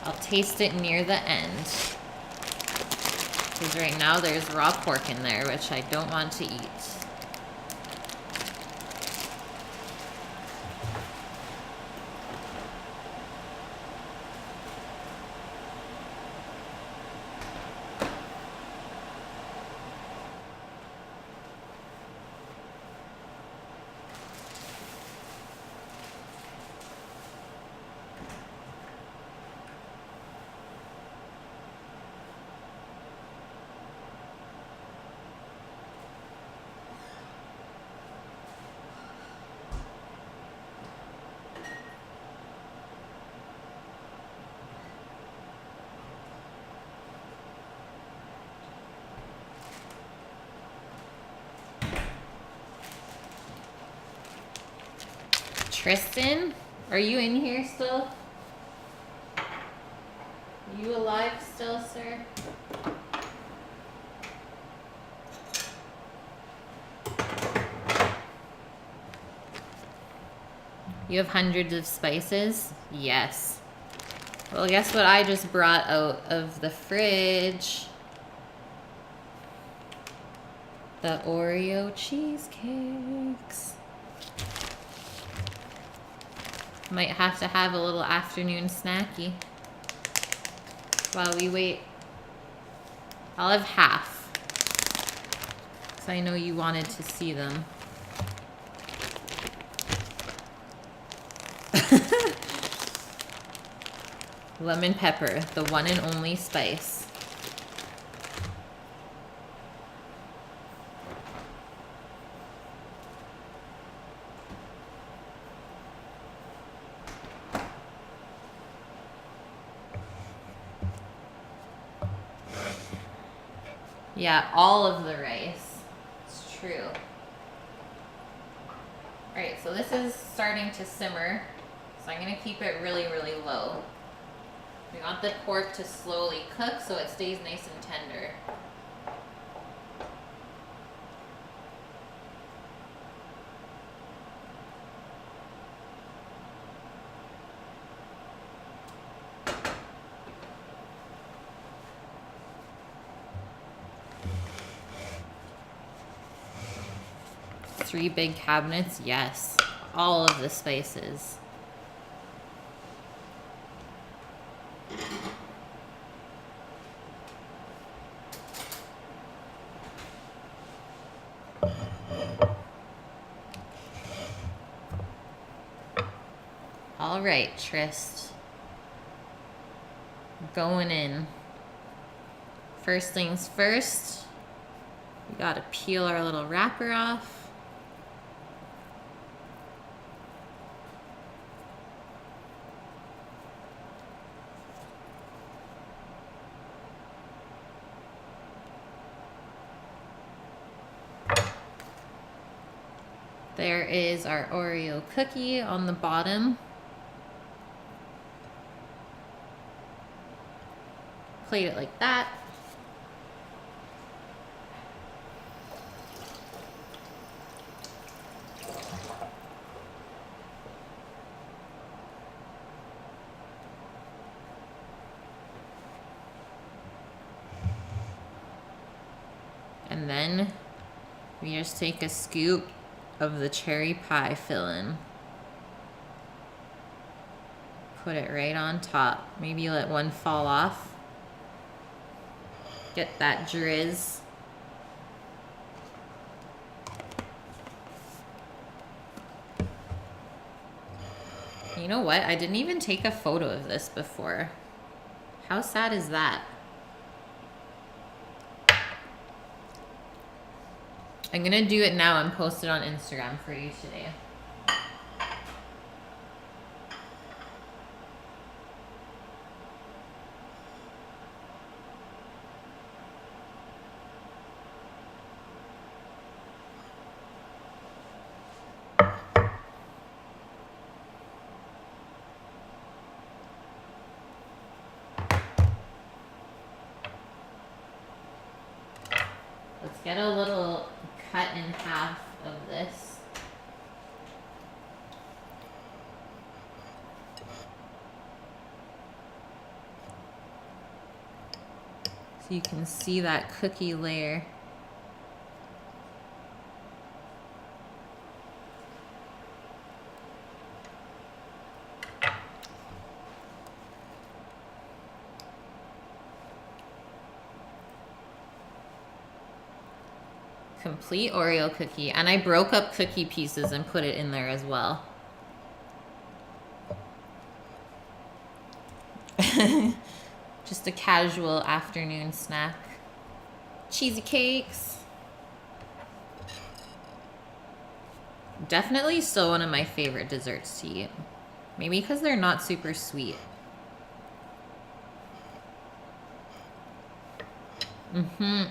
I'll taste it near the end. Because right now there's raw pork in there, which I don't want to eat. Tristan, are you in here still? Are you alive still, sir? You have hundreds of spices? Yes. Well, guess what I just brought out of the fridge? The Oreo cheesecakes. Might have to have a little afternoon snacky while we wait. I'll have half, because I know you wanted to see them. Lemon pepper, the one and only spice. Yeah, all of the rice. It's true. Alright, so this is starting to simmer. So I'm going to keep it really, really low. We want the pork to slowly cook so it stays nice and tender. Three big cabinets, yes. All of the spices. All right, Trist. Going in. First things first, we gotta peel our little wrapper off. There is our Oreo cookie on the bottom. Plate it like that. And then we just take a scoop of the cherry pie filling. Put it right on top. Maybe let one fall off. Get that drizz. You know what? I didn't even take a photo of this before. How sad is that? I'm gonna do it now and post it on Instagram for you today. Let's get a little cut in half of this. So you can see that cookie layer. Complete Oreo cookie. And I broke up cookie pieces and put it in there as well. Just a casual afternoon snack. Cheesy cakes. Definitely still one of my favorite desserts to eat. Maybe because they're not super sweet. Mm-hmm.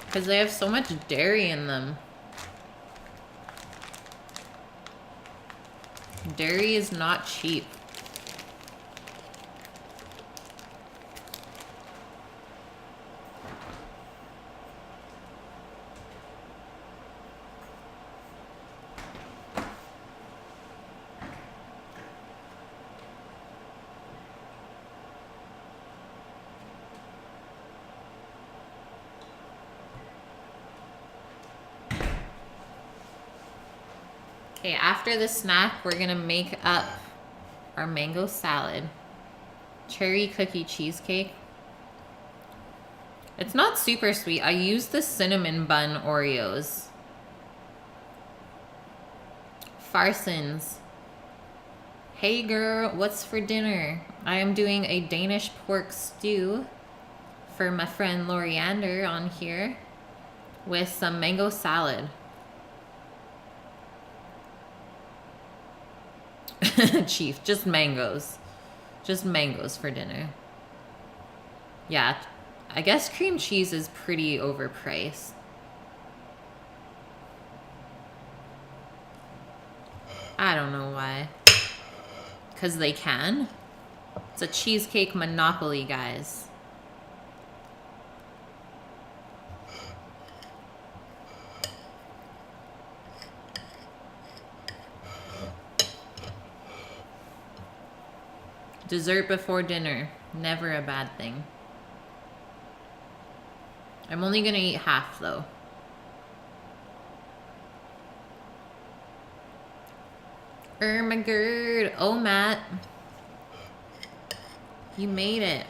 Because they have so much dairy in them. Dairy is not cheap. Okay, after the snack, we're gonna make up our mango salad. Cherry cookie cheesecake. It's not super sweet. I use the cinnamon bun Oreos. Farsons. Hey girl, what's for dinner? I am doing a Danish pork stew for my friend Loriander on here with some mango salad. Chief, just mangoes. Just mangoes for dinner. Yeah, I guess cream cheese is pretty overpriced. I don't know why. Because they can. It's a cheesecake monopoly, guys. Dessert before dinner. Never a bad thing. I'm only gonna eat half though. Ermagerd. Oh, Matt. You made it.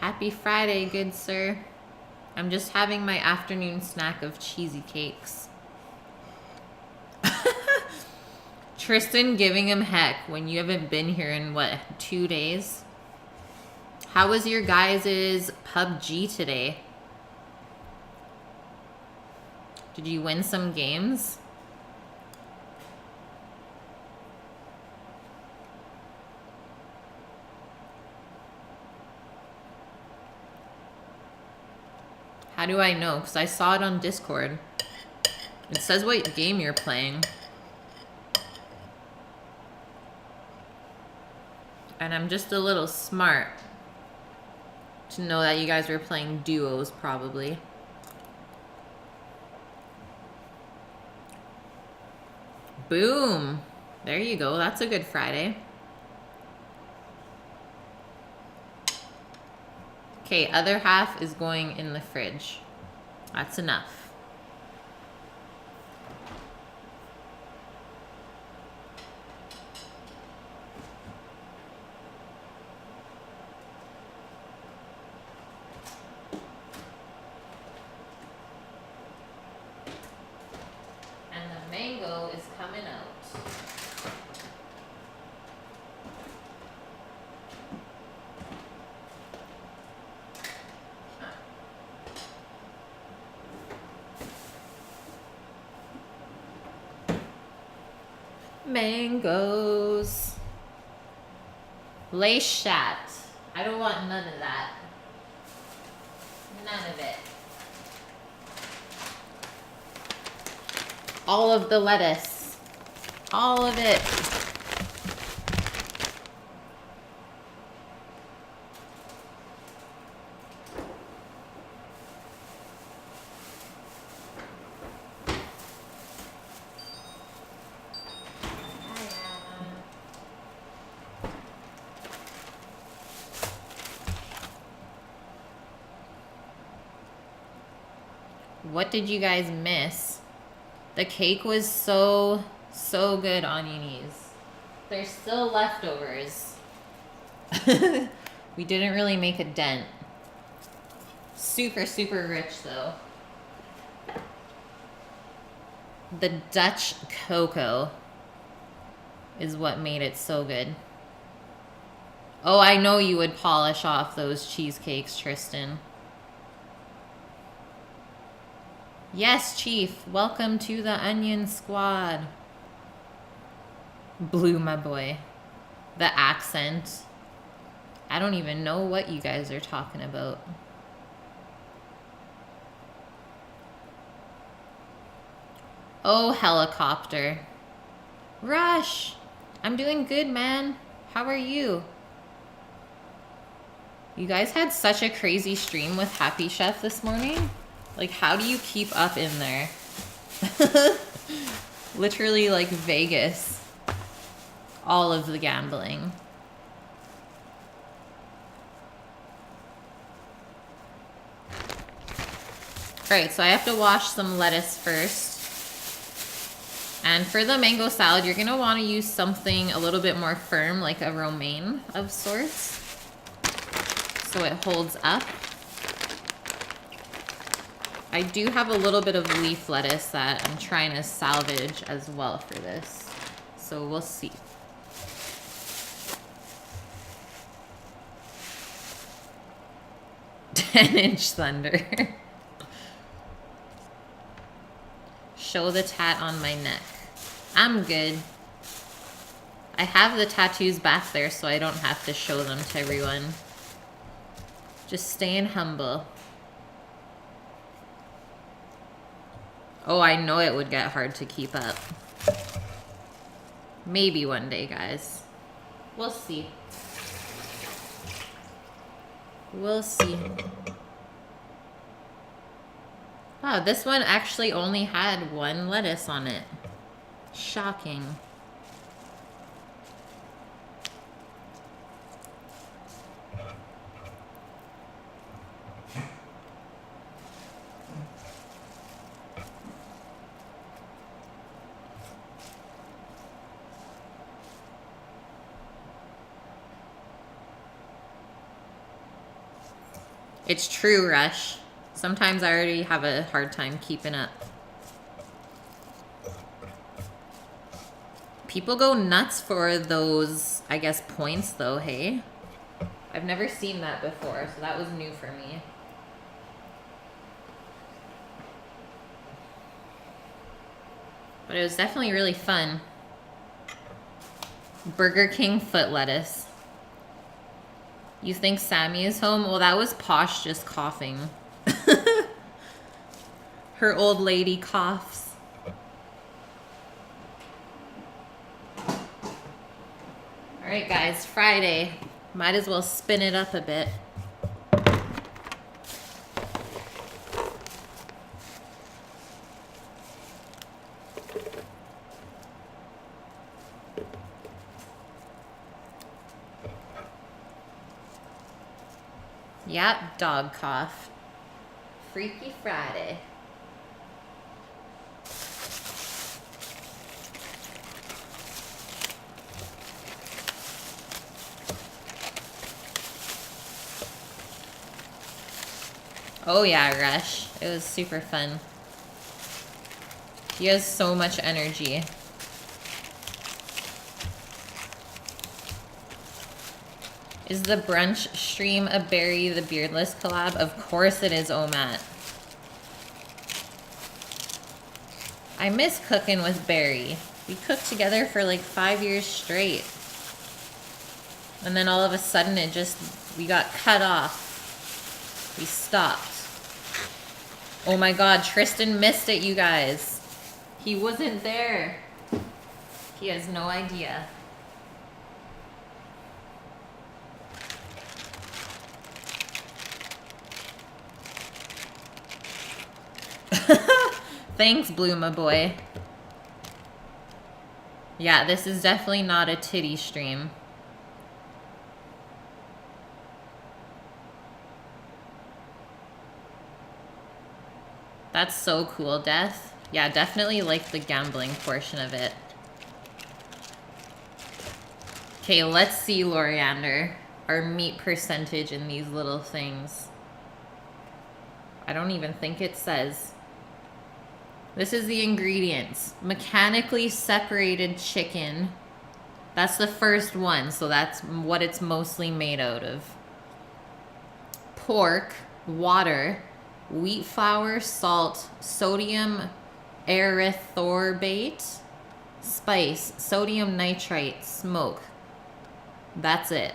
Happy Friday, good sir. I'm just having my afternoon snack of cheesy cakes. Tristan giving him heck when you haven't been here in, what, 2 days? How was your guys' PUBG today? Did you win some games? How do I know? Because I saw it on Discord. It says what game you're playing. And I'm just a little smart to know that you guys were playing duos, probably. Boom. There you go. That's a good Friday. Okay, other half is going in the fridge. That's enough. And the mango is coming out. Mangoes. Lace chat. I don't want none of that. None of it. All of the lettuce. All of it. What did you guys miss? The cake was so good on Uni's. There's still leftovers. We didn't really make a dent. Super rich though. The Dutch cocoa is what made it so good. Oh, I know you would polish off those cheesecakes, Tristan. Yes, Chief. Welcome to the Onion Squad. Blue, my boy. The accent. I don't even know what you guys are talking about. Oh, helicopter. Rush. I'm doing good, man. How are you? You guys had such a crazy stream with Happy Chef this morning. Like, how do you keep up in there? Literally like Vegas. All of the gambling. Alright, so I have to wash some lettuce first. And for the mango salad, you're gonna wanna use something a little bit more firm, like a romaine of sorts, so it holds up. I do have a little bit of leaf lettuce that I'm trying to salvage as well for this, so we'll see. 10-inch thunder. Show the tat on my neck. I'm good. I have the tattoos back there so I don't have to show them to everyone. Just staying humble. Oh, I know it would get hard to keep up. Maybe one day, guys. We'll see. We'll see. Wow, this one actually only had one lettuce on it. Shocking. It's true, Rush. Sometimes I already have a hard time keeping up. People go nuts for those, I guess, points though, hey? I've never seen that before, so that was new for me. But it was definitely really fun. Burger King foot lettuce. You think Sammy is home? Well, that was Posh just coughing. Her old lady coughs. All right, guys, Friday. Might as well spin it up a bit. Yep, dog cough. Freaky Friday. Oh yeah, Rush. It was super fun. He has so much energy. Is the brunch stream a Barry the Beardless collab? Of course it is, Omat. I miss cooking with Barry. We cooked together for like 5 years straight. And then all of a sudden we got cut off. We stopped. Oh my God, Tristan missed it, you guys. He wasn't there. He has no idea. Thanks, Blooma boy. Yeah, this is definitely not a titty stream. That's so cool, Death. Yeah, definitely like the gambling portion of it. Okay, let's see, Loriander. Our meat percentage in these little things. I don't even think it says. This is the ingredients. Mechanically separated chicken. That's the first one, so that's what it's mostly made out of. Pork, water, wheat flour, salt, sodium erythorbate, spice, sodium nitrite, smoke. That's it.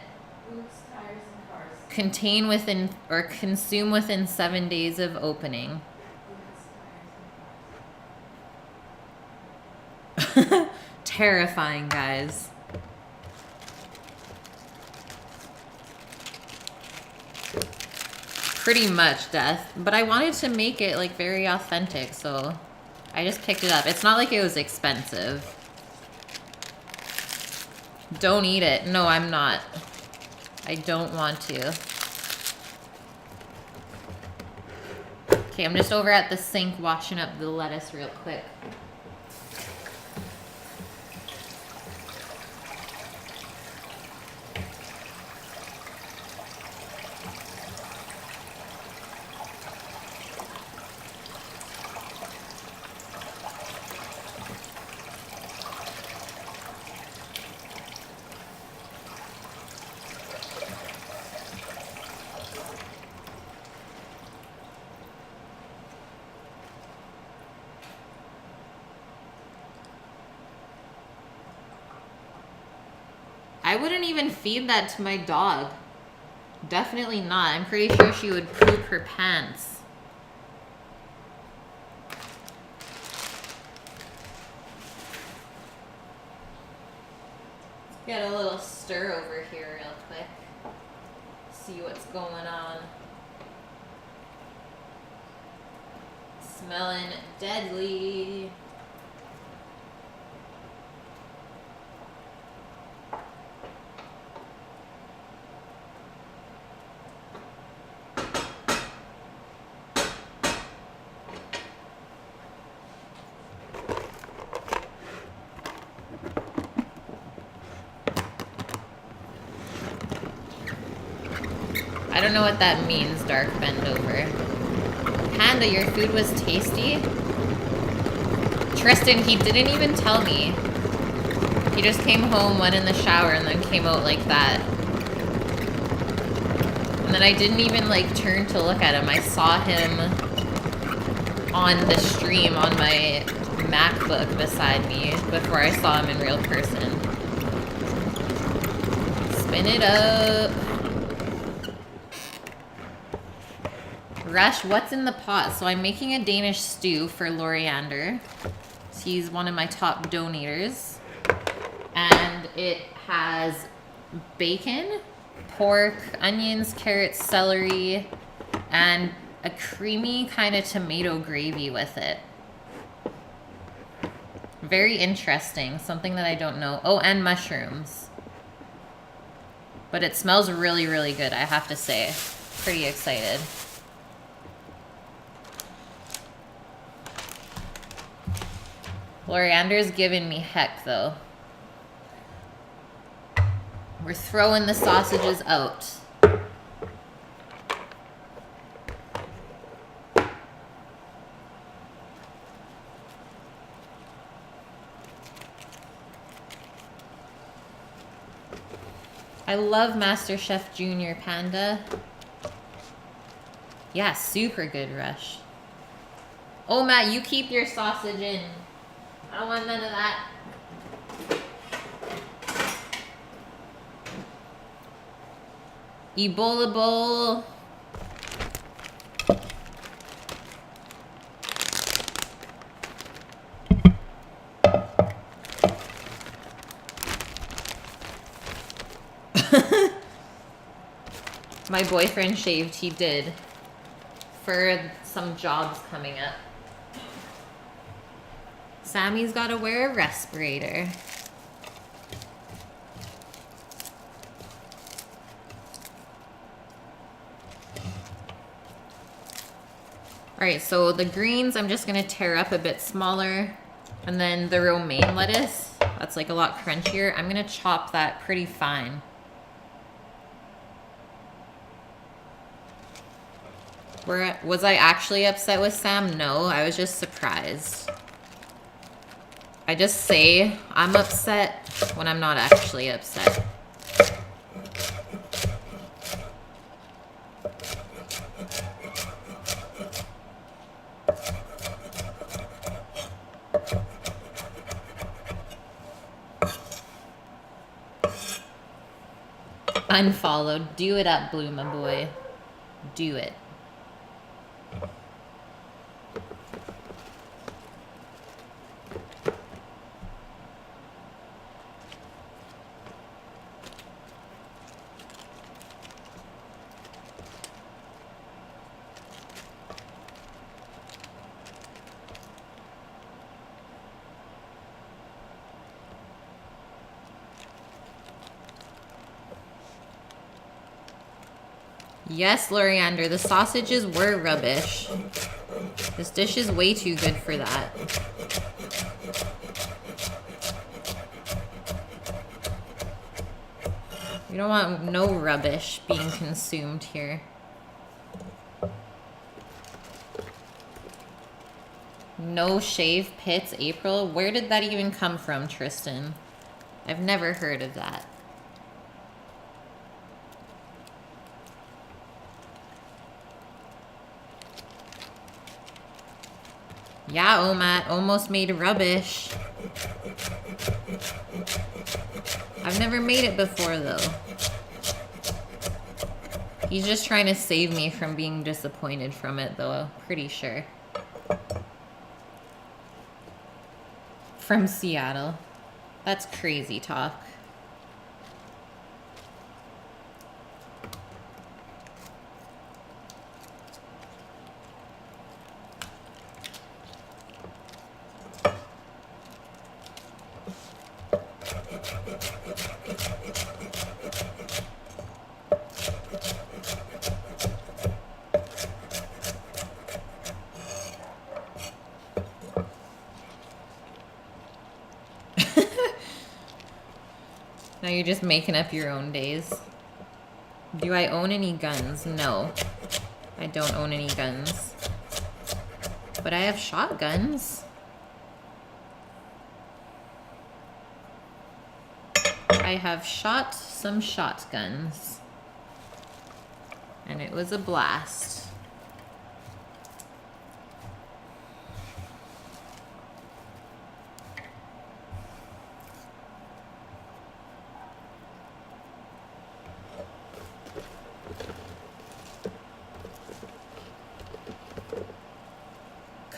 Boots, tires, and cars. Contain within or consume within 7 days of opening. Terrifying, guys. Pretty much, Death. But I wanted to make it like very authentic, so I just picked it up. It's not like it was expensive. Don't eat it. No, I'm not. I don't want to. Okay, I'm just over at the sink washing up the lettuce real quick. I wouldn't even feed that to my dog. Definitely not. I'm pretty sure she would poop her pants. Let's get a little stir over here real quick. See what's going on. Smelling deadly. I don't know what that means, dark bend over. Panda, your food was tasty? Tristan, he didn't even tell me. He just came home, went in the shower, and then came out like that. And then I didn't even, like, turn to look at him. I saw him on the stream on my MacBook beside me before I saw him in real person. Spin it up. Rush, what's in the pot? So I'm making a Danish stew for Loriander. He's one of my top donators. And it has bacon, pork, onions, carrots, celery, and a creamy kind of tomato gravy with it. Very interesting. Something that I don't know. Oh, and mushrooms. But it smells really, really good, I have to say. Pretty excited. Loriander's giving me heck, though. We're throwing the sausages out. I love MasterChef Junior, Panda. Yeah, super good, Rush. Oh, Matt, you keep your sausage in. I don't want none of that. Ebola bowl. My boyfriend shaved, he did. For some jobs coming up. Sammy's gotta wear a respirator. Alright, so the greens I'm just gonna tear up a bit smaller. And then the romaine lettuce, that's like a lot crunchier. I'm gonna chop that pretty fine. Was I actually upset with Sam? No, I was just surprised. I just say I'm upset when I'm not actually upset. Unfollowed. Do it up, Blue, my boy. Do it. Yes, Loriander, the sausages were rubbish. This dish is way too good for that. We don't want no rubbish being consumed here. No shave pits, April? Where did that even come from, Tristan? I've never heard of that. Yeah, Omat, almost made rubbish. I've never made it before though. He's just trying to save me from being disappointed from it though, I'm pretty sure. From Seattle. That's crazy talk. Now you're just making up your own days. Do I own any guns? No. I don't own any guns. But I have shotguns. I have shot some shotguns. And it was a blast.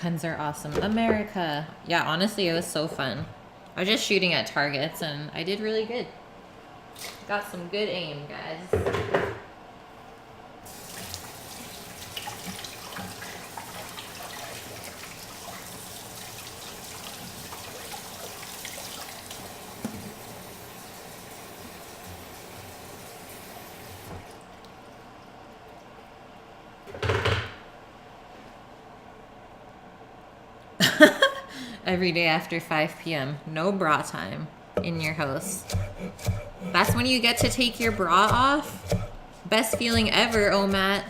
Guns are awesome. America. Yeah, honestly, it was so fun. I was just shooting at targets and I did really good. Got some good aim, guys. Every day after 5 p.m. No bra time in your house. That's when you get to take your bra off. Best feeling ever, oh Matt.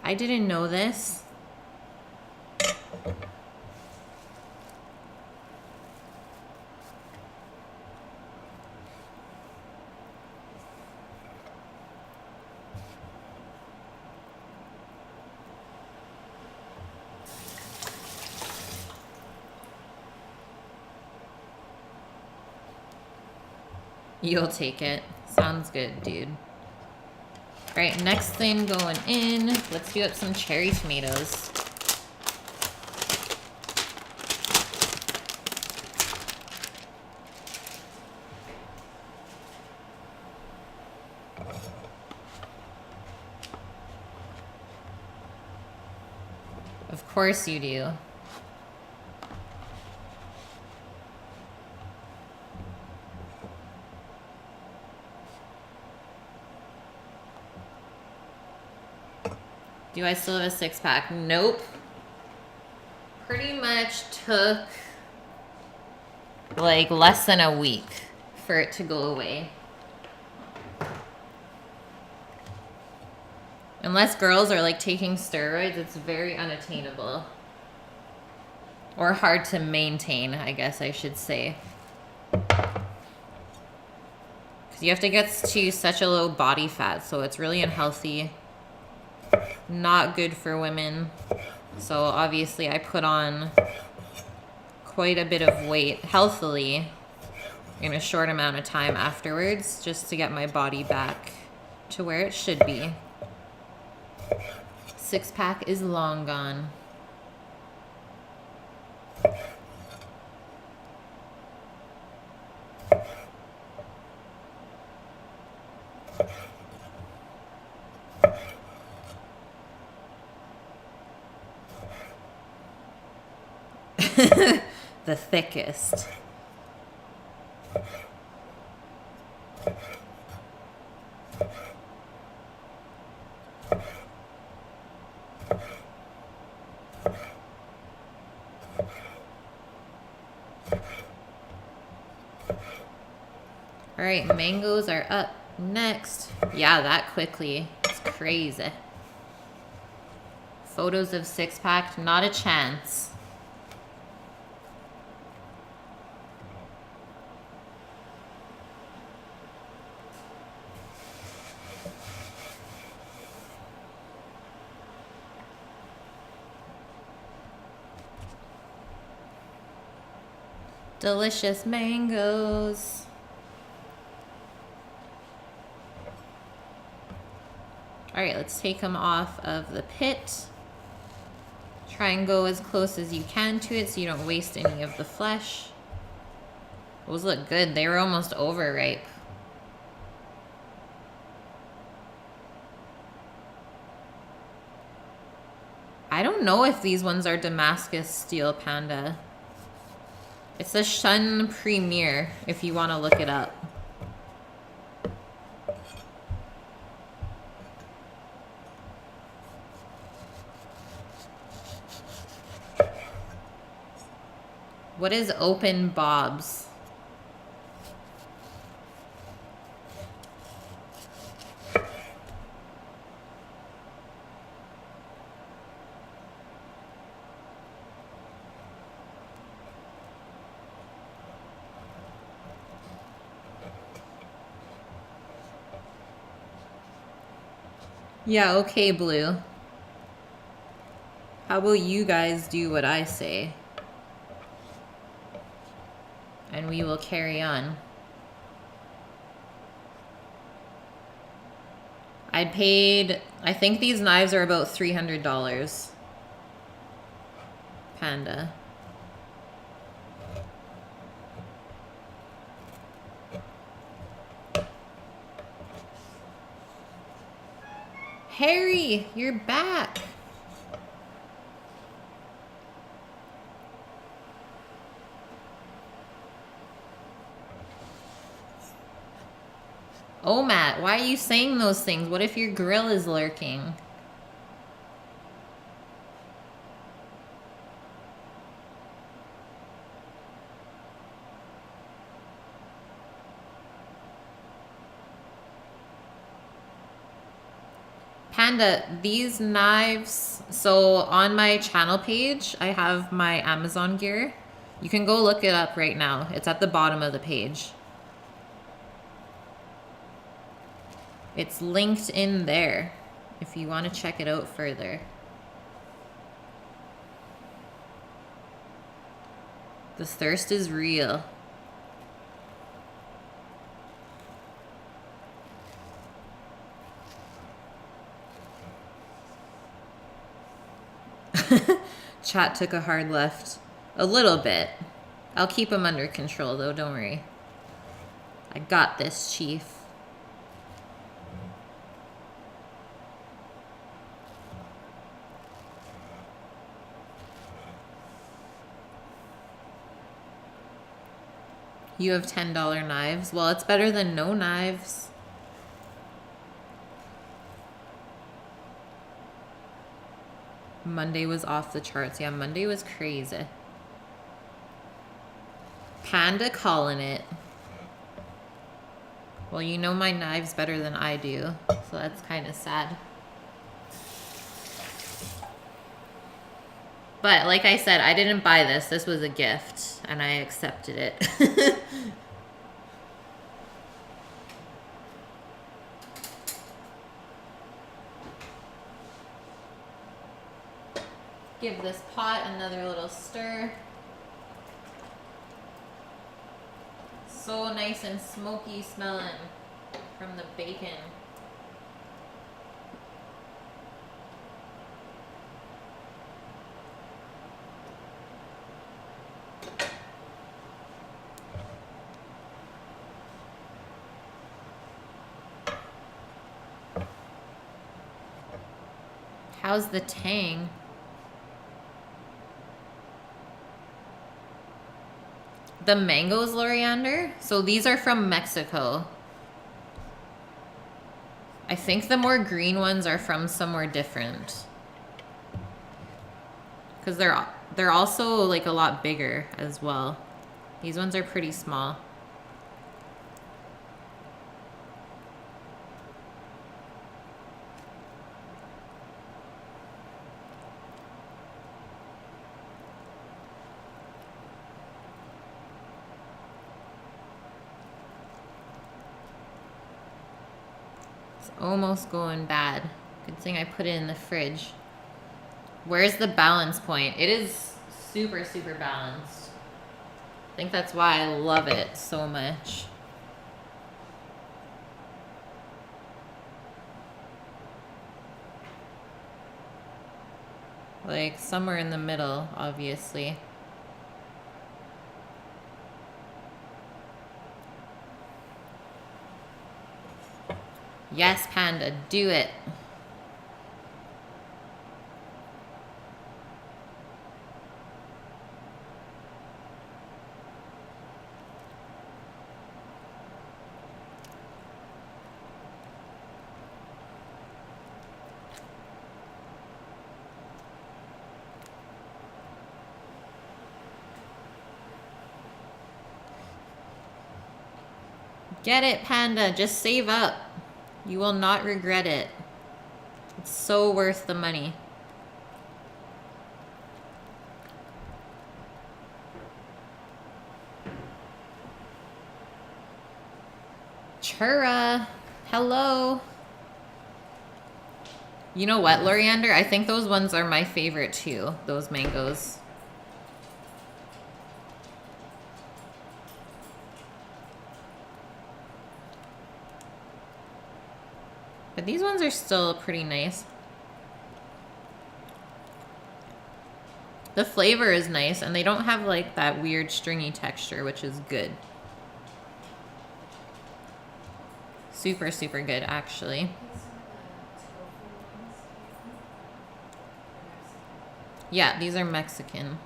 I didn't know this. You'll take it. Sounds good, dude. All right, next thing going in. Let's do up some cherry tomatoes. Of course you do. Do I still have a 6-pack? Nope. Pretty much took like less than a week for it to go away. Unless girls are like taking steroids, it's very unattainable. Or hard to maintain, I guess I should say. Because you have to get to such a low body fat, so it's really unhealthy. Not good for women. So obviously I put on quite a bit of weight healthily in a short amount of time afterwards, just to get my body back to where it should be. 6-pack is long gone. The thickest. All right, mangoes are up next. Yeah, that quickly. It's crazy. Photos of 6-pack, not a chance. Delicious mangoes. All right, let's take them off of the pit. Try and go as close as you can to it so you don't waste any of the flesh. Those look good. They were almost overripe. I don't know if these ones are Damascus steel panda. It's a Shun Premier if you want to look it up. What is open bobs? Yeah, okay, Blue. How about you guys do what I say? And we will carry on. I think these knives are about $300. Panda. Harry, you're back. Oh, Matt, why are you saying those things? What if your grill is lurking? Panda, these knives, so on my channel page, I have my Amazon gear. You can go look it up right now. It's at the bottom of the page. It's linked in there if you want to check it out further. The thirst is real. Chat took a hard left. A little bit. I'll keep him under control though, don't worry. I got this, Chief. You have $10 knives? Well, it's better than no knives. Monday was off the charts. Yeah, Monday was crazy. Panda calling it. Well, you know my knives better than I do, so that's kind of sad. But like I said, I didn't buy this. This was a gift, and I accepted it. Give this pot another little stir. So nice and smoky smelling from the bacon. How's the tang? The mangoes, Loriander? So these are from Mexico. I think the more green ones are from somewhere different. Because they're also like a lot bigger as well. These ones are pretty small. Almost going bad. Good thing I put it in the fridge. Where's the balance point? It is super, super balanced. I think that's why I love it so much. Like somewhere in the middle, obviously. Yes, Panda, do it. Get it, Panda. Just save up. You will not regret it. It's so worth the money. Chura. Hello. You know what, Loriander? I think those ones are my favorite too. Those mangoes. But these ones are still pretty nice. The flavor is nice, and they don't have like that weird stringy texture, which is good. Super, super good, actually. Yeah, these are Mexican.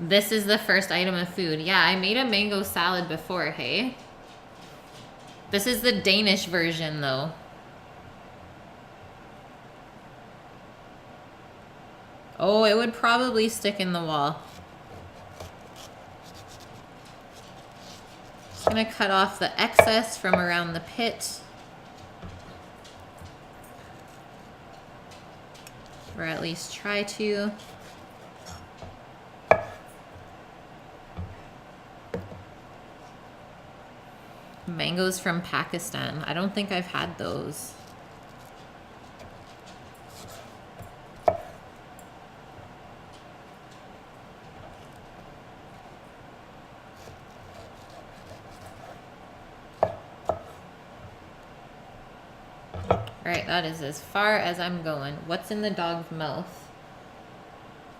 This is the first item of food. Yeah, I made a mango salad before, hey? This is the Danish version, though. Oh, it would probably stick in the wall. Just gonna cut off the excess from around the pit. Or at least try to. Mangoes from Pakistan. I don't think I've had those. Alright, that is as far as I'm going. What's in the dog's mouth?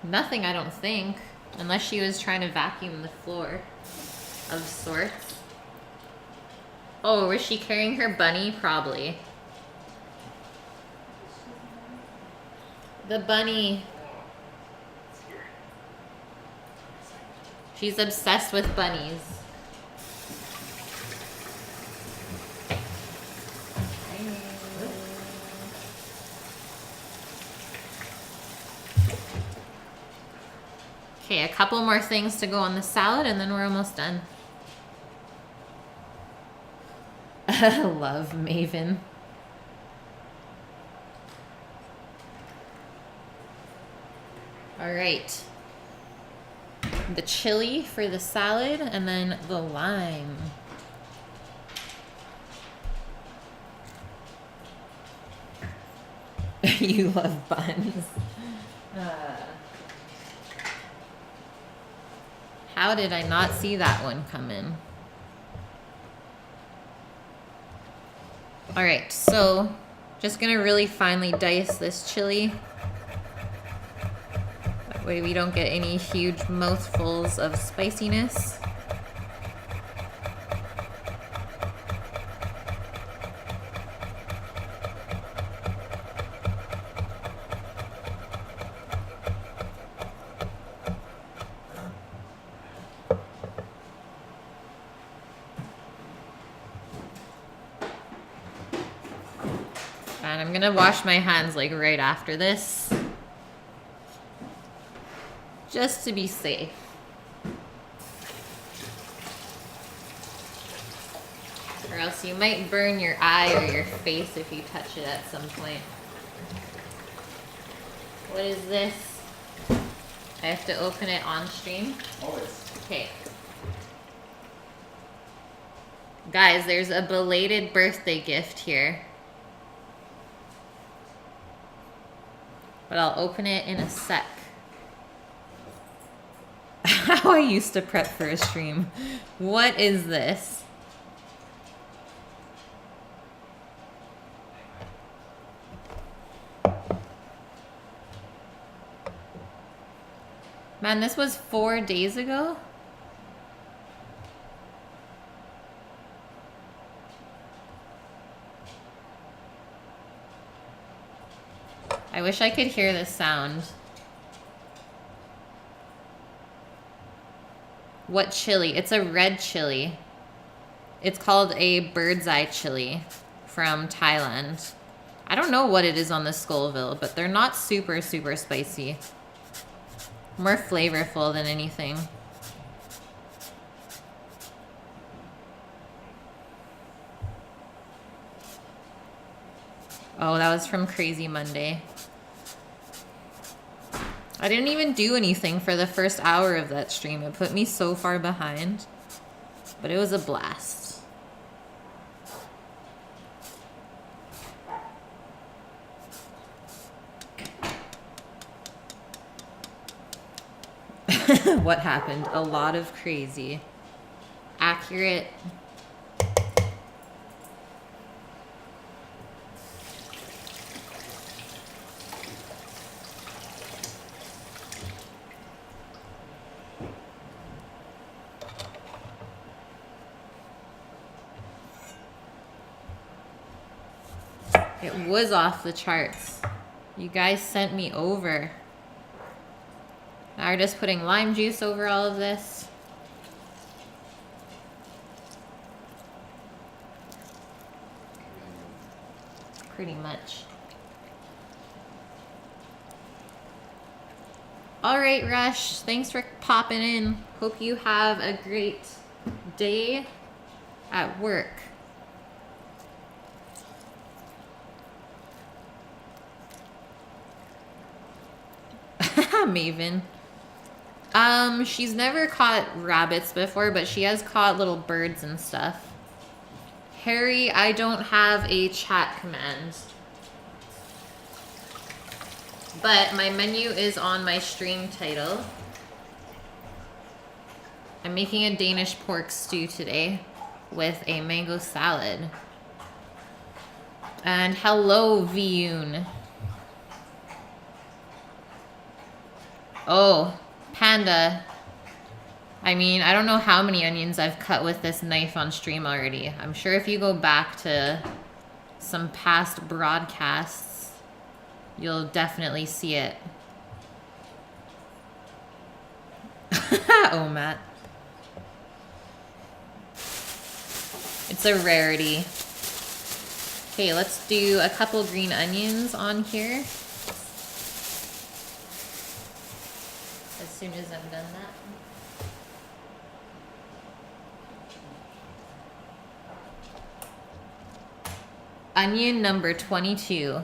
Nothing, I don't think. Unless she was trying to vacuum the floor of sorts. Oh, was she carrying her bunny? Probably. The bunny. She's obsessed with bunnies. Okay, a couple more things to go on the salad and then we're almost done. Love Maven. All right. The chili for the salad and then the lime. You love buns. How did I not see that one come in? All right, so just gonna really finely dice this chili. That way we don't get any huge mouthfuls of spiciness. And I'm gonna wash my hands like right after this, just to be safe. Or else you might burn your eye or your face if you touch it at some point. What is this? I have to open it on stream? Always. Okay. Guys, there's a belated birthday gift here. But I'll open it in a sec. how I used to prep for a stream. What is this? Man, this was 4 days ago? I wish I could hear this sound. What chili? It's a red chili. It's called a bird's eye chili from Thailand. I don't know what it is on the Scoville, but they're not super, super spicy. More flavorful than anything. Oh, that was from Crazy Monday. I didn't even do anything for the first hour of that stream. It put me so far behind. But it was a blast. What happened? A lot of crazy. Accurate. It was off the charts. You guys sent me over. Now we're just putting lime juice over all of this. Pretty much. All right, Rush. Thanks for popping in. Hope you have a great day at work. Maven. She's never caught rabbits before, but she has caught little birds and stuff. Harry, I don't have a chat command. But my menu is on my stream title. I'm making a Danish pork stew today with a mango salad. And hello, Viyun. Oh, Panda. I mean, I don't know how many onions I've cut with this knife on stream already. I'm sure if you go back to some past broadcasts, you'll definitely see it. Oh, Matt. It's a rarity. Okay, let's do a couple green onions on here. As soon as I've done that. Onion number 22.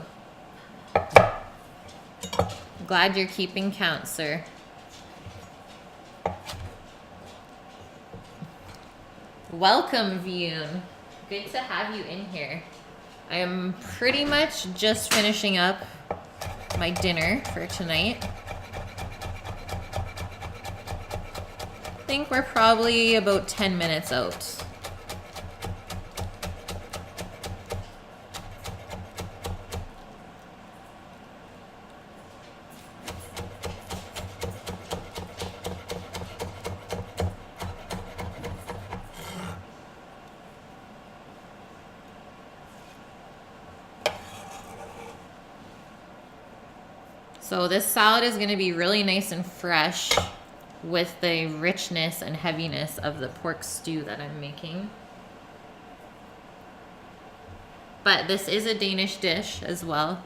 Glad you're keeping count, sir. Welcome, Viyun. Good to have you in here. I am pretty much just finishing up my dinner for tonight. I think we're probably about 10 minutes out. So this salad is going to be really nice and fresh with the richness and heaviness of the pork stew that I'm making. But this is a Danish dish as well.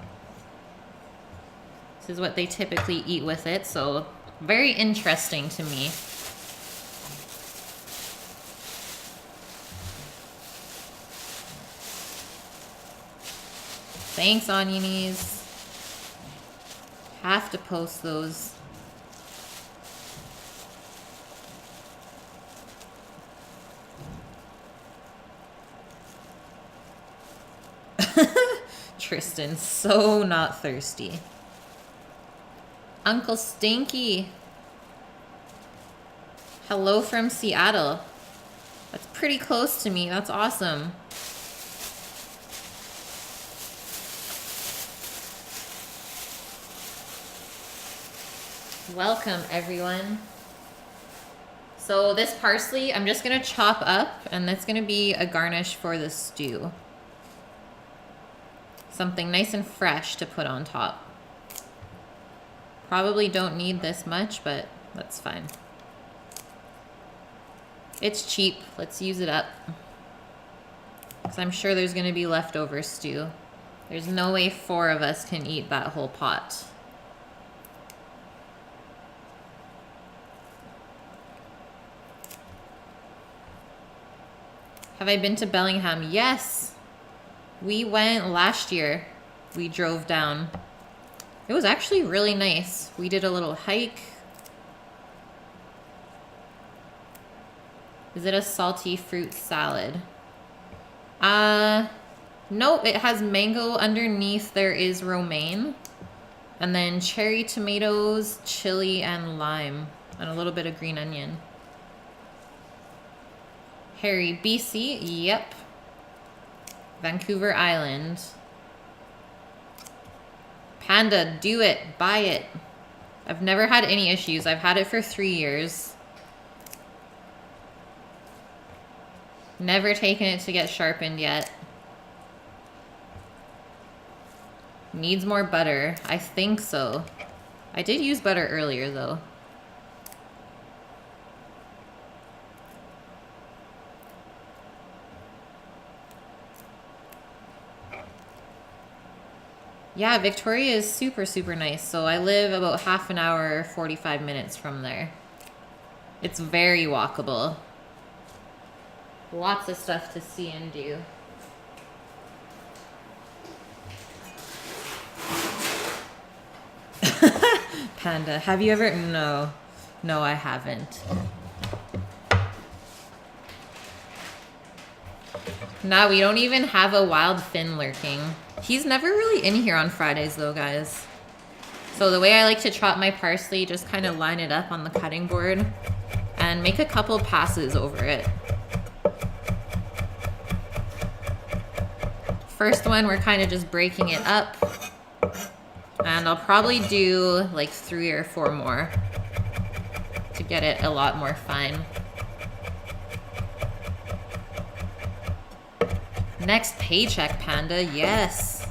This is what they typically eat with it, so very interesting to me. Thanks, Onionies. Have to post those. Tristan, so not thirsty. Uncle Stinky. Hello from Seattle. That's pretty close to me. That's awesome. Welcome, everyone. So this parsley, I'm just gonna chop up, and that's gonna be a garnish for the stew. Something nice and fresh to put on top. Probably don't need this much, but that's fine. It's cheap. Let's use it up. Because I'm sure there's gonna be leftover stew. There's no way 4 of us can eat that whole pot. Have I been to Bellingham? Yes. We went last year. We drove down. It was actually really nice. We did a little hike. Is it a salty fruit salad? Nope, it has mango underneath. There is romaine. And then cherry tomatoes, chili, and lime. And a little bit of green onion. Harry, BC, yep. Vancouver Island. Panda, do it, buy it. I've never had any issues. I've had it for 3 years. Never taken it to get sharpened yet. Needs more butter. I think so. I did use butter earlier though. Yeah, Victoria is super, super nice. So I live about half an hour, 45 minutes from there. It's very walkable. Lots of stuff to see and do. Panda, have you ever? No. No, I haven't. Nah, we don't even have a wild fin lurking. He's never really in here on Fridays though, guys. So the way I like to chop my parsley, just kind of line it up on the cutting board and make a couple passes over it. First one, we're kind of just breaking it up. And I'll probably do like 3 or 4 more to get it a lot more fine. Next paycheck, Panda. Yes.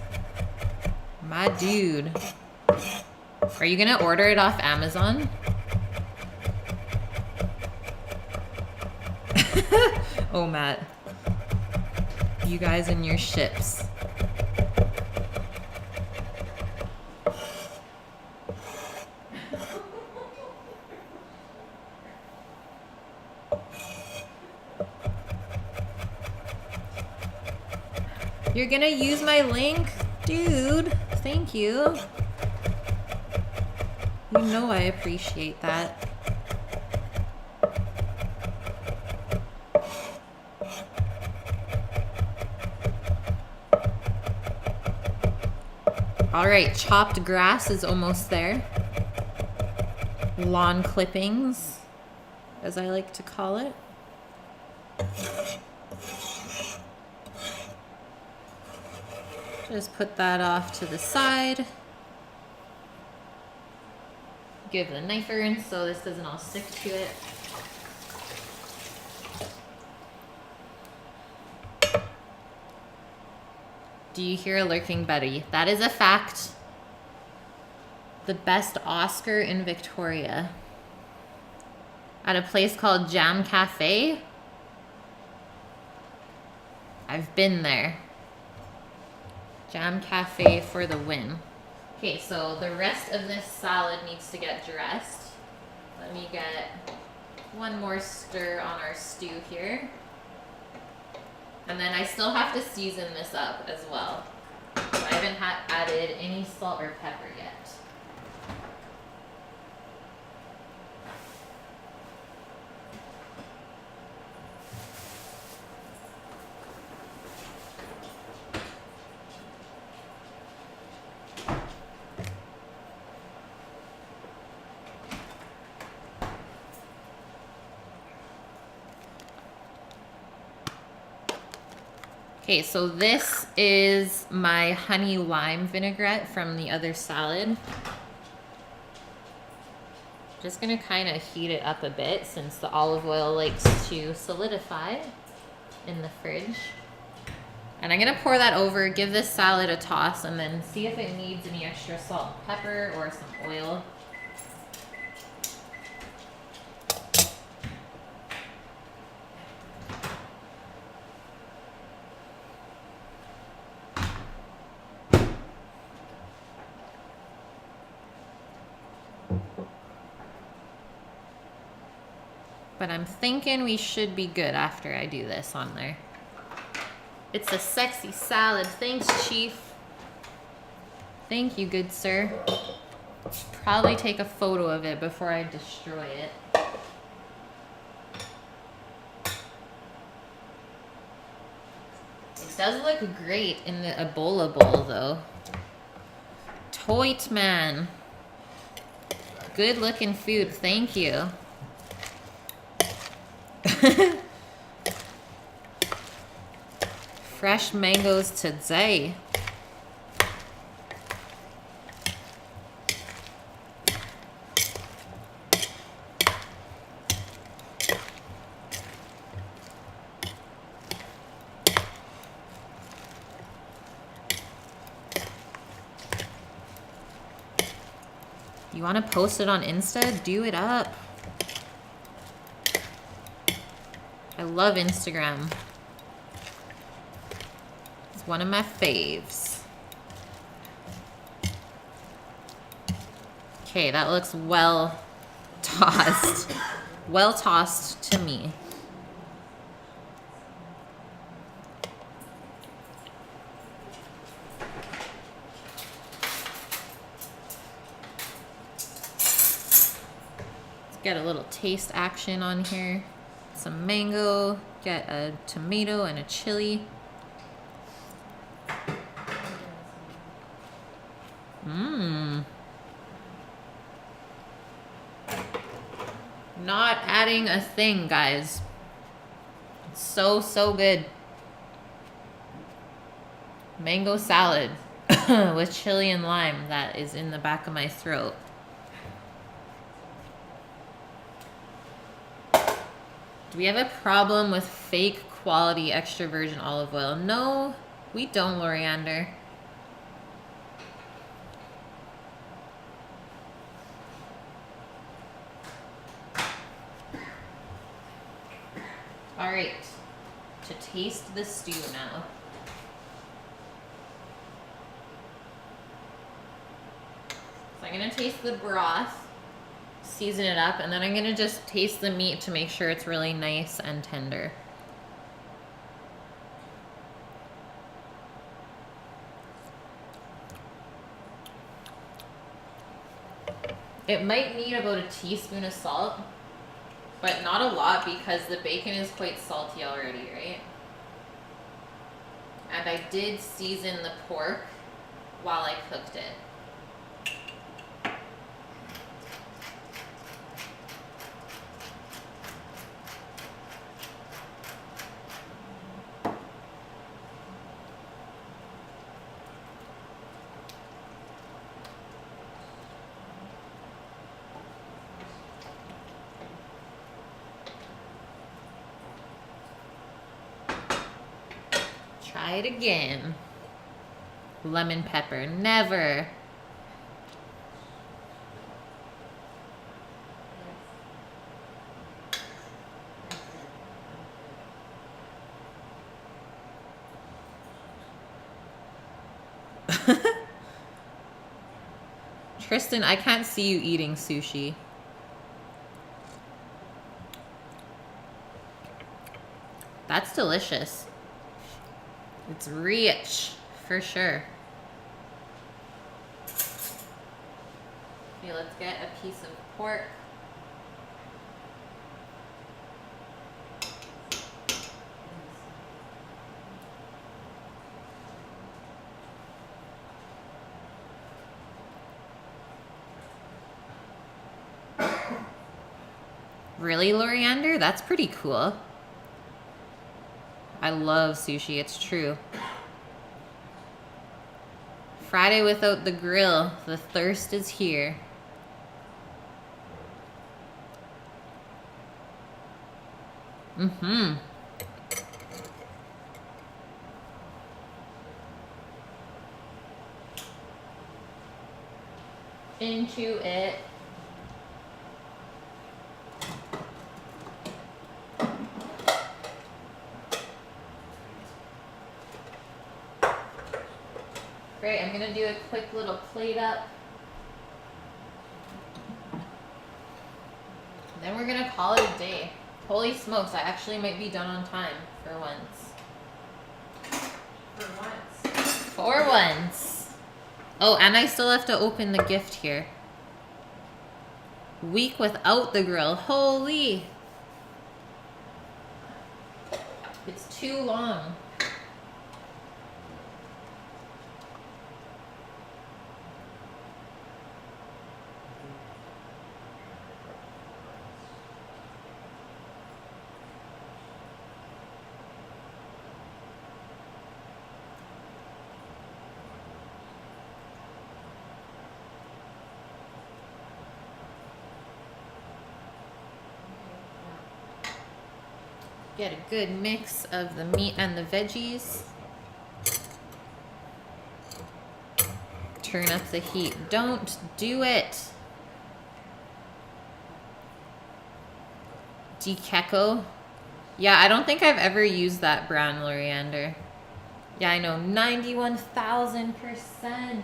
My dude. Are you gonna order it off Amazon? Oh, Matt. You guys and your ships. You're gonna use my link? Dude, thank you. You know I appreciate that. All right, chopped grass is almost there. Lawn clippings, as I like to call it. Just put that off to the side. Give the knife a rinse so this doesn't all stick to it. Do you hear a lurking Betty? That is a fact. The best Oscar in Victoria. At a place called Jam Cafe. I've been there. Jam Cafe for the win. Okay, so the rest of this salad needs to get dressed. Let me get one more stir on our stew here. And then I still have to season this up as well. So I haven't added any salt or pepper yet. Okay, so this is my honey lime vinaigrette from the other salad. Just gonna kind of heat it up a bit since the olive oil likes to solidify in the fridge. And I'm gonna pour that over, give this salad a toss, and then see if it needs any extra salt and pepper or some oil. But I'm thinking we should be good after I do this on there. It's a sexy salad. Thanks, Chief. Thank you, good sir. Probably take a photo of it before I destroy it. It does look great in the Ebola bowl, though. Toit man. Good looking food. Thank you. Fresh mangoes today. You want to post it on Insta? Do it up. I love Instagram. It's one of my faves. Okay, that looks well tossed. Well tossed to me. Let's get a little taste action on here. Some mango, get a tomato and a chili. Mmm. Not adding a thing, guys. It's so, so good. Mango salad with chili and lime that is in the back of my throat. Do we have a problem with fake quality extra virgin olive oil? No, we don't, Loriander. All right, to taste the stew now. So I'm gonna taste the broth. Season it up, and then I'm gonna just taste the meat to make sure it's really nice and tender. It might need about a teaspoon of salt, but not a lot because the bacon is quite salty already, right? And I did season the pork while I cooked it. Try it again. Lemon pepper, never. Tristan, I can't see you eating sushi. That's delicious. It's rich, for sure. Okay, let's get a piece of pork. Really, Loriander? That's pretty cool. I love sushi, it's true. Friday without the grill. The thirst is here. Mm-hmm. Into it. Great, I'm gonna do a quick little plate up. Then we're gonna call it a day. Holy smokes, I actually might be done on time for once. For once. For once. Oh, and I still have to open the gift here. Week without the grill. Holy. It's too long. Get a good mix of the meat and the veggies. Turn up the heat. Don't do it. Dekeko. Yeah, I don't think I've ever used that brown coriander. Yeah, I know. 91,000%.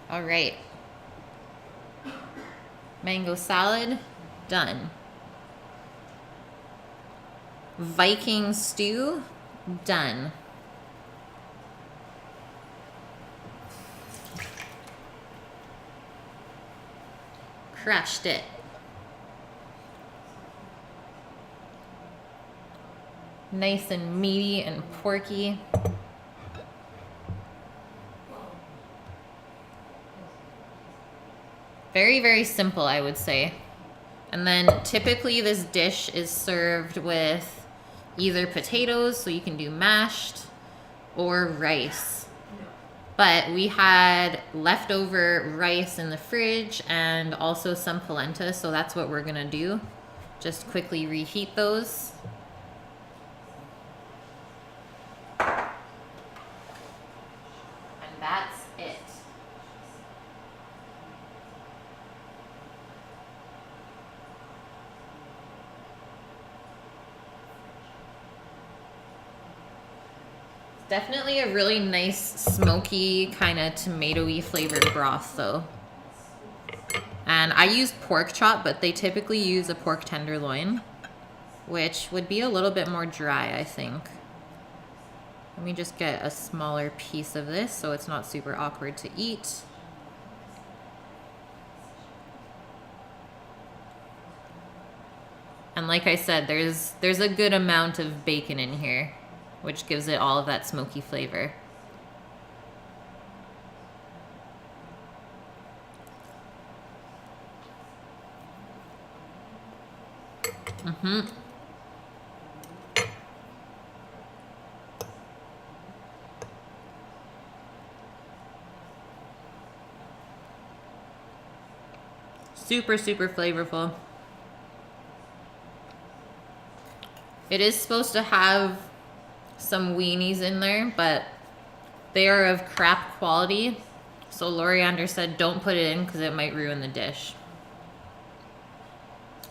All right. Mango salad, done. Viking stew, done. Crushed it. Nice and meaty and porky. Very, very simple, I would say. And then typically this dish is served with either potatoes, so you can do mashed, or rice. But we had leftover rice in the fridge and also some polenta, so that's what we're gonna do. Just quickly reheat those. And that's it. Definitely a really nice, smoky, kind of tomato-y flavored broth, though. And I used pork chop, but they typically use a pork tenderloin, which would be a little bit more dry, I think. Let me just get a smaller piece of this so it's not super awkward to eat. And like I said, there's a good amount of bacon in here, which gives it all of that smoky flavor. Mm-hmm. Super, super flavorful. It is supposed to have some weenies in there, but they are of crap quality. So Loriander said don't put it in because it might ruin the dish.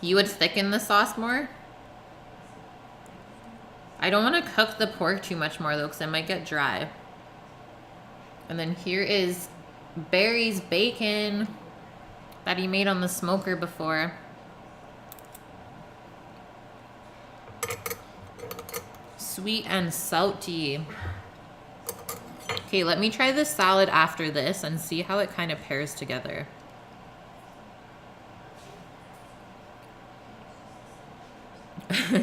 You would thicken the sauce more? I don't want to cook the pork too much more though because it might get dry. And then here is Barry's bacon that he made on the smoker before. Sweet and salty. Okay, let me try the salad after this and see how it kind of pairs together.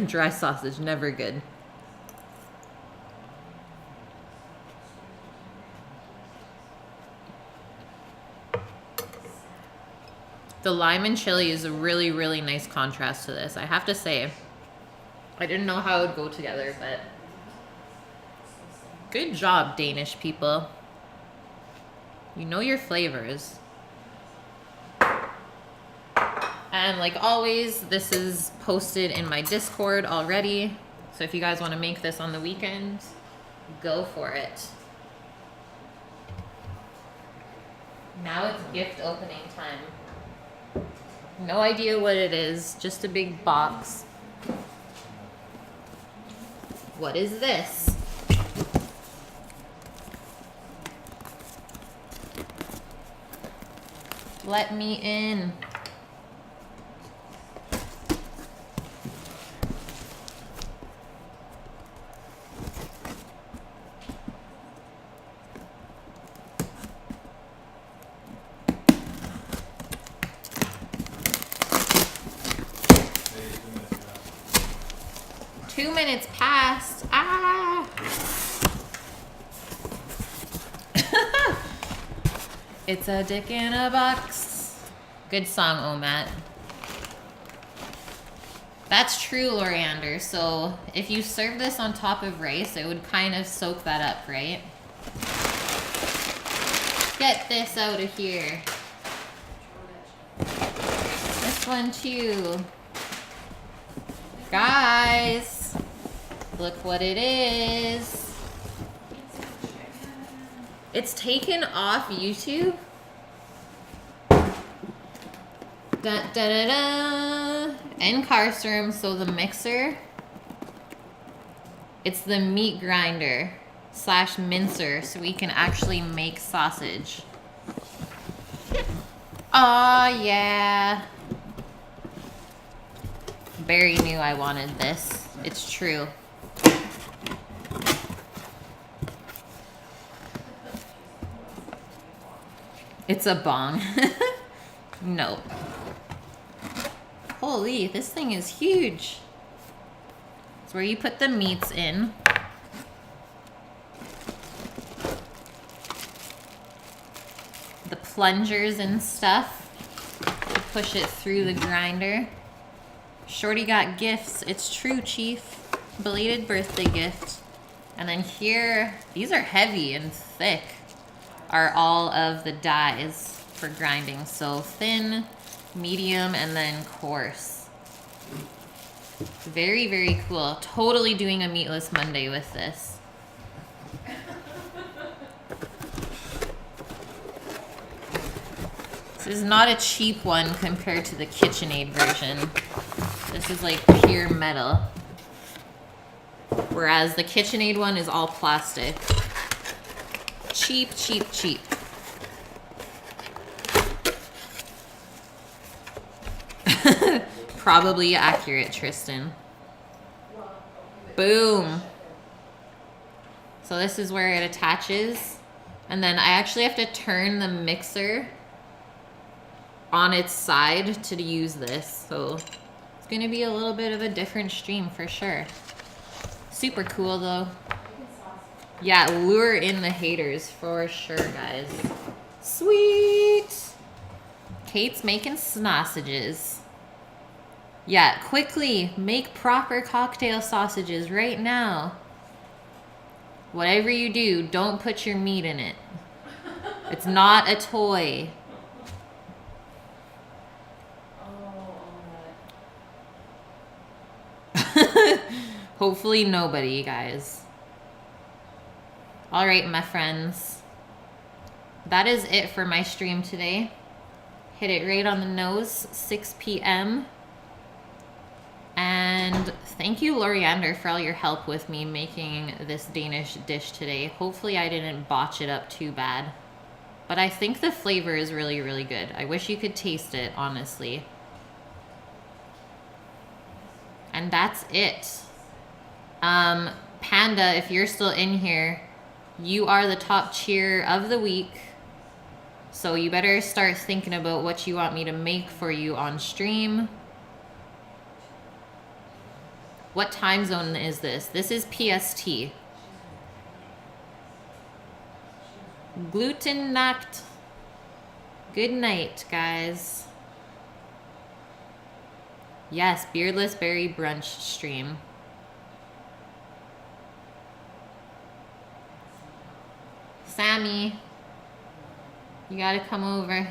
Dry sausage, never good. The lime and chili is a really, really nice contrast to this. I have to say, I didn't know how it would go together, but good job, Danish people. You know your flavors. And like always, this is posted in my Discord already. So if you guys want to make this on the weekend, go for it. Now it's gift opening time. No idea what it is, just a big box. What is this? Let me in. Minutes past. Ah! It's a dick in a box. Good song, Omat. That's true, Loriander. So if you serve this on top of rice, it would kind of soak that up, right? Get this out of here. This one too. Guys, look what it is. It's taken off YouTube. Da da da da. And carcerum, so the mixer. It's the meat grinder / mincer, so we can actually make sausage. Aw, yeah. Barry knew I wanted this. It's true. It's a bong. No. Holy, this thing is huge. It's where you put the meats in. The plungers and stuff to push it through the grinder. Shorty got gifts. It's true, Chief. Belated birthday gift. And then here, these are heavy and thick, are all of the dyes for grinding. So thin, medium, and then coarse. Very, very cool. Totally doing a meatless Monday with this. This is not a cheap one compared to the KitchenAid version. This is like pure metal. Whereas the KitchenAid one is all plastic. Cheap, cheap, cheap. Probably accurate, Tristan. Boom. So this is where it attaches. And then I actually have to turn the mixer on its side to use this. So it's going to be a little bit of a different stream for sure. Super cool though. Yeah, lure in the haters for sure, guys. Sweet. Kate's making sausages. Yeah, quickly make proper cocktail sausages right now. Whatever you do, don't put your meat in it. It's not a toy. Hopefully nobody, guys. All right, my friends. That is it for my stream today. Hit it right on the nose, 6 p.m. And thank you, Loriander, for all your help with me making this Danish dish today. Hopefully I didn't botch it up too bad. But I think the flavor is really, really good. I wish you could taste it, honestly. And that's it. Panda, if you're still in here, you are the top cheer of the week. So you better start thinking about what you want me to make for you on stream. What time zone is this? This is PST. Glutennacht. Good night, guys. Yes, beardless berry brunch stream. Sammy, you gotta come over.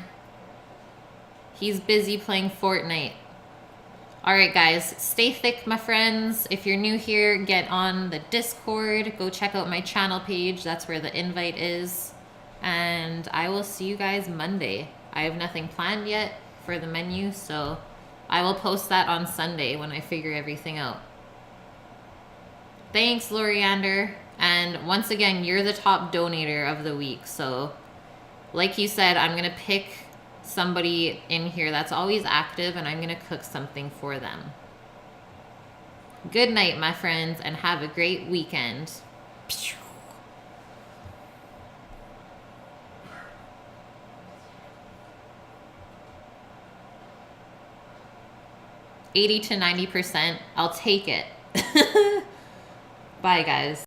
He's busy playing Fortnite. Alright guys, stay thick my friends. If you're new here, get on the Discord. Go check out my channel page. That's where the invite is. And I will see you guys Monday. I have nothing planned yet for the menu, so I will post that on Sunday when I figure everything out. Thanks, Loriander. And once again, you're the top donator of the week. So like you said, I'm going to pick somebody in here that's always active, and I'm going to cook something for them. Good night, my friends, and have a great weekend. 80 to 90%. I'll take it. Bye, guys.